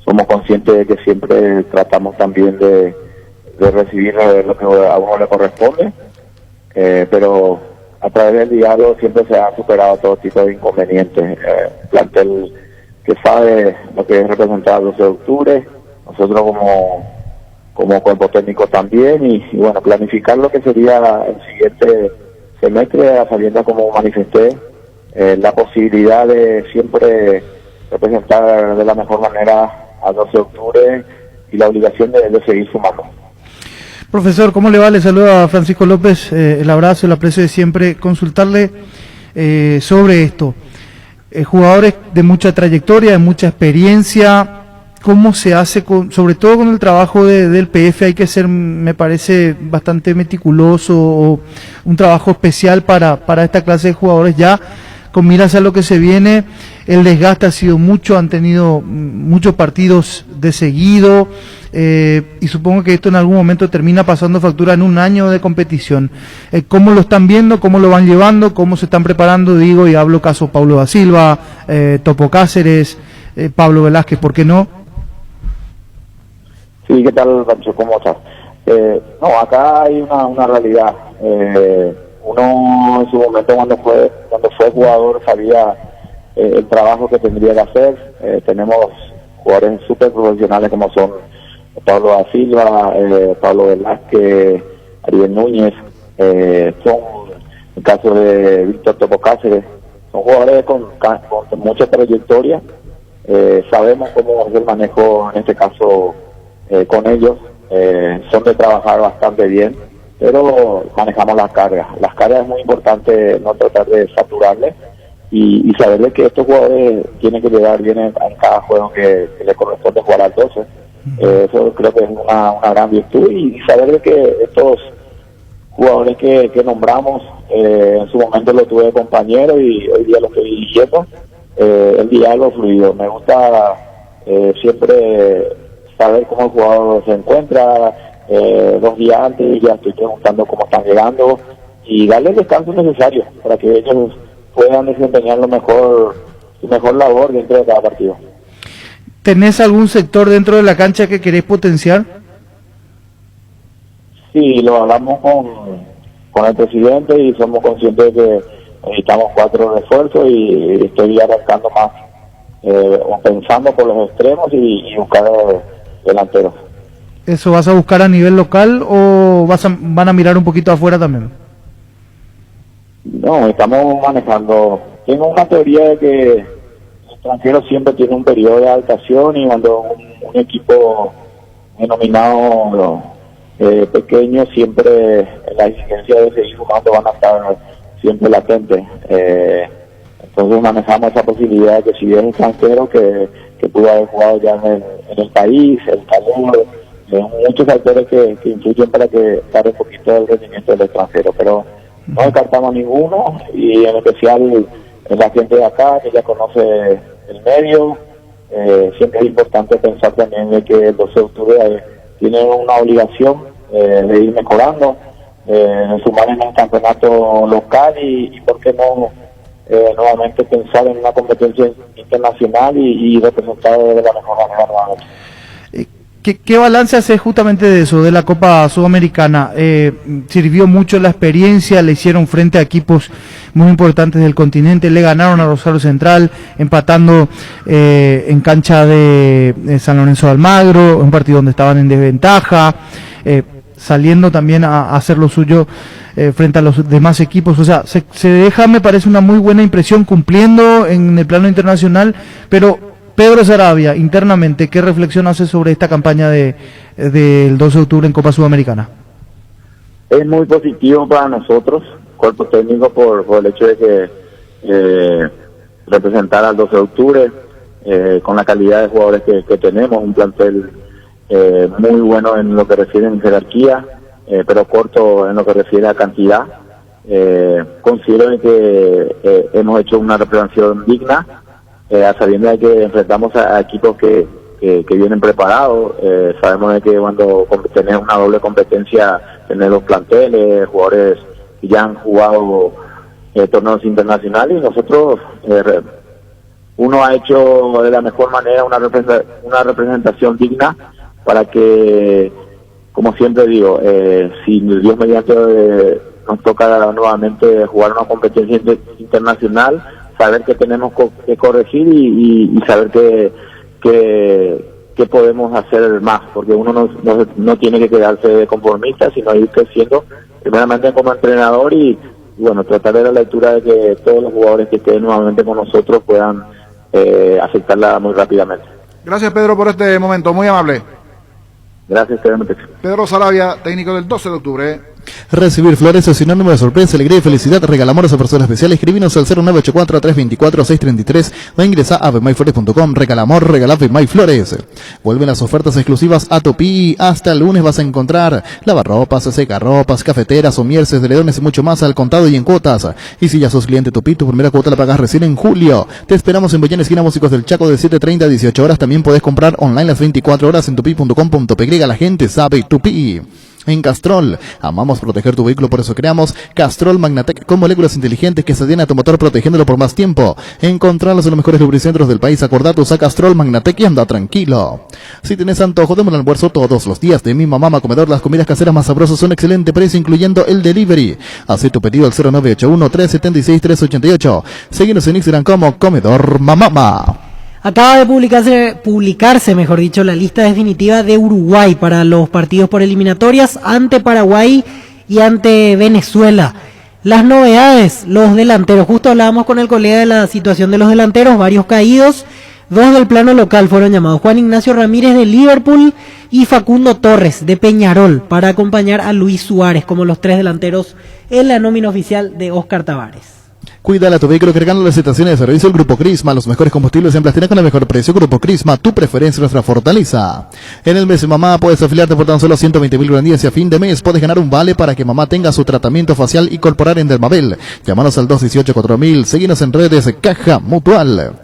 Somos conscientes de que siempre tratamos también de recibir lo que a uno le corresponde, pero a través del diálogo siempre se ha superado todo tipo de inconvenientes. Plantel que sabe lo que es representar el 12 de octubre, nosotros como cuerpo técnico también, y bueno, planificar lo que sería el siguiente semestre, a sabiendas, como manifesté, la posibilidad de siempre representar de la mejor manera al 12 de octubre y la obligación de seguir sumando. Profesor, ¿cómo le va? Le saluda a Francisco López, el abrazo, el aprecio de siempre. Consultarle sobre esto. Jugadores de mucha trayectoria, de mucha experiencia, ¿cómo se hace, sobre todo con el trabajo del PF? Hay que ser, me parece, bastante meticuloso, o un trabajo especial para esta clase de jugadores ya, con miras a lo que se viene. El desgaste ha sido mucho, han tenido muchos partidos de seguido, y supongo que esto en algún momento termina pasando factura en un año de competición. ¿Cómo lo están viendo? ¿Cómo lo van llevando? ¿Cómo se están preparando? Digo, y hablo caso Pablo da Silva, Topo Cáceres, Pablo Velázquez, ¿por qué no? Sí, ¿qué tal, Pancho? ¿Cómo estás? No, acá hay una realidad. Uno en su momento cuando fue jugador sabía el trabajo que tendría que hacer. Tenemos jugadores súper profesionales como son Pablo da Silva, Pablo Velázquez, Ariel Núñez, son, en el caso de Víctor Topo Cáceres, son jugadores con mucha trayectoria. Sabemos cómo es el manejo en este caso con ellos. Son de trabajar bastante bien, pero manejamos las cargas. Las cargas es muy importante no tratar de saturarles y saber de que estos jugadores tienen que llegar bien en cada juego que le corresponde jugar al 12. Eso creo que es una gran virtud, y saber de que estos jugadores que nombramos, en su momento lo tuve de compañero y hoy día lo estoy dirigiendo, el diálogo fluido. Me gusta siempre saber cómo el jugador se encuentra, 2 días antes ya estoy preguntando cómo están llegando y darle el descanso necesario para que ellos puedan desempeñar su mejor labor dentro de cada partido. ¿Tenés algún sector dentro de la cancha que querés potenciar? Sí, lo hablamos con el presidente y somos conscientes de que necesitamos 4 refuerzos y estoy arrancando más, pensando por los extremos y buscar delanteros. ¿Eso vas a buscar a nivel local o van a mirar un poquito afuera también? No, estamos manejando. Tengo una teoría de que el extranjero siempre tiene un periodo de adaptación, y cuando un equipo denominado pequeño, siempre la exigencia de seguir jugando van a estar siempre latentes. Entonces manejamos esa posibilidad de que si es extranjero que pudo haber jugado ya en el país, el calor, muchos factores que influyen para que darle un poquito del rendimiento del extranjero, pero no descartamos ninguno, y en especial la gente de acá que ya conoce el medio. Siempre es importante pensar también de que el 12 de octubre tiene una obligación de ir mejorando, sumar en un campeonato local y por qué no nuevamente pensar en una competencia internacional y representar de la mejor manera nuevamente. ¿Qué balance hace justamente de eso, de la Copa Sudamericana? Sirvió mucho la experiencia, le hicieron frente a equipos muy importantes del continente, le ganaron a Rosario Central, empatando en cancha de San Lorenzo de Almagro, un partido donde estaban en desventaja, saliendo también a hacer lo suyo frente a los demás equipos. O sea, se deja, me parece, una muy buena impresión cumpliendo en el plano internacional, pero Pedro Saravia, internamente, ¿qué reflexión hace sobre esta campaña del 12 de octubre en Copa Sudamericana? Es muy positivo para nosotros, cuerpo técnico, por el hecho de que representar al 12 de octubre, con la calidad de jugadores que tenemos, un plantel muy bueno en lo que refiere en jerarquía, pero corto en lo que refiere a cantidad. Considero que hemos hecho una representación digna, a sabiendo de que enfrentamos a equipos que vienen preparados. Sabemos de que cuando tenés una doble competencia, tenés los planteles, jugadores que ya han jugado torneos internacionales, y nosotros uno ha hecho de la mejor manera una representación digna para que, como siempre digo, si Dios mediante nos toca nuevamente jugar una competencia internacional, saber que tenemos que corregir y saber que podemos hacer más, porque uno no tiene que quedarse conformista, sino ir creciendo primeramente como entrenador y bueno, tratar de la lectura de que todos los jugadores que estén nuevamente con nosotros puedan aceptarla muy rápidamente. Gracias, Pedro, por este momento, muy amable. Gracias, Pedro Sarabia, técnico del 12 de octubre. Recibir flores es sinónimo de sorpresa, alegría y felicidad. Regalamores a personas especiales. Escribinos al 0984-324-633 o ingresa a avemaiflores.com. Regalamor, regala Avemaiflores. Vuelven las ofertas exclusivas a Tupi. Hasta el lunes vas a encontrar lavarropas, secarropas, cafeteras, somierces, edredones y mucho más al contado y en cuotas. Y si ya sos cliente Tupi, tu primera cuota la pagas recién en julio. Te esperamos en Boyán, esquina Músicos del Chaco, de 7:30 a 18 horas. También podés comprar online las 24 horas en tupi.com.py. La gente sabe Tupi. En Castrol, amamos proteger tu vehículo, por eso creamos Castrol Magnatec con moléculas inteligentes que se adhieren a tu motor protegiéndolo por más tiempo. Encontrarlos en los mejores lubricentros del país. Acordate, usa Castrol Magnatec y anda tranquilo. Si tenés antojo de un almuerzo todos los días de Mi Mamá Comedor, las comidas caseras más sabrosas son excelente precio, incluyendo el delivery. Haz tu pedido al 0981-376-388. Síguenos en Instagram como Comedor Mamama. Acaba de publicarse, mejor dicho, la lista definitiva de Uruguay para los partidos por eliminatorias ante Paraguay y ante Venezuela. Las novedades, los delanteros. Justo hablábamos con el colega de la situación de los delanteros, varios caídos. 2 del plano local fueron llamados: Juan Ignacio Ramírez de Liverpool y Facundo Torres de Peñarol, para acompañar a Luis Suárez como los 3 delanteros en la nómina oficial de Óscar Tavares. Cuídala tu vehículo cargando las estaciones de servicio del Grupo Crisma, los mejores combustibles en plastilina con el mejor precio. Grupo Crisma, tu preferencia, nuestra fortaleza. En el mes de mamá puedes afiliarte por tan solo 120.000 guaraníes y a fin de mes puedes ganar un vale para que mamá tenga su tratamiento facial y corporal en Dermabel. Llámanos al 218-4000, seguinos en redes Caja Mutual.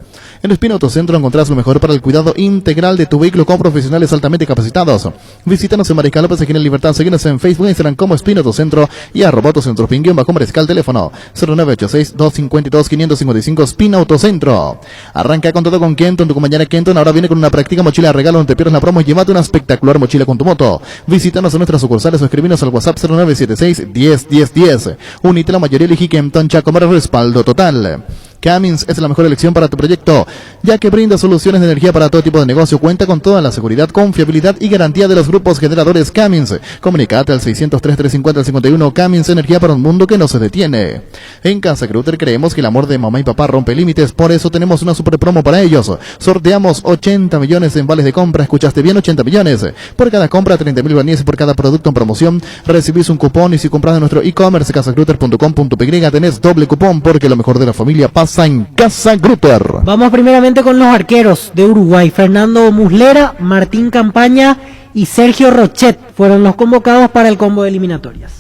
En Espina Autocentro encontrarás lo mejor para el cuidado integral de tu vehículo con profesionales altamente capacitados. Visítanos en Mariscal López, esquina Libertad. Síguenos en Facebook e Instagram como Espina Autocentro y @Autocentro bajo Mariscal. Teléfono 0986-252-555. Espina Autocentro. Arranca con todo con Kenton. Tu compañera Kenton ahora viene con una práctica mochila de regalo. No te pierdas la promo y llévate una espectacular mochila con tu moto. Visítanos en nuestras sucursales o escribinos al WhatsApp 0976-101010. Unite la mayoría, elegí Kenton Chaco para respaldo total. Cummins es la mejor elección para tu proyecto, ya que brinda soluciones de energía para todo tipo de negocio. Cuenta con toda la seguridad, confiabilidad y garantía de los grupos generadores Cummins. Comunicate al 603-350-51. Cummins, energía para un mundo que no se detiene. En Casa Grutter creemos que el amor de mamá y papá rompe límites, por eso tenemos una super promo para ellos. Sorteamos 80 millones en vales de compra. Escuchaste bien, 80 millones. Por cada compra, 30.000 guaraníes, y por cada producto en promoción recibís un cupón. Y si compras de nuestro e-commerce casagrutter.com.py tenés doble cupón, porque lo mejor de la familia pasa en Casa Grutter. Vamos primeramente con los arqueros de Uruguay. Fernando Muslera, Martín Campaña y Sergio Rochet fueron los convocados para el combo de eliminatorias.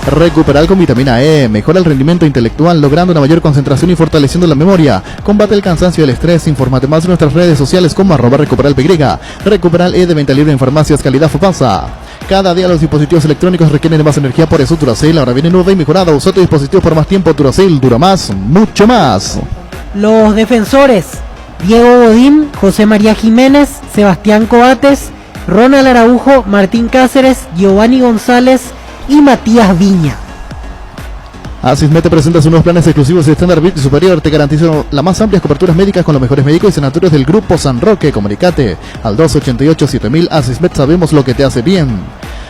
Recuperal con vitamina E, mejora el rendimiento intelectual, logrando una mayor concentración y fortaleciendo la memoria. Combate el cansancio y el estrés. Infórmate más en nuestras redes sociales como @RecuperalPY. Recuperal E de venta libre en farmacias, calidad Fopasa. Cada día los dispositivos electrónicos requieren de más energía, por eso Duracell ahora viene nueva y mejorada. Usa tu dispositivo por más tiempo. Duracell dura más, mucho más. Los defensores: Diego Godín, José María Jiménez, Sebastián Coates, Ronald Araujo, Martín Cáceres, Giovanni González y Matías Viña. Asismed te presenta sus nuevos planes exclusivos de estándar VIP superior. Te garantizan las más amplias coberturas médicas con los mejores médicos y sanatorios del Grupo San Roque. Comunicate al 288-7000. Asismed, sabemos lo que te hace bien.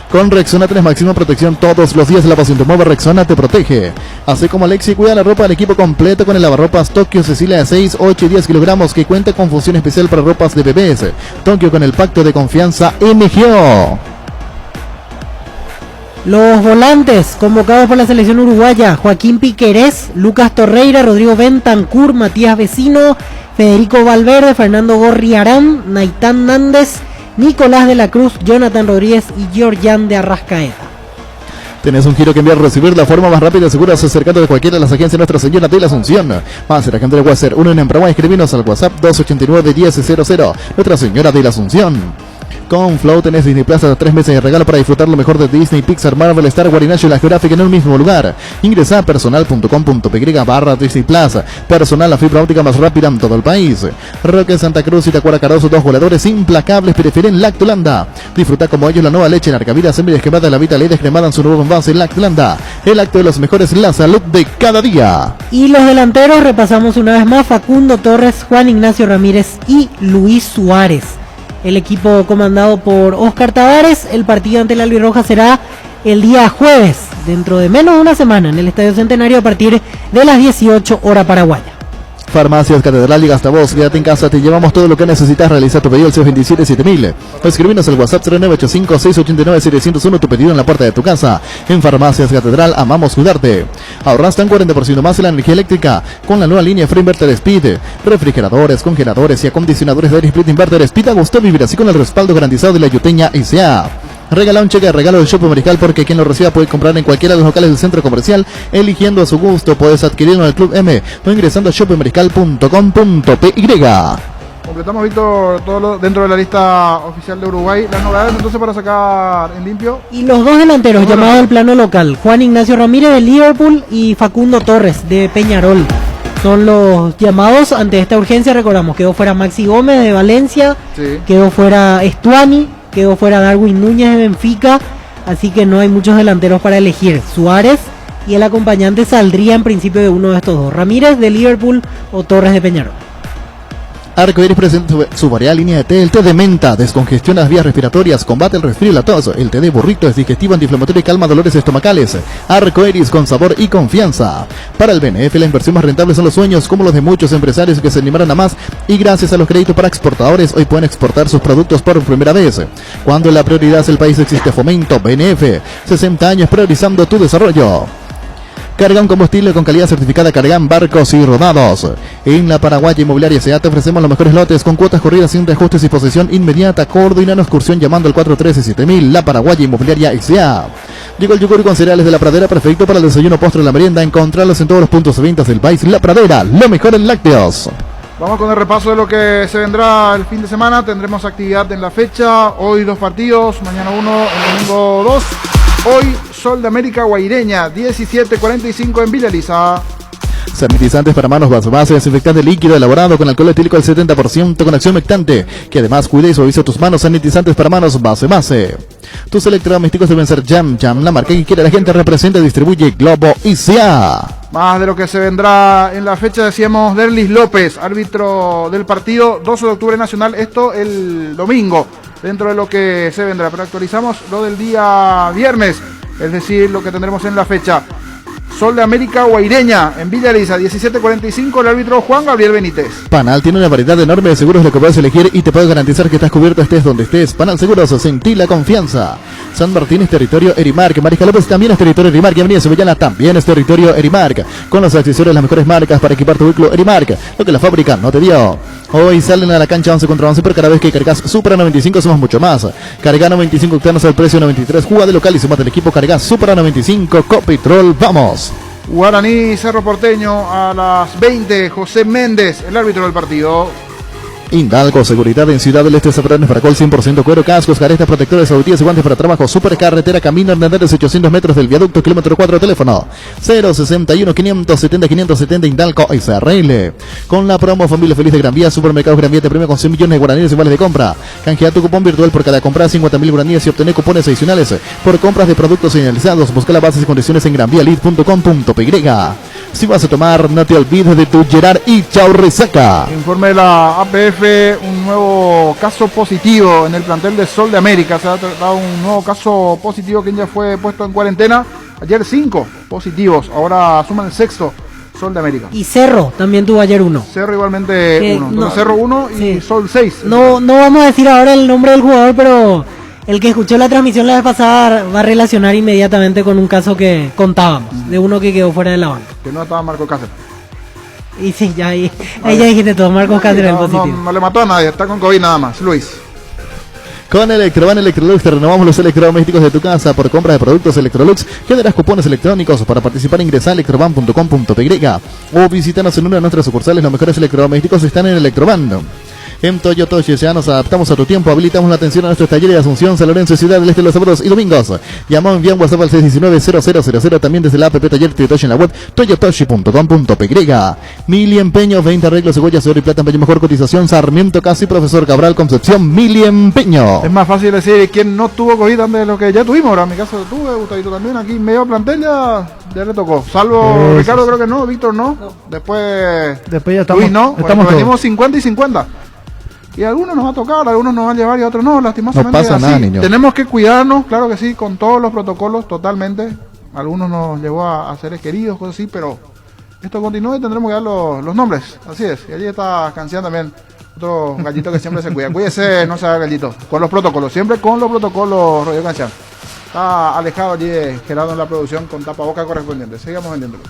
Con Rexona tenés máxima protección todos los días. La pasión te mueve, Rexona te protege. Así como Alexi cuida la ropa del equipo completo con el lavarropas Tokio Cecilia de 6, 8 y 10 kilogramos que cuenta con función especial para ropas de bebés. Tokio con el pacto de confianza MGO. Los volantes convocados por la selección uruguaya: Joaquín Piquerés, Lucas Torreira, Rodrigo Bentancur, Matías Vecino, Federico Valverde, Fernando Gorriarán, Naitán Nández, Nicolás de la Cruz, Jonathan Rodríguez y Georgián de Arrascaeta. ¿Tenés un giro que enviar o recibir? La forma más rápida y segura es acercando de cualquiera de las agencias Nuestra Señora de la Asunción. Más cerca de Guacer, uno en Empraguay, escribinos al WhatsApp 289-1000. Nuestra Señora de la Asunción. Con Flow tenés Disney Plus hasta 3 meses de regalo para disfrutar lo mejor de Disney, Pixar, Marvel, Star Wars y National Geographic en un mismo lugar. Ingresa a personal.com.py/Disney Plus. Personal, la fibra óptica más rápida en todo el país. Roque Santa Cruz y Tacuara Carozo, 2 goleadores implacables prefieren Lactolanda. Disfruta como ellos la nueva leche en Arcavida, semi-descremada, la Vita Ley descremada en su nuevo envase Lactolanda. El acto de los mejores, la salud de cada día. Y los delanteros repasamos una vez más: Facundo Torres, Juan Ignacio Ramírez y Luis Suárez. El equipo comandado por Oscar Tavares. El partido ante la Albirroja será el día jueves, dentro de menos de una semana, en el Estadio Centenario a partir de las 18 horas paraguaya. Farmacias Catedral y Gastavoz, quédate en casa, te llevamos todo lo que necesitas. Realiza tu pedido al 627-7000 o escribinos al WhatsApp 0985-689-701, tu pedido en la puerta de tu casa. En Farmacias Catedral amamos cuidarte. Ahorraste un 40% más en la energía eléctrica con la nueva línea Free Inverter Speed. Refrigeradores, congeladores y acondicionadores de aire Split Inverter Speed. A gusto vivir así con el respaldo garantizado de la Yuteña S.A. Regala un cheque de regalo del Shopping Mariscal, porque quien lo reciba puede comprar en cualquiera de los locales del centro comercial, eligiendo a su gusto. Puedes adquirirlo en el Club M o ingresando a shoppingmariscal.com.py. Completamos, Víctor, todo dentro de la lista oficial de Uruguay. Las novedades entonces para sacar en limpio. Y los dos delanteros llamados al plano local: Juan Ignacio Ramírez de Liverpool y Facundo Torres de Peñarol. Son los llamados ante esta urgencia. Recordamos, quedó fuera Maxi Gómez de Valencia, sí. Quedó fuera Estuani, quedó fuera Darwin Núñez de Benfica, así que no hay muchos delanteros para elegir. Suárez y el acompañante saldría en principio de uno de estos dos: Ramírez de Liverpool o Torres de Peñarol. Arcoiris presenta su variada línea de té: el té de menta descongestiona las vías respiratorias, combate el resfrío y la tos. El té de burrito es digestivo, antiinflamatorio y calma dolores estomacales. Arcoiris, con sabor y confianza. Para el BNF, la inversión más rentable son los sueños, como los de muchos empresarios que se animaron a más, y gracias a los créditos para exportadores hoy pueden exportar sus productos por primera vez. Cuando la prioridad es el país, existe Fomento. BNF, 60 años priorizando tu desarrollo. Carga un combustible con calidad certificada Cargan Barcos y Rodados. En la Paraguaya Inmobiliaria S.A. te ofrecemos los mejores lotes con cuotas corridas sin reajustes y posesión inmediata. Coordina una excursión llamando al 413-7000. La Paraguaya Inmobiliaria S.A. Llegó el yogur con cereales de La Pradera, perfecto para el desayuno, postre y la merienda. Encontrarlos en todos los puntos de ventas del país. La Pradera, lo mejor en lácteos. Vamos con el repaso de lo que se vendrá el fin de semana. Tendremos actividad en la fecha. Hoy 2 partidos, mañana 1, el domingo 2. Hoy Sol de América Guaireña, 17:45 en Villa Elisa. Sanitizantes para manos base, desinfectante líquido elaborado con alcohol etílico al 70% con acción humectante, que además cuida y suaviza tus manos. Sanitizantes para manos base. Tus electrodomésticos deben ser Jam, la marca que quiere la gente. Representa y distribuye Globo ICA. Más de lo que se vendrá en la fecha, decíamos Derlis López, árbitro del partido 12 de octubre Nacional, esto el domingo, dentro de lo que se vendrá, pero actualizamos lo del día viernes, es decir, lo que tendremos en la fecha. Sol de América Guaireña en Villa Elisa, 17:45, el árbitro Juan Gabriel Benítez. Panal tiene una variedad enorme de seguros de lo que puedes elegir y te puedo garantizar que estás cubierto estés donde estés. Panal Seguros, sentí la confianza. San Martín es territorio Erimark, Mariscal López también es territorio Erimark, y Avenida Sevillana también es territorio Erimark, con los accesorios de las mejores marcas para equipar tu vehículo. Erimark, lo que la fábrica no te dio. Hoy salen a la cancha 11 contra 11, pero cada vez que cargas Supra 95 somos mucho más. Carga 95 octanos al precio 93, juega de local y sumate el equipo. Carga Supra 95, Copitrol, vamos. Guaraní Cerro Porteño a las 20, José Méndez, el árbitro del partido. Indalco, seguridad en Ciudad del Este, Zaparranes, Paracol, 100% cuero, cascos, caretas, protectores, auditivos y guantes para trabajo. Supercarretera, camino Hernández, 800 metros del viaducto, kilómetro 4, teléfono 061-570-570, Indalco SRL. Con la promo Familia Feliz de Gran Vía, Supermercados Gran Vía te premia con 100 millones de guaraníes iguales de compra. Canjea tu cupón virtual por cada compra, 50.000 guaraníes y obtener cupones adicionales por compras de productos señalizados. Busca las bases y condiciones en granvialid.com.py. Si vas a tomar, no te olvides de tu Gerard y Chau Resaca. Informe de la APF, un nuevo caso positivo en el plantel de Sol de América. Se ha tratado un nuevo caso positivo que ya fue puesto en cuarentena. Ayer 5 positivos, ahora suman el 6º Sol de América. Y Cerro también tuvo ayer 1. Cerro igualmente 1. No, Cerro 1 y sí. Sol 6. No vamos a decir ahora el nombre del jugador, pero el que escuchó la transmisión la vez pasada va a relacionar inmediatamente con un caso que contábamos, de uno que quedó fuera de la banca. Que no estaba Marco Cáceres. Y sí, ahí ya dijiste todo, Marcos Cáceres el positivo. No le mató a nadie, está con COVID nada más, Luis. Con Electroban Electrolux te renovamos los electrodomésticos de tu casa. Por compra de productos Electrolux generas cupones electrónicos. Para participar ingresa a electroban.com.py o visítanos en una de nuestras sucursales. Los mejores electrodomésticos están en Electroban. En Toyota ya nos adaptamos a tu tiempo, habilitamos la atención a nuestros talleres de Asunción, San Lorenzo, Ciudad del Este, los sábados y domingos. Llama o envía un WhatsApp al 619-0000, también desde la app Taller Toyotoshi en la web toyotoshi.com.py. Mili Empeño, 20 arreglos, cebollas, oro y plata, empeño mejor cotización, Sarmiento Casi, Profesor Cabral, Concepción, Mili Empeño. Es más fácil decir quién no tuvo COVID antes de lo que ya tuvimos. Ahora en mi caso tuve, Gustavito también, aquí medio plantel ya le tocó. Salvo Ricardo creo que no, Víctor no. Después ya estamos, Luis no, estamos venimos 50 y 50. Y a algunos nos va a tocar, a algunos nos van a llevar y a otros no, lastimosamente. No pasa nada, niño. Tenemos que cuidarnos, claro que sí, con todos los protocolos, totalmente. Algunos nos llevó a seres queridos, cosas así, pero esto continúa y tendremos que dar los nombres, así es. Y allí está Cancián también, otro gallito que siempre se cuida. Cuídese, no se haga gallito, con los protocolos, siempre con los protocolos, Rodrigo Cancián. Está alejado allí de Gerardo en la producción con tapabocas correspondientes. Sigamos vendiéndolo.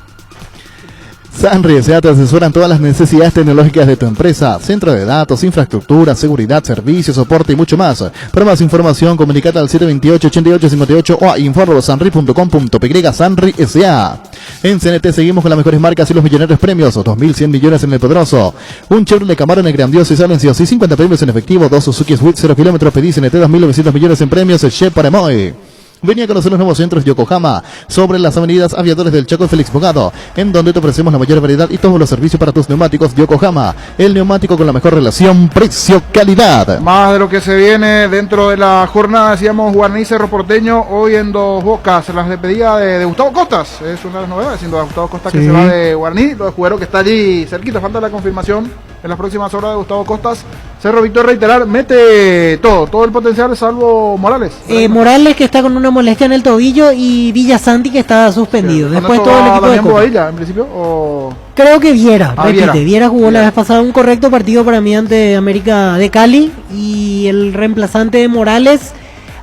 Sanri S.A. te asesoran todas las necesidades tecnológicas de tu empresa, centro de datos, infraestructura, seguridad, servicios, soporte y mucho más. Para más información, comunicate al 728-8858 o a info@sanri.com.py. Sanri S.A. En CNT seguimos con las mejores marcas y los millonarios premios, 2.100 millones en el Poderoso, un Chevrolet Camaro en el Grandioso y Silencioso y 50 premios en efectivo, 2 Suzuki Swift 0 kilómetros, pedí CNT 2.900 millones en premios, Chef para Moy. Venía a conocer los nuevos centros Yokohama sobre las avenidas Aviadores del Chaco y Félix Bogado, en donde te ofrecemos la mayor variedad y todos los servicios para tus neumáticos. Yokohama, el neumático con la mejor relación precio-calidad. Más de lo que se viene dentro de la jornada, decíamos Guaraní Cerro Porteño, hoy en Dos Bocas, las despedidas de Gustavo Costas, es una de las novedades, sin duda Gustavo Costas que se va de Guaraní, lo de Juguero que está allí cerquita, falta la confirmación en las próximas horas de Gustavo Costas. Cerro Víctor, reiterar, mete todo el potencial salvo Morales. Morales que está con una molestia en el tobillo y Villasanti que está suspendido. Sí. Después todo el equipo de Bobadilla, en principio, o... Creo que Viera, repite. Viera jugó la Viera. vez pasada un correcto partido para mí ante América de Cali y el reemplazante de Morales.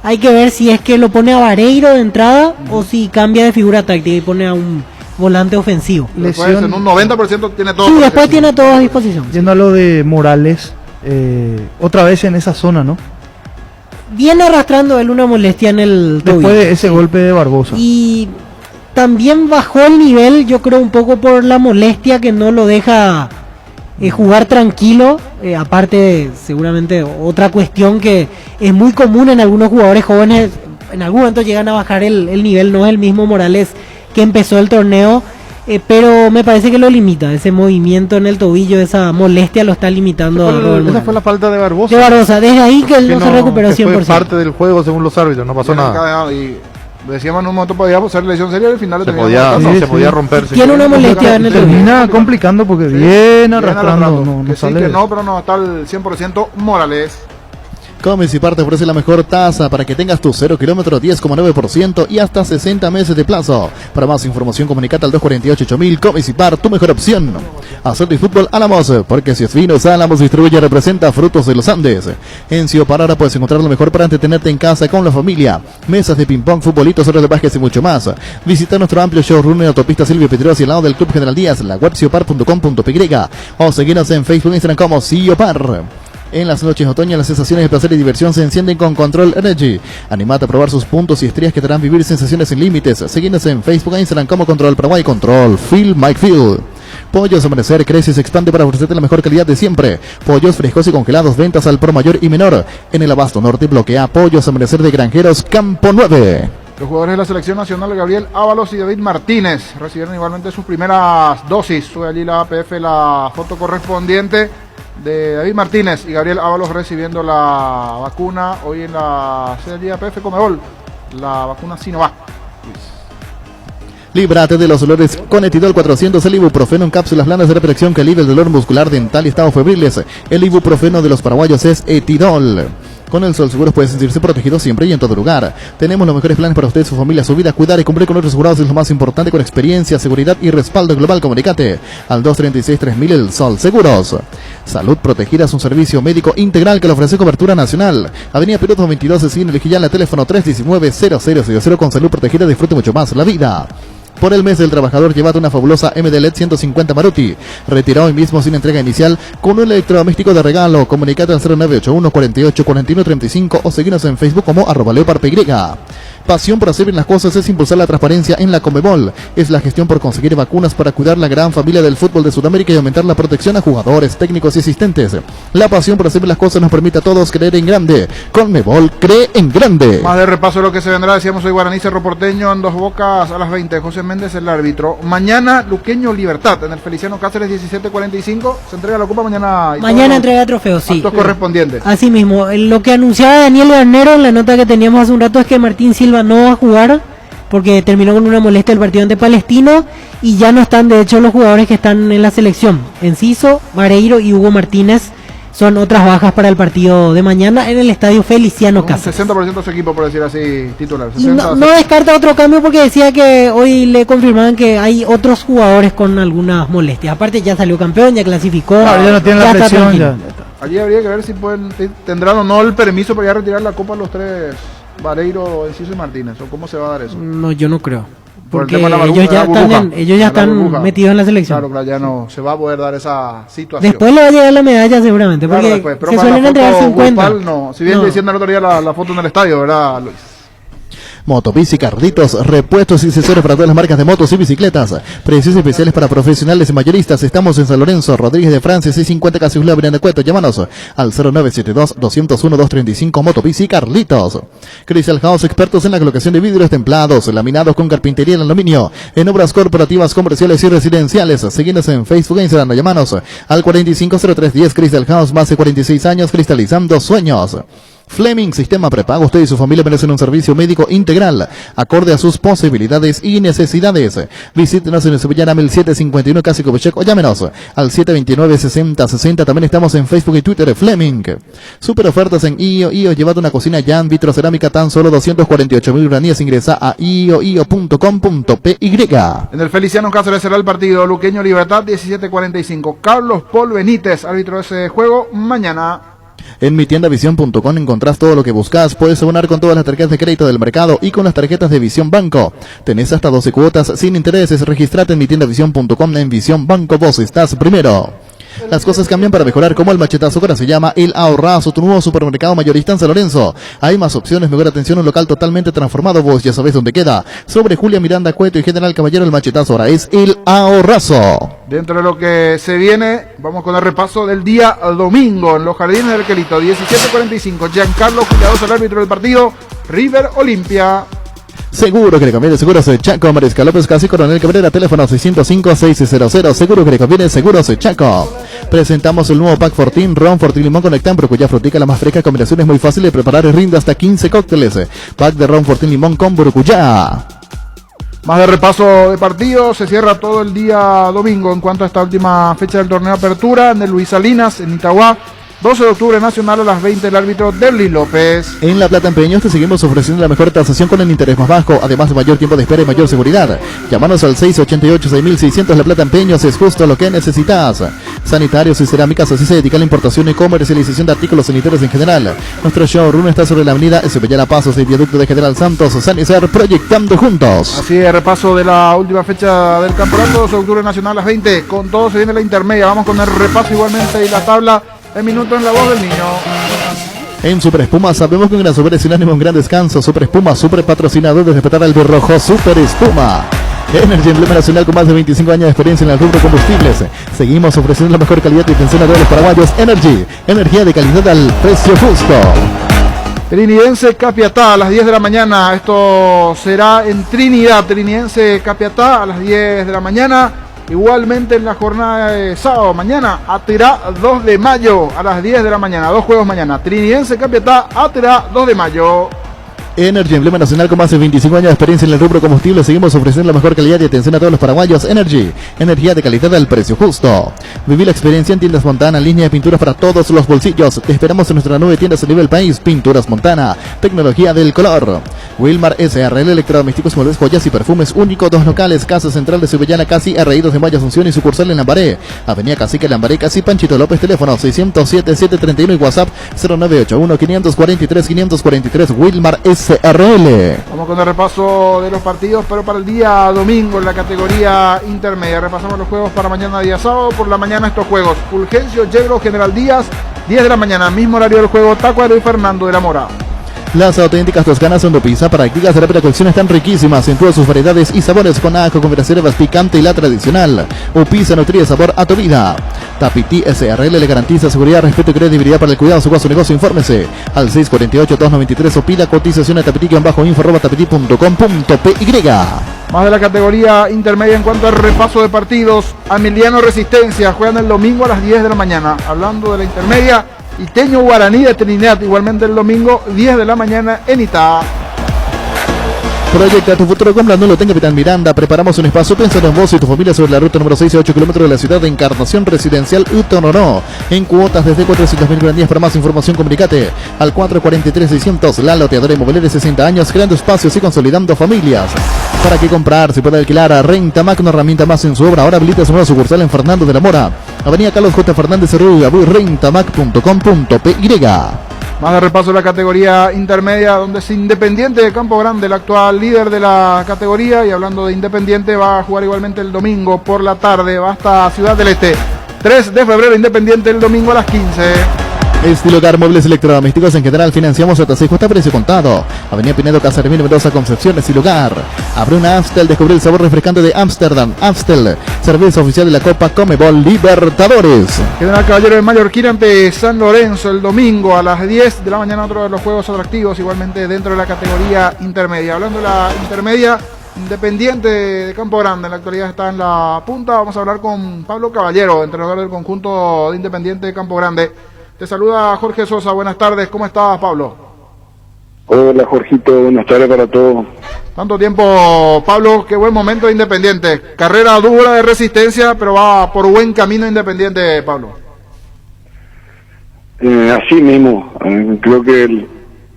Hay que ver si es que lo pone a Vareiro de entrada o si cambia de figura táctica y pone a un volante ofensivo. Después, en un 90% tiene todo. Sí, después tiene todo a disposición. Yendo a lo de Morales, otra vez en esa zona, ¿no? Viene arrastrando él una molestia en el tobillo. Después de ese golpe de Barbosa. Y también bajó el nivel, yo creo un poco por la molestia que no lo deja jugar tranquilo. Aparte, seguramente otra cuestión que es muy común en algunos jugadores jóvenes, en algún momento llegan a bajar el nivel, no es el mismo Morales que empezó el torneo. Pero me parece que lo limita, ese movimiento en el tobillo, esa molestia lo está limitando. Esa fue la falta de Barbosa. De Barbosa, desde ahí que él no se recuperó 100%. Fue parte del juego según los árbitros, no pasó nada. Y decíamos en un momento podía ser lesión seria y al final se podía romper. Tiene una molestia en el tobillo. Termina complicando porque viene arrastrando. No que sale. Sí, que no, pero no está al 100% Morales. Comisipar te ofrece la mejor tasa para que tengas tu 0 kilómetro 10,9% y hasta 60 meses de plazo. Para más información comunicate al 248-8000. Comisipar, tu mejor opción. Hacer y fútbol Álamos, porque si es vinos Álamos distribuye y representa Frutos de los Andes. En Ciopar ahora puedes encontrar lo mejor para entretenerte en casa con la familia. Mesas de ping-pong, futbolitos, horas de básquet y mucho más. Visita nuestro amplio showroom en Autopista Silvio Petros y al lado del Club General Díaz, la web ciopar.com.py o seguirnos en Facebook e Instagram como Ciopar. En las noches de otoño las sensaciones de placer y diversión se encienden con Control Energy. Animate a probar sus puntos y estrellas que te harán vivir sensaciones sin límites. Seguinos en Facebook e Instagram como Control Paraguay. Control, Feel Mike Feel. Pollos Amanecer crece y se expande para ofrecerte la mejor calidad de siempre. Pollos frescos y congelados, ventas al por mayor y menor. En el Abasto Norte bloquea Pollos Amanecer de Granjeros Campo 9. Los jugadores de la selección nacional, Gabriel Ábalos y David Martínez, recibieron igualmente sus primeras dosis. Sube allí la APF la foto correspondiente de David Martínez y Gabriel Ábalos recibiendo la vacuna hoy en la serie APF Comebol, la vacuna Sinovac. Líbrate de los dolores con Etidol 400, el ibuprofeno en cápsulas blandas de reparación que alivia el dolor muscular, dental y estados febriles. El ibuprofeno de los paraguayos es Etidol. Con el Sol Seguros puede sentirse protegido siempre y en todo lugar. Tenemos los mejores planes para usted, su familia, su vida. Cuidar y cumplir con nuestros asegurados es lo más importante, con experiencia, seguridad y respaldo global. Comunicate al 236-3000 El Sol Seguros. Salud Protegida es un servicio médico integral que le ofrece cobertura nacional. Avenida Piloto 22, esquina Lejillán, teléfono 319-0000. Con Salud Protegida disfrute mucho más la vida. Por el mes del trabajador, llévate una fabulosa MD LED 150 Maruti. Retira hoy mismo sin entrega inicial con un electrodoméstico de regalo. Comunicate al 0981 48 41 35 o seguinos en Facebook como @leoparpy. Pasión por hacer bien las cosas es impulsar la transparencia en la Conmebol. Es la gestión por conseguir vacunas para cuidar la gran familia del fútbol de Sudamérica y aumentar la protección a jugadores, técnicos y asistentes. La pasión por hacer bien las cosas nos permite a todos creer en grande. Conmebol cree en grande. Más de repaso de lo que se vendrá, decíamos hoy Guaraní Cerro Porteño en Dos Bocas a las 20. José Méndez el árbitro. Mañana Luqueño Libertad en el Feliciano Cáceres 17:45. Se entrega la copa mañana. Mañana entrega trofeos, sí. Actos correspondientes. Así mismo. Lo que anunciaba Daniel Garnero en la nota que teníamos hace un rato es que Martín Silva no va a jugar porque terminó con una molestia el partido ante Palestino y ya no están de hecho los jugadores que están en la selección. Enciso, Vareiro y Hugo Martínez son otras bajas para el partido de mañana en el estadio Feliciano Cáceres. 60% de su equipo, por decir así, titular. No descarta otro cambio porque decía que hoy le confirmaban que hay otros jugadores con algunas molestias. Aparte ya salió campeón, ya clasificó. Claro, ya no tiene la presión. Ya. Allí habría que ver si tendrán o no el permiso para ya retirar la copa a los tres. Vareiro, Enciso y Martínez, ¿o cómo se va a dar eso? No, yo no creo. Por el Porque tema de la burbuja, ellos ya están metidos en la selección. Claro, ya no se va a poder dar esa situación. Después le va a llegar la medalla seguramente, porque después, se suelen entregar 50. No. Si bien diciendo el otro día la foto en el estadio, ¿verdad, Luis? Motobici Carlitos, repuestos y accesorios para todas las marcas de motos y bicicletas. Precios especiales para profesionales y mayoristas. Estamos en San Lorenzo, Rodríguez de Francia, 650 Casiulá, Avenida Cueto. Llámanos al 0972-201-235. Motobici Carlitos. Crystal House, expertos en la colocación de vidrios templados, laminados con carpintería en aluminio, en obras corporativas, comerciales y residenciales. Seguinos en Facebook e Instagram. Llámanos al 450310. Crystal House, más de 46 años cristalizando sueños. Fleming, sistema prepago. Usted y su familia merecen un servicio médico integral, acorde a sus posibilidades y necesidades. Visítenos en el Sevillana 1751 Casi Covechec o llámenos al 729-6060. También estamos en Facebook y Twitter. Fleming. Super ofertas en IO. Llévate una cocina Jan vitrocerámica tan solo 248.000 guaraníes. Ingresa a io.com.py. En el Feliciano Cáceres será el partido Luqueño Libertad 17:45. Carlos Paul Benítez, árbitro de ese juego, mañana. En mitiendavision.com encontrás todo lo que buscas. Puedes abonar con todas las tarjetas de crédito del mercado y con las tarjetas de Visión Banco. Tenés hasta 12 cuotas sin intereses. Registrate en mitiendavision.com. En Visión Banco vos estás primero. Las cosas cambian para mejorar, como el machetazo, que ahora se llama El Ahorrazo, tu nuevo supermercado mayorista en San Lorenzo. Hay más opciones, mejor atención, un local totalmente transformado. Vos ya sabés dónde queda. Sobre Julia Miranda, Cueto y General Caballero, el machetazo ahora es El Ahorrazo. Dentro de lo que se viene, vamos con el repaso del día domingo en los Jardines del Quelito, 17:45. Giancarlo Juliados, el árbitro del partido, River Olimpia. Seguro que le conviene, Seguros Chaco, Mariscal López Casi, Coronel Cabrera, teléfono 605-600. Seguro que le conviene, Seguros Chaco. Presentamos el nuevo Pack Fortín, Ron Fortín Limón con Nectán, Brucuyá Frutica, la más fresca, combinación es muy fácil de preparar y rinde hasta 15 cócteles. Pack de Ron Fortín Limón con Brucuyá. Más de repaso de partidos, se cierra todo el día domingo en cuanto a esta última fecha del torneo de apertura en el Luis Salinas, en Itagua. 12 de octubre Nacional a las 20, el árbitro Derly López. En La Plata Empeños te seguimos ofreciendo la mejor tasación con el interés más bajo, además de mayor tiempo de espera y mayor seguridad. Llámanos al 688-6600. La Plata Empeños es justo lo que necesitas. Sanitarios y cerámicas, así se dedica a la importación y comercialización de artículos sanitarios en general. Nuestro showroom está sobre la avenida Espellana Pasos y viaducto de General Santos. Sanizar, proyectando juntos. Así es, repaso de la última fecha del campeonato, 12 de octubre Nacional a las 20. Con todo se viene la intermedia, vamos con el repaso igualmente y la tabla. El minuto en la voz del niño. En Super Espuma sabemos que un gran super es sinónimo, un gran descanso. Super Espuma, super patrocinador de respetar al rojo. Super Espuma. Energy, emblema nacional con más de 25 años de experiencia en el rubro combustibles. Seguimos ofreciendo la mejor calidad y atención a todos los paraguayos. Energy, energía de calidad al precio justo. Trinidense Capiatá a las 10 de la mañana. Esto será en Trinidad. Trinidense Capiatá a las 10 de la mañana. Igualmente en la jornada de sábado, mañana, Aterá 2 de mayo a las 10 de la mañana. 2 juegos mañana. Trinidense Capiatá, Aterá 2 de mayo. Energy, emblema nacional con más de 25 años de experiencia en el rubro combustible. Seguimos ofreciendo la mejor calidad y atención a todos los paraguayos. Energy, energía de calidad al precio justo. Viví la experiencia en Tiendas Montana, línea de pinturas para todos los bolsillos. Te esperamos en nuestra nueva tienda a nivel país. Pinturas Montana, tecnología del color. Wilmar SRL, electrodomésticos, muebles, joyas y perfumes únicos. 2 locales, Casa Central de Subellana, Casi, R.I.2 de Maya Asunción y sucursal en Lambaré. Avenida Cacique, Lambaré, Casi, Panchito López, teléfono 607-731 y WhatsApp 0981-543-543. Wilmar SRL. Vamos con el repaso de los partidos, pero para el día domingo en la categoría intermedia. Repasamos los juegos para mañana día sábado. Por la mañana estos juegos: Fulgencio, Yegro, General Díaz, 10 de la mañana, mismo horario del juego, Tacuaro y Fernando de la Mora. Las auténticas toscanas son de pizza, prácticas de rápida cocción, están riquísimas en todas sus variedades y sabores, con ajo, con hierbas picante y la tradicional. Pizza nutrice sabor a tu vida. Tapiti SRL le garantiza seguridad, respeto y credibilidad para el cuidado de su negocio. Infórmese al 648-293 o pida cotización a tapiti-info@tapiti.com.py. Más de la categoría intermedia en cuanto al repaso de partidos. Emiliano Resistencia juegan el domingo a las 10 de la mañana. Hablando de la intermedia, Iteño Guaraní de Trinidad, igualmente el domingo 10 de la mañana en Itá. Proyecta tu futuro comprando lo tenga Capitán Miranda. Preparamos un espacio pensando en vos y tu familia sobre la ruta número 6 a 8 kilómetros de la ciudad de Encarnación Residencial Utononó. En cuotas desde 400.000 guaraníes. Para más información comunicate al 443-600. La loteadora inmobiliaria de 60 años, creando espacios y consolidando familias. ¿Para qué comprar? Se puede alquilar a Rentamac, una herramienta más en su obra. Ahora habilita su nueva sucursal en Fernando de la Mora, Avenida Carlos J. Fernández Arroyo, rentamac.com.py. Más de repaso de la categoría intermedia, donde es Independiente de Campo Grande, el actual líder de la categoría. Y hablando de Independiente, va a jugar igualmente el domingo por la tarde, va hasta Ciudad del Este. 3 de febrero, Independiente el domingo a las 15. Estilo Car, muebles electrodomésticos en general, financiamos hasta 6 cuotas, precio contado. Avenida Pinedo, Casa Hermino, Mendoza, Concepción. Estilo Car. Abre una Amstel, descubre el sabor refrescante de Ámsterdam. Amstel, cerveza oficial de la Copa Conmebol Libertadores. General Caballero de Mallorquín ante San Lorenzo el domingo a las 10 de la mañana, otro de los juegos atractivos, igualmente dentro de la categoría intermedia. Hablando de la intermedia, Independiente de Campo Grande en la actualidad está en la punta. Vamos a hablar con Pablo Caballero, entrenador del conjunto de Independiente de Campo Grande. Te saluda Jorge Sosa, buenas tardes, ¿cómo estás, Pablo? Hola, Jorgito, buenas tardes para todos. Tanto tiempo, Pablo, qué buen momento de Independiente. Carrera dura de Resistencia, pero va por buen camino Independiente, Pablo. Así mismo, creo que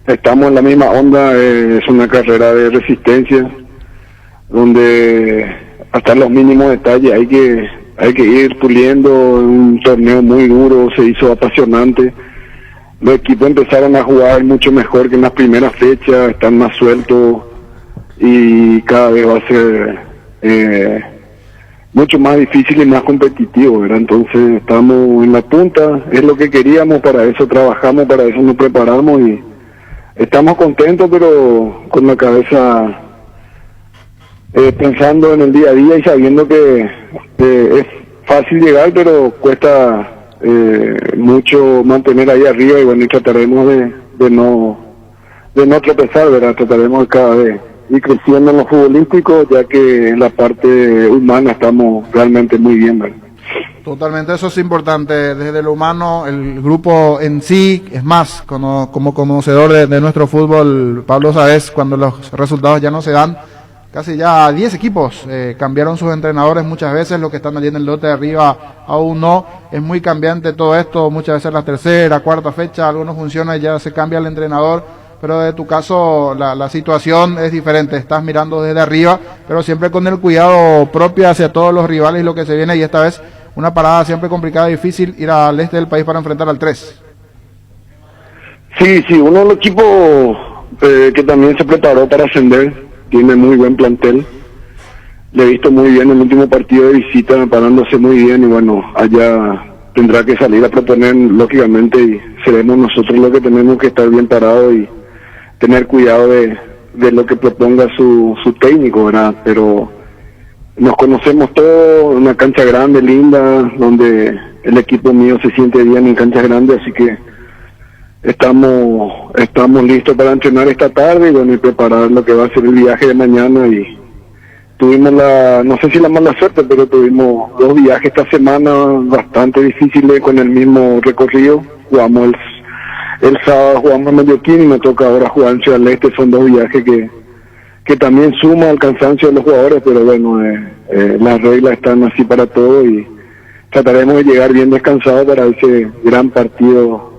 estamos en la misma onda. Es una carrera de Resistencia, donde hasta los mínimos detalles hay que ir puliendo. Un torneo muy duro, se hizo apasionante. Los equipos empezaron a jugar mucho mejor que en las primeras fechas, están más sueltos y cada vez va a ser mucho más difícil y más competitivo, ¿verdad? Entonces estamos en la punta, es lo que queríamos, para eso trabajamos, para eso nos preparamos y estamos contentos, pero con la cabeza pensando en el día a día y sabiendo que es fácil llegar, pero cuesta mucho mantener ahí arriba, y bueno, y trataremos de no tropezar, ¿verdad? Trataremos de cada vez ir creciendo en lo futbolístico, ya que en la parte humana estamos realmente muy bien, ¿verdad? Totalmente, eso es importante, desde lo humano, el grupo en sí. Es más, como conocedor de nuestro fútbol, Pablo, sabes, cuando los resultados ya no se dan, casi ya 10 equipos cambiaron sus entrenadores muchas veces, los que están allí en el lote de arriba aún no. Es muy cambiante todo esto, muchas veces la tercera, cuarta fecha, algunos funcionan y ya se cambia el entrenador, pero de tu caso la situación es diferente, estás mirando desde arriba, pero siempre con el cuidado propio hacia todos los rivales y lo que se viene, y esta vez una parada siempre complicada y difícil, ir al este del país para enfrentar al 3. Sí, uno de los equipos que también se preparó para ascender, tiene muy buen plantel. Le he visto muy bien el último partido de visita, parándose muy bien, y bueno, allá tendrá que salir a proponer, lógicamente, y seremos nosotros los que tenemos que estar bien parados y tener cuidado de lo que proponga su técnico, ¿verdad? Pero nos conocemos todos, una cancha grande, linda, donde el equipo mío se siente bien en cancha grande, así que estamos listos para entrenar esta tarde y bueno, y preparar lo que va a ser el viaje de mañana. Y tuvimos no sé si la mala suerte, pero tuvimos 2 viajes esta semana bastante difíciles con el mismo recorrido. Jugamos el sábado, jugamos en Mallorquín y me toca ahora jugar en Ciudad del Este. Son 2 viajes que también suman al cansancio de los jugadores, pero bueno, las reglas están así para todo y trataremos de llegar bien descansados para ese gran partido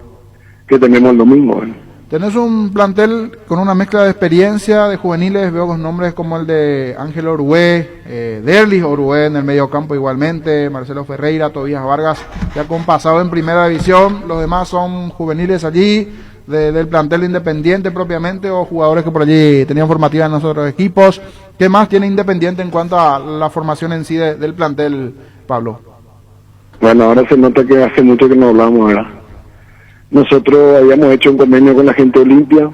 que tenemos el domingo. Tenés un plantel con una mezcla de experiencia de juveniles, veo con nombres como el de Ángel Orué, Derlis Orué en el medio campo igualmente, Marcelo Ferreira, Tobías Vargas, ya con pasado en primera división, los demás son juveniles allí, del plantel Independiente propiamente, o jugadores que por allí tenían formativa en los otros equipos. ¿Qué más tiene Independiente en cuanto a la formación en sí del plantel, Pablo? Bueno, ahora se nota que hace mucho que no hablamos, ¿verdad? Nosotros habíamos hecho un convenio con la gente Olimpia,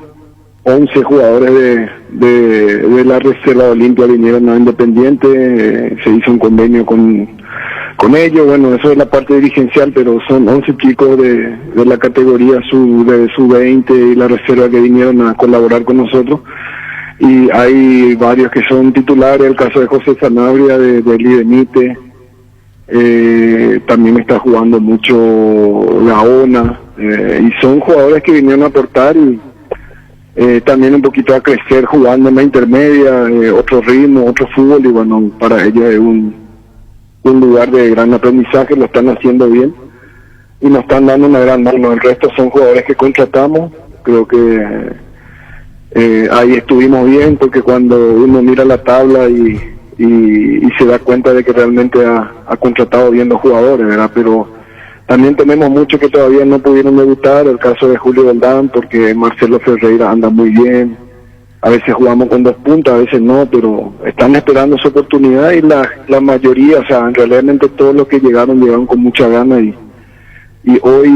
11 jugadores de la reserva de Olimpia vinieron a Independiente, se hizo un convenio con ellos, bueno, eso es la parte dirigencial, pero son 11 chicos de la categoría sub-20 y la reserva que vinieron a colaborar con nosotros, y hay varios que son titulares, el caso de José Sanabria, de Lidenite, también está jugando mucho Gaona, y son jugadores que vinieron a aportar y también un poquito a crecer jugando en la intermedia, otro ritmo, otro fútbol, y bueno, para ellos es un lugar de gran aprendizaje, lo están haciendo bien y nos están dando una gran mano. El resto son jugadores que contratamos, creo que ahí estuvimos bien, porque cuando uno mira la tabla y se da cuenta de que realmente ha contratado bien los jugadores, ¿verdad? Pero también tenemos muchos que todavía no pudieron debutar, el caso de Julio Beldán, porque Marcelo Ferreira anda muy bien, a veces jugamos con 2 puntas, a veces no, pero están esperando su oportunidad, y la mayoría, o sea, realmente todos los que llegaron con mucha gana, y hoy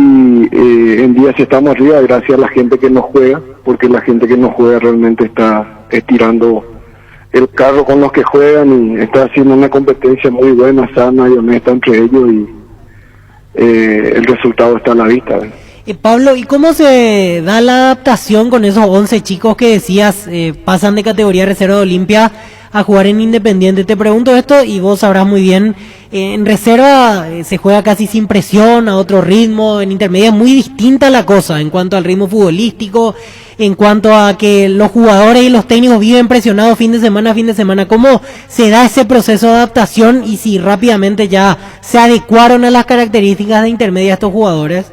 en día sí estamos arriba gracias a la gente que nos juega, porque la gente que nos juega realmente está estirando el carro con los que juegan y está haciendo una competencia muy buena, sana y honesta entre ellos, y el resultado está a la vista. Pablo, ¿y cómo se da la adaptación con esos 11 chicos que decías pasan de categoría reserva de Olimpia a jugar en Independiente? Te pregunto esto y vos sabrás muy bien, en reserva se juega casi sin presión, a otro ritmo, en intermedia es muy distinta la cosa en cuanto al ritmo futbolístico, en cuanto a que los jugadores y los técnicos viven presionados fin de semana a fin de semana. ¿Cómo se da ese proceso de adaptación y si rápidamente ya se adecuaron a las características de intermedia estos jugadores?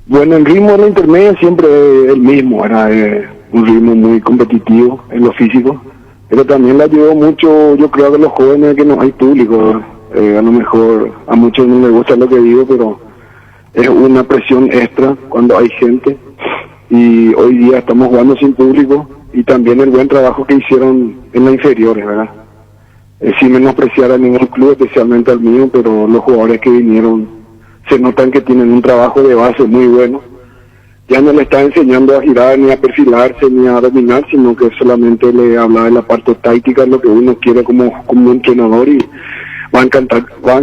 Bueno, el ritmo de la intermedia siempre es el mismo, era un ritmo muy competitivo en lo físico, pero también le ayudó mucho, yo creo, que los jóvenes, que no hay público, a lo mejor a muchos no les gusta lo que digo, pero es una presión extra cuando hay gente, y hoy día estamos jugando sin público, y también el buen trabajo que hicieron en las inferiores, ¿verdad? Sin menospreciar a ningún club, especialmente al mío, pero los jugadores que vinieron se notan que tienen un trabajo de base muy bueno. Ya no le está enseñando a girar, ni a perfilarse, ni a dominar, sino que solamente le habla de la parte táctica, lo que uno quiere como entrenador, y van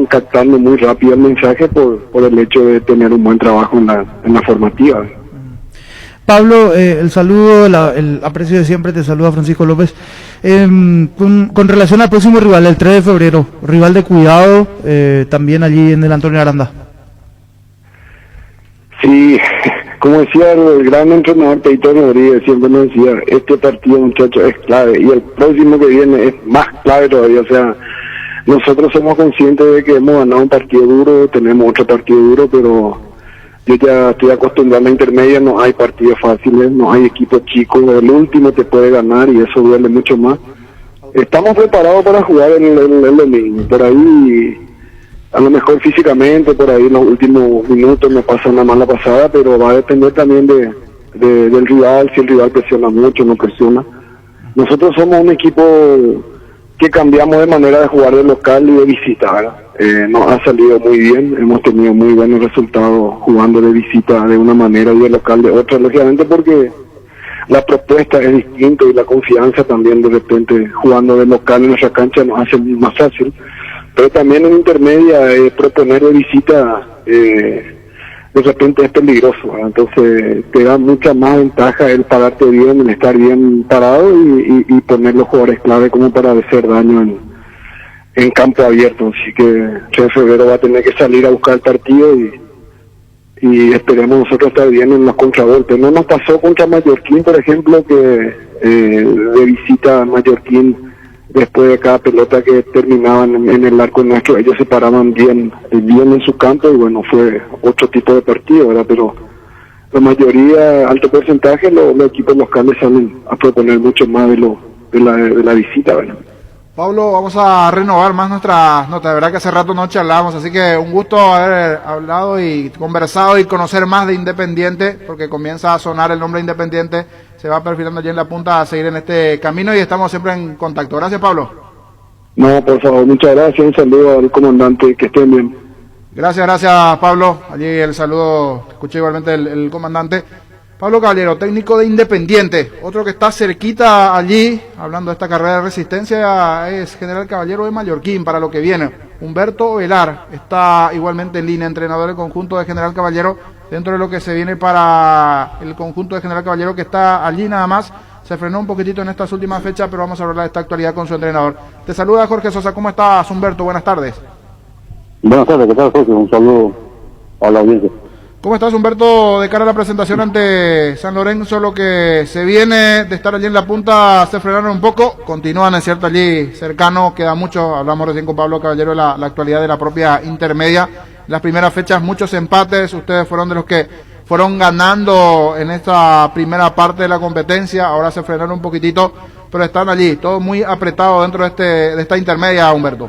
captando muy rápido el mensaje por el hecho de tener un buen trabajo en la formativa. Pablo, el saludo, el aprecio de siempre, te saluda Francisco López. Con relación al próximo rival, el 3 de febrero, rival de cuidado, también allí en el Antonio Aranda. Sí, como decía el gran entrenador Peito Rodríguez, siempre nos decía, este partido, muchachos, es clave, y el próximo que viene es más clave todavía. O sea, nosotros somos conscientes de que hemos ganado un partido duro, tenemos otro partido duro, pero yo ya estoy acostumbrado a la intermedia, no hay partidos fáciles, no hay equipos chicos, el último te puede ganar y eso duele mucho más. Estamos preparados para jugar el domingo, por ahí, a lo mejor físicamente, por ahí en los últimos minutos me pasa una mala pasada, pero va a depender también del rival, si el rival presiona mucho, no presiona. Nosotros somos un equipo que cambiamos de manera de jugar de local y de visita, ¿verdad? Nos ha salido muy bien, hemos tenido muy buenos resultados jugando de visita de una manera y de local de otra, lógicamente porque la propuesta es distinta y la confianza también de repente jugando de local en nuestra cancha nos hace más fácil. Pero también en intermedia proponer de visita de repente es peligroso, ¿verdad? Entonces te da mucha más ventaja el pararte bien, el estar bien parado y poner los jugadores clave como para hacer daño en campo abierto. Así que 3 de febrero va a tener que salir a buscar el partido y esperemos nosotros estar bien en los contragolpes. No nos pasó contra Mallorquín, por ejemplo, que de visita a Mallorquín, después de cada pelota que terminaban en el arco nuestro, ellos se paraban bien en su campo, y bueno, fue otro tipo de partido, ¿verdad? Pero la mayoría, alto porcentaje, los equipos locales salen a proponer mucho más de la visita, ¿verdad? Pablo, vamos a renovar más nuestras notas. De verdad que hace rato no charlábamos, así que un gusto haber hablado y conversado y conocer más de Independiente, porque comienza a sonar el nombre Independiente, se va perfilando allí en la punta a seguir en este camino y estamos siempre en contacto. Gracias, Pablo. No, por favor, muchas gracias, un saludo al comandante, que estén bien. Gracias, Pablo. Allí el saludo, escuché igualmente el comandante. Pablo Caballero, técnico de Independiente. Otro que está cerquita allí, hablando de esta carrera de resistencia, es General Caballero de Mallorquín para lo que viene. Humberto Velar está igualmente en línea, entrenador del conjunto de General Caballero, dentro de lo que se viene para el conjunto de General Caballero, que está allí nada más. Se frenó un poquitito en estas últimas fechas, pero vamos a hablar de esta actualidad con su entrenador. Te saluda Jorge Sosa. ¿Cómo estás, Humberto? Buenas tardes. Buenas tardes, ¿qué tal, Jorge? Un saludo a la audiencia. ¿Cómo estás, Humberto? De cara a la presentación ante San Lorenzo, lo que se viene de estar allí en la punta, se frenaron un poco, continúan, es cierto, allí cercano, queda mucho, hablamos recién con Pablo Caballero de la actualidad de la propia intermedia. Las primeras fechas, muchos empates, ustedes fueron de los que fueron ganando en esta primera parte de la competencia, ahora se frenaron un poquitito, pero están allí, todo muy apretado dentro de esta intermedia, Humberto.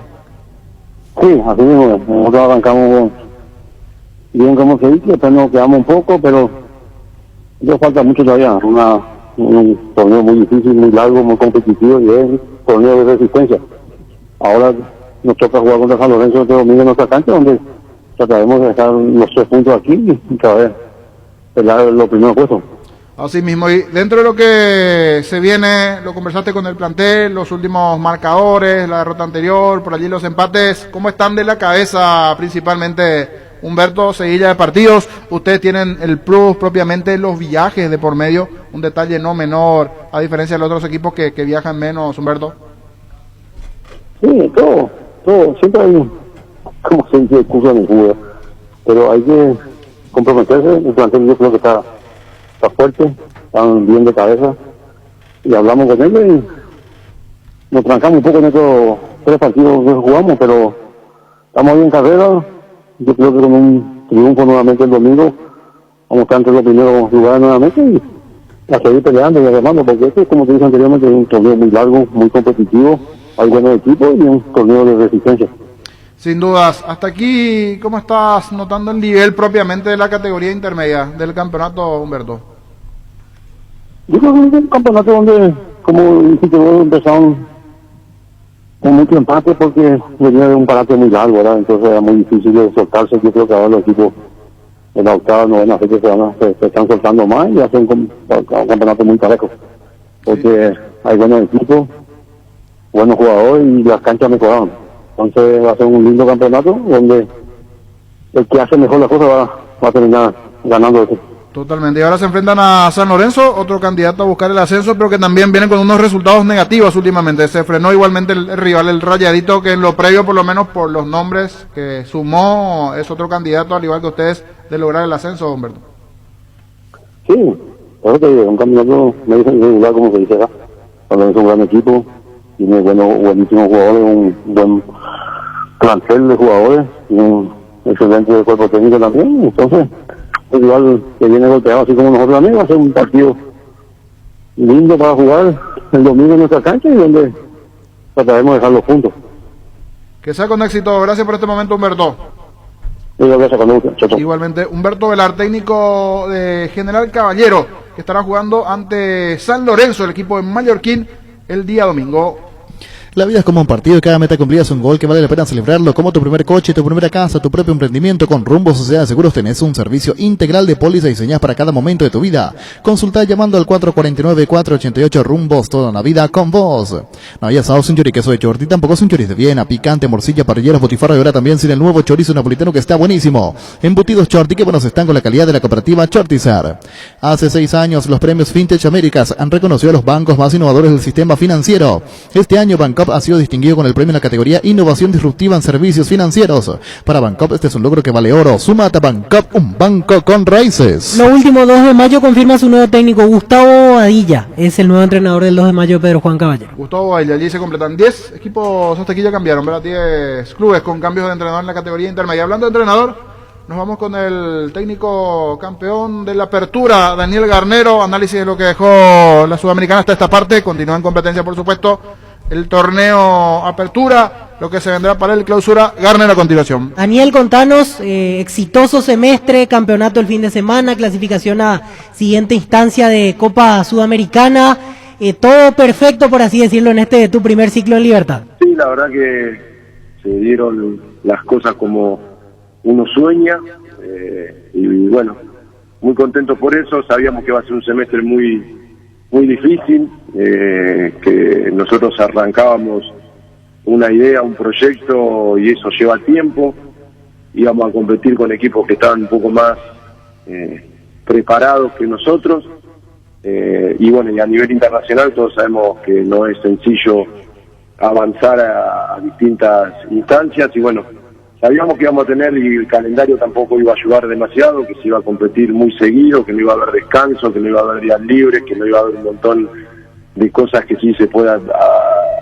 Sí, así mismo, nosotros arrancamos bien, como se dice, después nos quedamos un poco, pero ya falta mucho todavía, un torneo muy difícil, muy largo, muy competitivo, y es un torneo de resistencia. Ahora nos toca jugar contra San Lorenzo este domingo en nuestra cancha, donde trataremos de dejar los 3 puntos aquí y otra vez pelear los primeros puestos. Así mismo, y dentro de lo que se viene, lo conversaste con el plantel, los últimos marcadores, la derrota anterior, por allí los empates, ¿cómo están de la cabeza principalmente, Humberto? Seguilla de partidos, ustedes tienen el plus propiamente los viajes de por medio, un detalle no menor, a diferencia de los otros equipos que viajan menos, Humberto. Sí, todo, siempre hay, como se dice, excusa en el juego, pero hay que comprometerse. El plantel yo creo que está fuerte, están bien de cabeza, y hablamos con ellos y nos trancamos un poco en estos 3 partidos que jugamos, pero estamos ahí en carrera. Yo creo que con un triunfo nuevamente el domingo vamos a estar entre los primeros lugares nuevamente y a seguir peleando y remando, porque este, como te dije anteriormente, es un torneo muy largo, muy competitivo, hay buenos equipos y un torneo de resistencia. Sin dudas. Hasta aquí, ¿cómo estás notando el nivel propiamente de la categoría intermedia del campeonato, Humberto? Yo creo que es un campeonato donde, como dijiste, empezaron con mucho empate porque venía de un parate muy largo, ¿verdad? Entonces era muy difícil de soltarse. Yo creo que ahora los equipos en la octava, novena fecha se están soltando más y hacen un campeonato muy parejo, porque hay buenos equipos, buenos jugadores y las canchas mejoraron. Entonces va a ser un lindo campeonato donde el que hace mejor la cosa va a terminar ganando eso. Totalmente. Y ahora se enfrentan a San Lorenzo, otro candidato a buscar el ascenso, pero que también viene con unos resultados negativos últimamente. Se frenó igualmente el rival, el Rayadito, que en lo previo, por lo menos por los nombres que sumó, es otro candidato, al igual que ustedes, de lograr el ascenso, Humberto. Sí, eso te digo, un campeonato medio irregular, como se dice acá. San Lorenzo es un gran equipo, tiene buenísimos jugadores, un buen plantel de jugadores, y un excelente cuerpo técnico también. Entonces, el rival que viene golpeado así como nosotros también va a ser un partido lindo para jugar el domingo en nuestra cancha y donde trataremos de dejar los puntos. Que sea con éxito. Gracias por este momento, Humberto. Igualmente, Humberto Velar, técnico de General Caballero, que estará jugando ante San Lorenzo, el equipo de Mallorquín, el día domingo. La vida es como un partido y cada meta cumplida es un gol que vale la pena celebrarlo. Como tu primer coche, tu primera casa, tu propio emprendimiento, con Rumbo Sociedad de Seguros tenés un servicio integral de póliza diseñadas para cada momento de tu vida. Consulta llamando al 449-488 Rumbos, toda la vida con vos. No hay asado sin choriqueso de Chorti, tampoco sin chorizo de Viena, picante, morcilla, parrilleros, botifarra y ahora también sin el nuevo chorizo napolitano que está buenísimo. Embutidos Chorti, que buenos están con la calidad de la cooperativa Chortizar. Hace 6 años, los premios Fintech Américas han reconocido a los bancos más innovadores del sistema financiero. Este año, Bancop ha sido distinguido con el premio en la categoría Innovación Disruptiva en Servicios Financieros. Para Bancop este es un logro que vale oro. Súmate a Bancop, un banco con raíces. Lo último, 2 de mayo confirma su nuevo técnico, Gustavo Adilla. Es el nuevo entrenador del 2 de mayo, Pedro Juan Caballero. Gustavo Adilla, allí se completan 10 equipos hasta aquí ya cambiaron, ¿verdad? 10 clubes con cambios de entrenador en la categoría intermedia. Hablando de entrenador, nos vamos con el técnico campeón de la apertura, Daniel Garnero, análisis de lo que dejó la Sudamericana hasta esta parte, continúa en competencia por supuesto el torneo apertura, lo que se vendrá para el clausura. Garnero a continuación. Daniel, contanos, exitoso semestre, campeonato el fin de semana, clasificación a siguiente instancia de Copa Sudamericana, todo perfecto por así decirlo en este tu primer ciclo en Libertad. Sí, la verdad que se dieron las cosas como uno sueña, y bueno, muy contento por eso. Sabíamos que iba a ser un semestre muy difícil, que nosotros arrancábamos una idea, un proyecto, y eso lleva tiempo. Íbamos a competir con equipos que estaban un poco más preparados que nosotros, y bueno, y a nivel internacional todos sabemos que no es sencillo avanzar a distintas instancias, y bueno, sabíamos que íbamos a tener, y el calendario tampoco iba a ayudar demasiado, que se iba a competir muy seguido, que no iba a haber descanso, que no iba a haber días libres, que no iba a haber un montón de cosas que sí se puedan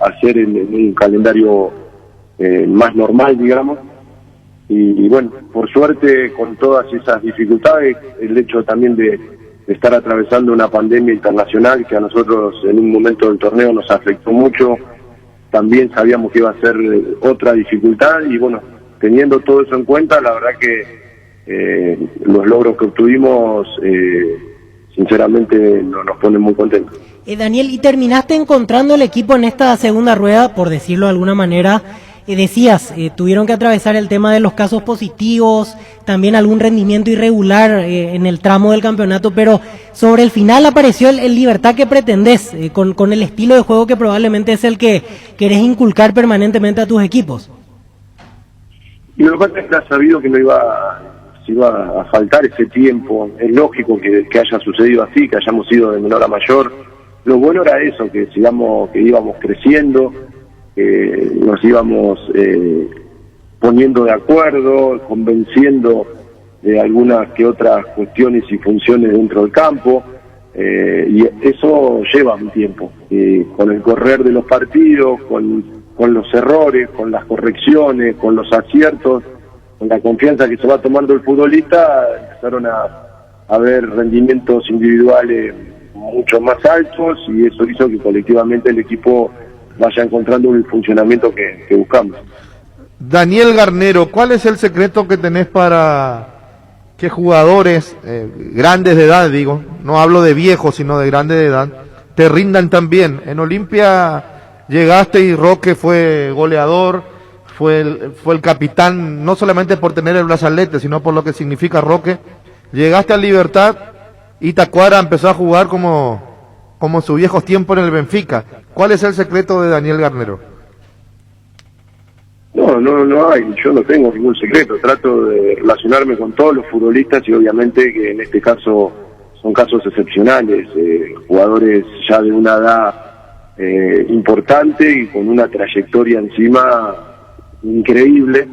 hacer en un calendario más normal, digamos. Y bueno, por suerte, con todas esas dificultades, el hecho también de estar atravesando una pandemia internacional que a nosotros en un momento del torneo nos afectó mucho, también sabíamos que iba a ser otra dificultad, y bueno, teniendo todo eso en cuenta, la verdad que los logros que obtuvimos sinceramente nos ponen muy contentos. Daniel, y terminaste encontrando el equipo en esta segunda rueda, por decirlo de alguna manera. Decías, tuvieron que atravesar el tema de los casos positivos, también algún rendimiento irregular en el tramo del campeonato, pero sobre el final apareció el Libertad que pretendés, con el estilo de juego que probablemente es el que querés inculcar permanentemente a tus equipos. Y lo que pasa es que ha sabido que se iba a faltar ese tiempo. Es lógico que haya sucedido así, que hayamos ido de menor a mayor. Lo bueno era eso, que íbamos creciendo, que nos íbamos poniendo de acuerdo, convenciendo de algunas que otras cuestiones y funciones dentro del campo, y eso lleva un tiempo. Con el correr de los partidos, con los errores, con las correcciones, con los aciertos, con la confianza que se va tomando el futbolista, empezaron a haber rendimientos individuales mucho más altos, y eso hizo que colectivamente el equipo vaya encontrando el funcionamiento que buscamos. Daniel Garnero, ¿cuál es el secreto que tenés para que jugadores grandes de edad, digo, no hablo de viejos, sino de grandes de edad, te rindan tan bien? En Olimpia llegaste y Roque fue goleador, fue el capitán, no solamente por tener el brazalete, sino por lo que significa Roque. Llegaste a Libertad y Tacuara empezó a jugar como en sus viejos tiempos en el Benfica. ¿Cuál es el secreto de Daniel Garnero? No hay, yo no tengo ningún secreto. Trato de relacionarme con todos los futbolistas, y obviamente que en este caso son casos excepcionales, jugadores ya de una edad importante y con una trayectoria encima increíble.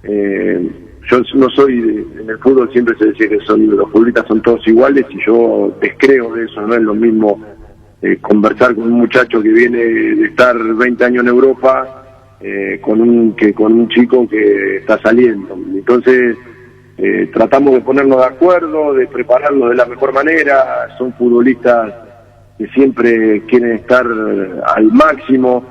Yo no soy, en el fútbol siempre se decía que los futbolistas son todos iguales, y yo descreo de eso. No es lo mismo conversar con un muchacho que viene de estar 20 años en Europa con un chico que está saliendo. Entonces tratamos de ponernos de acuerdo, de prepararlos de la mejor manera. Son futbolistas que siempre quieren estar al máximo.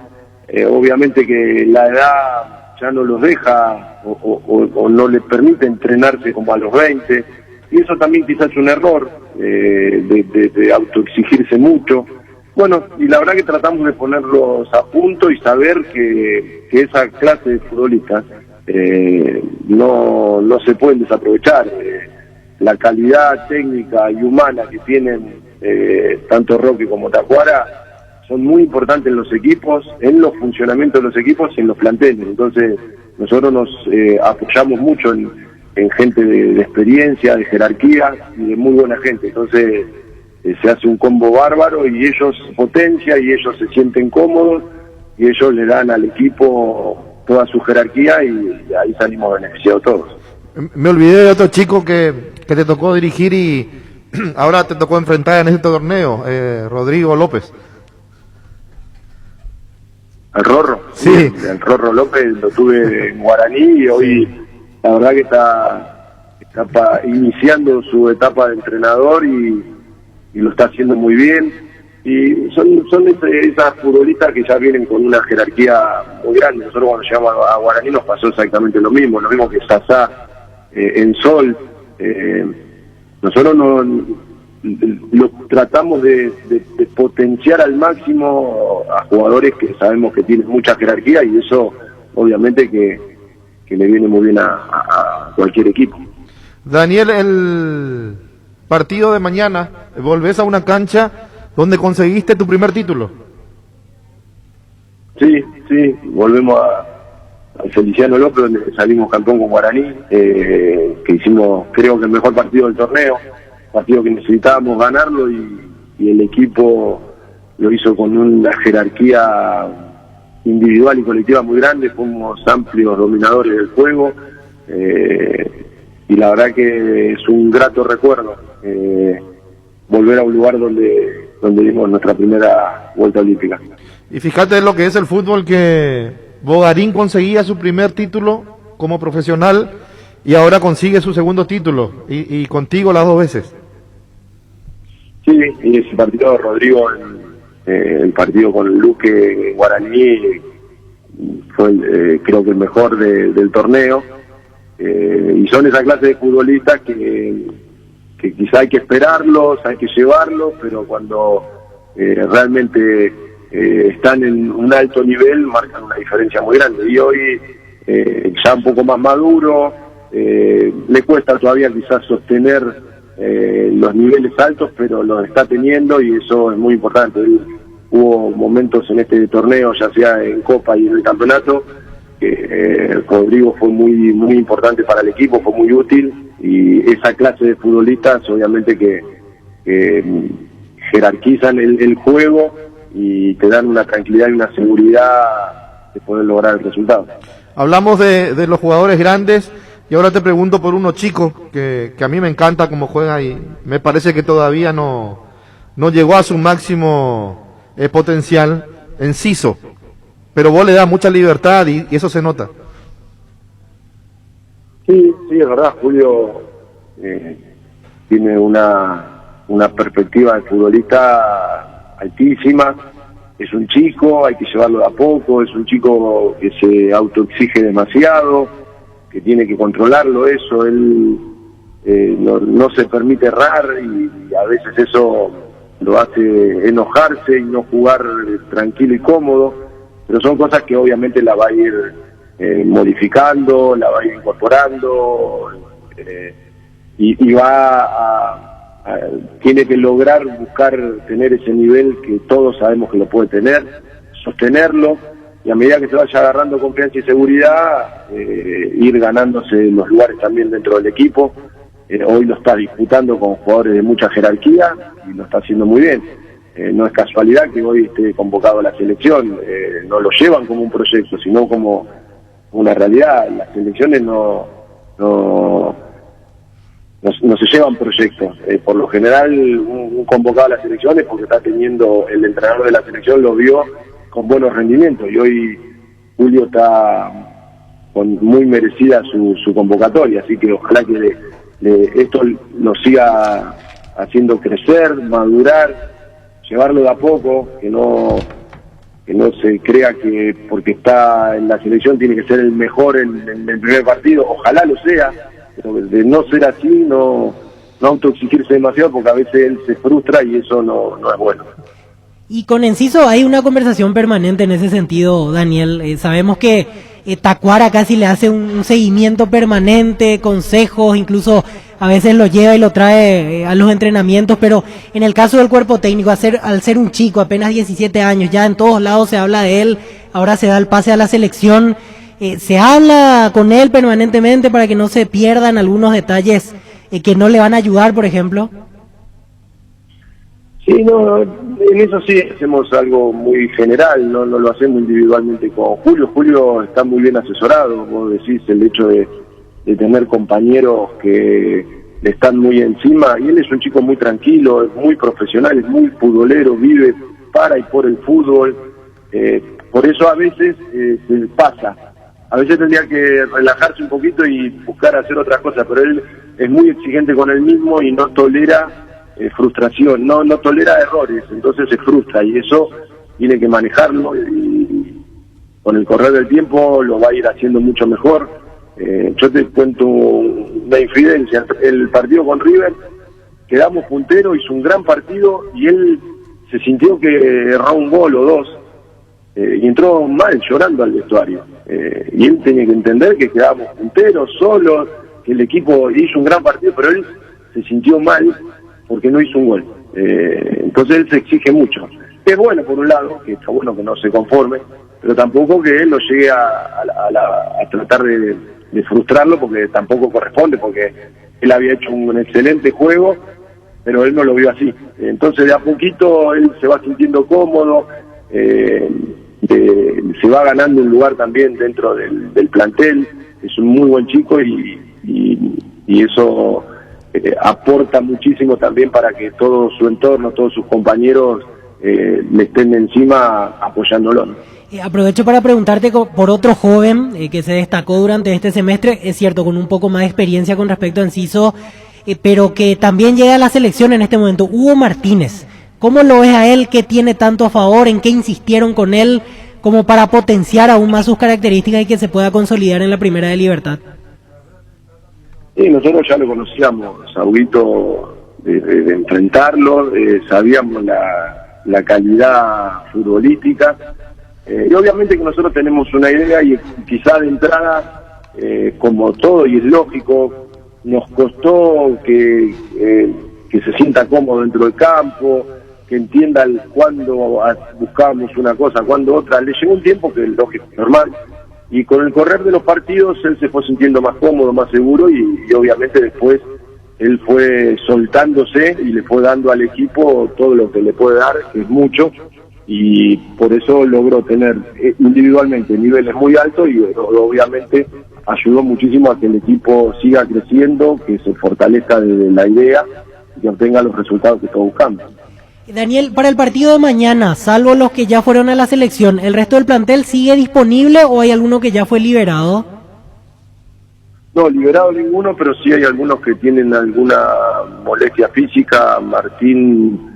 Obviamente que la edad ya no los deja o no les permite entrenarse como a los 20, y eso también quizás es un error de autoexigirse mucho. Bueno, y la verdad que tratamos de ponerlos a punto y saber que esa clase de futbolistas no se pueden desaprovechar. La calidad técnica y humana que tienen tanto Roque como Tacuara son muy importantes en los equipos, en los funcionamientos de los equipos y en los planteles. Entonces nosotros nos apoyamos mucho en gente de experiencia, de jerarquía y de muy buena gente. Entonces se hace un combo bárbaro, y ellos potencia, y ellos se sienten cómodos, y ellos le dan al equipo toda su jerarquía, y ahí salimos beneficiados todos. Me olvidé de otro chico que te tocó dirigir y ahora te tocó enfrentar en este torneo, Rodrigo López. El Rorro. Sí. El Rorro López lo tuve en Guaraní, y hoy la verdad que está iniciando su etapa de entrenador y lo está haciendo muy bien. Y son esas futbolistas que ya vienen con una jerarquía muy grande. Nosotros cuando llegamos a Guaraní nos pasó exactamente lo mismo que Sasá en Sol. Nosotros lo tratamos de potenciar al máximo a jugadores que sabemos que tienen mucha jerarquía, y eso obviamente que le viene muy bien a cualquier equipo. Daniel, el partido de mañana, volvés a una cancha donde conseguiste tu primer título. Sí, volvemos al Feliciano López, donde salimos campeón con Guaraní, que hicimos, creo que el mejor partido del torneo, partido que necesitábamos ganarlo, y el equipo lo hizo con una jerarquía individual y colectiva muy grande. Fuimos amplios dominadores del juego, y la verdad que es un grato recuerdo volver a un lugar donde dimos nuestra primera vuelta olímpica. Y fíjate lo que es el fútbol, que Bogarín conseguía su primer título como profesional y ahora consigue su segundo título, y contigo las 2 veces. Sí, y ese partido de Rodrigo, el partido con Luque en Guaraní, fue creo que el mejor del torneo, y son esa clase de futbolistas que quizá hay que esperarlos, hay que llevarlos, pero cuando realmente están en un alto nivel marcan una diferencia muy grande. Y hoy ya un poco más maduro, le cuesta todavía quizás sostener los niveles altos, pero los está teniendo, y eso es muy importante. Hubo momentos en este torneo, ya sea en Copa y en el campeonato, que Rodrigo fue muy importante para el equipo, fue muy útil, y esa clase de futbolistas obviamente que jerarquizan el juego y te dan una tranquilidad y una seguridad de poder lograr el resultado. Hablamos de los jugadores grandes, y ahora te pregunto por uno chico que a mí me encanta cómo juega, y me parece que todavía no llegó a su máximo potencial, Enciso, pero vos le das mucha libertad y eso se nota. Sí, es verdad, Julio tiene una perspectiva de futbolista altísima. Es un chico, hay que llevarlo de a poco, es un chico que se autoexige demasiado, que tiene que controlarlo eso. Él no se permite errar, y a veces eso lo hace enojarse y no jugar tranquilo y cómodo, pero son cosas que obviamente la va a ir modificando, la va a ir incorporando, y tiene que lograr buscar tener ese nivel que todos sabemos que lo puede tener, sostenerlo, y a medida que se vaya agarrando confianza y seguridad, ir ganándose los lugares también dentro del equipo. Hoy lo está disputando con jugadores de mucha jerarquía y lo está haciendo muy bien. No es casualidad que hoy esté convocado a la selección, no lo llevan como un proyecto, sino como una realidad. Las selecciones no se llevan proyectos. Por lo general, un convocado a las selecciones porque está teniendo, el entrenador de la selección lo vio con buenos rendimientos, y hoy Julio está con muy merecida su convocatoria, así que ojalá que esto lo siga haciendo crecer, madurar, llevarlo de a poco, que no se crea que porque está en la selección tiene que ser el mejor en el primer partido. Ojalá lo sea, pero de no ser así, no autoexigirse demasiado, porque a veces él se frustra y eso no es bueno. Y con Enciso hay una conversación permanente en ese sentido, Daniel. Sabemos que Tacuara casi le hace un seguimiento permanente, consejos, incluso a veces lo lleva y lo trae a los entrenamientos, pero en el caso del cuerpo técnico, al ser un chico, apenas 17 años, ya en todos lados se habla de él, ahora se da el pase a la selección, se habla con él permanentemente para que no se pierdan algunos detalles que no le van a ayudar, por ejemplo. Sí, en eso sí hacemos algo muy general, no lo hacemos individualmente con Julio. Julio está muy bien asesorado, vos decís, el hecho de tener compañeros que le están muy encima, y él es un chico muy tranquilo, es muy profesional, es muy futbolero, vive para y por el fútbol, por eso a veces se pasa. A veces tendría que relajarse un poquito y buscar hacer otras cosas, pero él es muy exigente con él mismo y no tolera frustración, no tolera errores, entonces se frustra y eso tiene que manejarlo y con el correr del tiempo lo va a ir haciendo mucho mejor. Yo te cuento una infidencia, el partido con River, quedamos punteros, hizo un gran partido y él se sintió que erró un gol o dos y entró mal, llorando al vestuario. Y él tenía que entender que quedábamos punteros, solos, que el equipo hizo un gran partido, pero él se sintió mal porque no hizo un gol. Entonces él se exige mucho. Es bueno por un lado, que está bueno que no se conforme, pero tampoco que él lo llegue a tratar de frustrarlo, porque tampoco corresponde, porque él había hecho un excelente juego, pero él no lo vio así. Entonces de a poquito él se va sintiendo cómodo, se va ganando un lugar también dentro del plantel. Es un muy buen chico y eso aporta muchísimo también para que todo su entorno, todos sus compañeros le estén encima apoyándolo, ¿no? Aprovecho para preguntarte por otro joven que se destacó durante este semestre, es cierto, con un poco más de experiencia con respecto a Enciso, pero que también llega a la selección en este momento, Hugo Martínez. ¿Cómo lo ves a él? ¿Qué tiene tanto a favor? ¿En qué insistieron con él como para potenciar aún más sus características y que se pueda consolidar en la Primera de Libertad? Sí, nosotros ya lo conocíamos, a Huguito, de enfrentarlo, sabíamos la calidad futbolística, y obviamente que nosotros tenemos una idea y quizá de entrada, como todo, y es lógico, nos costó que se sienta cómodo dentro del campo, que entienda cuándo buscábamos una cosa, cuándo otra. Le llegó un tiempo que es lógico, normal, y con el correr de los partidos él se fue sintiendo más cómodo, más seguro, y obviamente después él fue soltándose y le fue dando al equipo todo lo que le puede dar, que es mucho, y por eso logró tener individualmente niveles muy altos y obviamente ayudó muchísimo a que el equipo siga creciendo, que se fortalezca de la idea y que obtenga los resultados que está buscando. Daniel, para el partido de mañana, salvo los que ya fueron a la selección, ¿el resto del plantel sigue disponible o hay alguno que ya fue liberado? No, liberado ninguno, pero sí hay algunos que tienen alguna molestia física. Martín,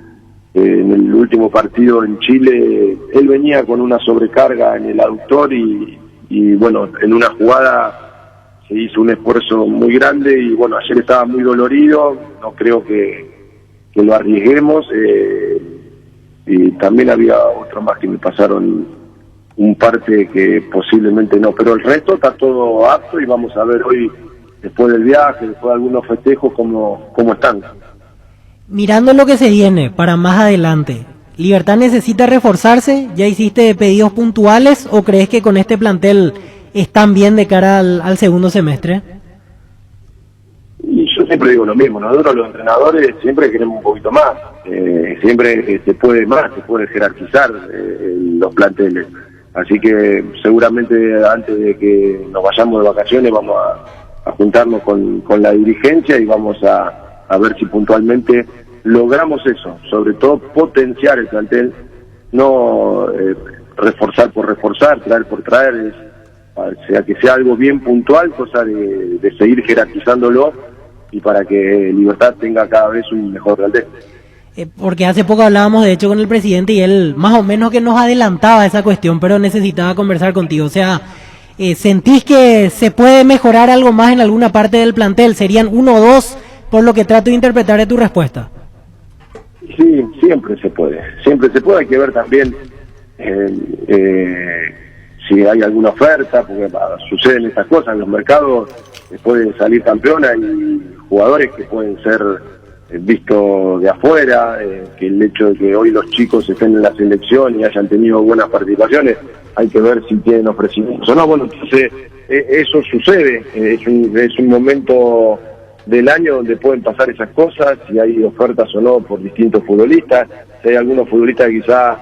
en el último partido en Chile, él venía con una sobrecarga en el aductor y bueno, en una jugada se hizo un esfuerzo muy grande y bueno, ayer estaba muy dolorido, no creo que lo arriesguemos, y también había otro más que me pasaron un parte que posiblemente no, pero el resto está todo apto y vamos a ver hoy, después del viaje, después de algunos festejos, cómo están. Mirando lo que se viene para más adelante, ¿Libertad necesita reforzarse? ¿Ya hiciste pedidos puntuales o crees que con este plantel están bien de cara al segundo semestre? Y yo siempre digo lo mismo, nosotros los entrenadores siempre queremos un poquito más, siempre se puede más, se puede jerarquizar los planteles, así que seguramente antes de que nos vayamos de vacaciones vamos a juntarnos con la dirigencia y vamos a ver si puntualmente logramos eso, sobre todo potenciar el plantel, no reforzar por reforzar, traer por traer, sea que sea algo bien puntual, cosa de seguir jerarquizándolo y para que Libertad tenga cada vez un mejor plantel. Porque hace poco hablábamos de hecho con el presidente y él más o menos que nos adelantaba esa cuestión, pero necesitaba conversar contigo. O sea, ¿sentís que se puede mejorar algo más en alguna parte del plantel? ¿Serían 1 o 2 por lo que trato de interpretar de tu respuesta? Sí, siempre se puede, hay que ver también si hay alguna oferta, porque suceden estas cosas en los mercados, pueden salir campeonas y jugadores que pueden ser vistos de afuera, que el hecho de que hoy los chicos estén en la selección y hayan tenido buenas participaciones, hay que ver si tienen ofrecimientos o no. Bueno, entonces eso sucede, es un momento del año donde pueden pasar esas cosas, si hay ofertas o no por distintos futbolistas, si hay algunos futbolistas que quizá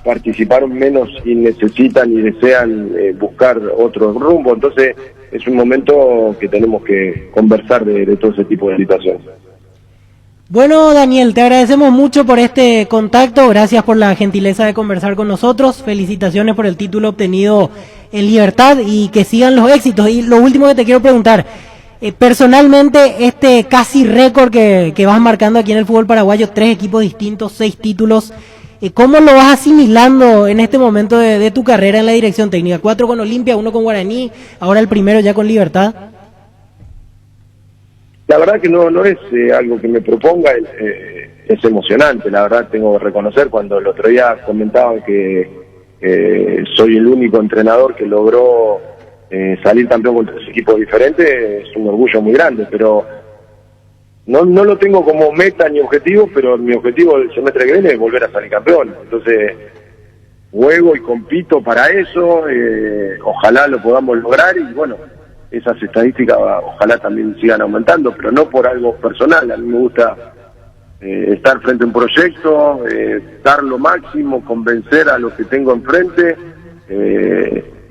participaron menos y necesitan y desean buscar otro rumbo, entonces es un momento que tenemos que conversar de todo ese tipo de situaciones. Bueno, Daniel, te agradecemos mucho por este contacto, gracias por la gentileza de conversar con nosotros, felicitaciones por el título obtenido en Libertad y que sigan los éxitos. Y lo último que te quiero preguntar, Personalmente, este casi récord que vas marcando aquí en el fútbol paraguayo, 3 equipos distintos, 6 títulos, ¿cómo lo vas asimilando en este momento de tu carrera en la dirección técnica? 4 con Olimpia, 1 con Guaraní, ahora el primero ya con Libertad. La verdad que no es algo que me proponga, es emocionante, la verdad tengo que reconocer, cuando el otro día comentaban que soy el único entrenador que logró salir campeón con 3 equipos diferentes, es un orgullo muy grande, pero no lo tengo como meta ni objetivo, pero mi objetivo del semestre que viene es volver a salir campeón. Entonces juego y compito para eso, ojalá lo podamos lograr y bueno, esas estadísticas ojalá también sigan aumentando, pero no por algo personal. A mí me gusta estar frente a un proyecto, dar lo máximo, convencer a los que tengo enfrente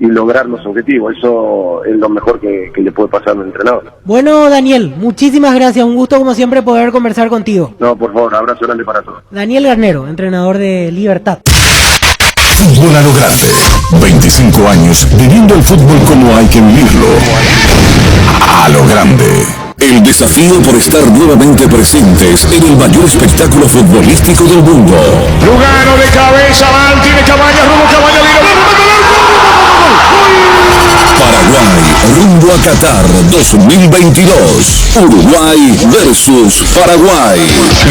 y lograr los objetivos. Eso es lo mejor que le puede pasar a un entrenador. Bueno, Daniel, muchísimas gracias. Un gusto como siempre poder conversar contigo. No, por favor, abrazo grande para todos. Daniel Garnero, entrenador de Libertad. Fútbol a lo grande. 25 años viviendo el fútbol como hay que vivirlo. A lo grande. El desafío por estar nuevamente presentes en el mayor espectáculo futbolístico del mundo. Lugano de cabeza, Val, tiene Cabañas, rumbo Cabañas, Paraguay, rumbo a Qatar 2022. Uruguay versus Paraguay.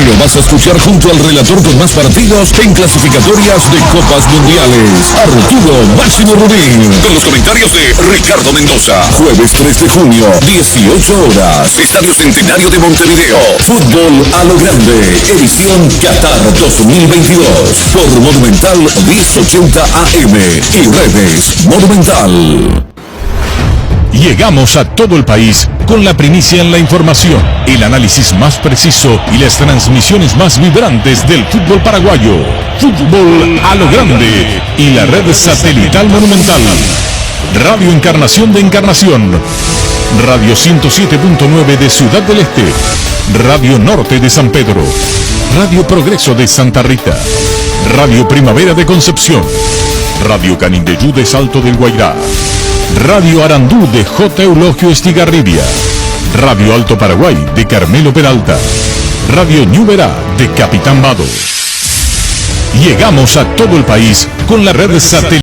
Lo vas a escuchar junto al relator con más partidos en clasificatorias de Copas Mundiales, Arturo Máximo Rubín. Con los comentarios de Ricardo Mendoza. Jueves 3 de junio, 18 horas. Estadio Centenario de Montevideo. Fútbol a lo grande. Edición Qatar 2022. Por Monumental 1080 AM y redes Monumental. Llegamos a todo el país con la primicia en la información, el análisis más preciso y las transmisiones más vibrantes del fútbol paraguayo. Fútbol a lo grande y la red satelital Monumental. Radio Encarnación de Encarnación. Radio 107.9 de Ciudad del Este. Radio Norte de San Pedro. Radio Progreso de Santa Rita. Radio Primavera de Concepción. Radio Canindeyú de Salto del Guairá. Radio Arandú de J. Eulogio Estigarribia. Radio Alto Paraguay de Carmelo Peralta. Radio Ñuberá de Capitán Vado. Llegamos a todo el país con la red satelital.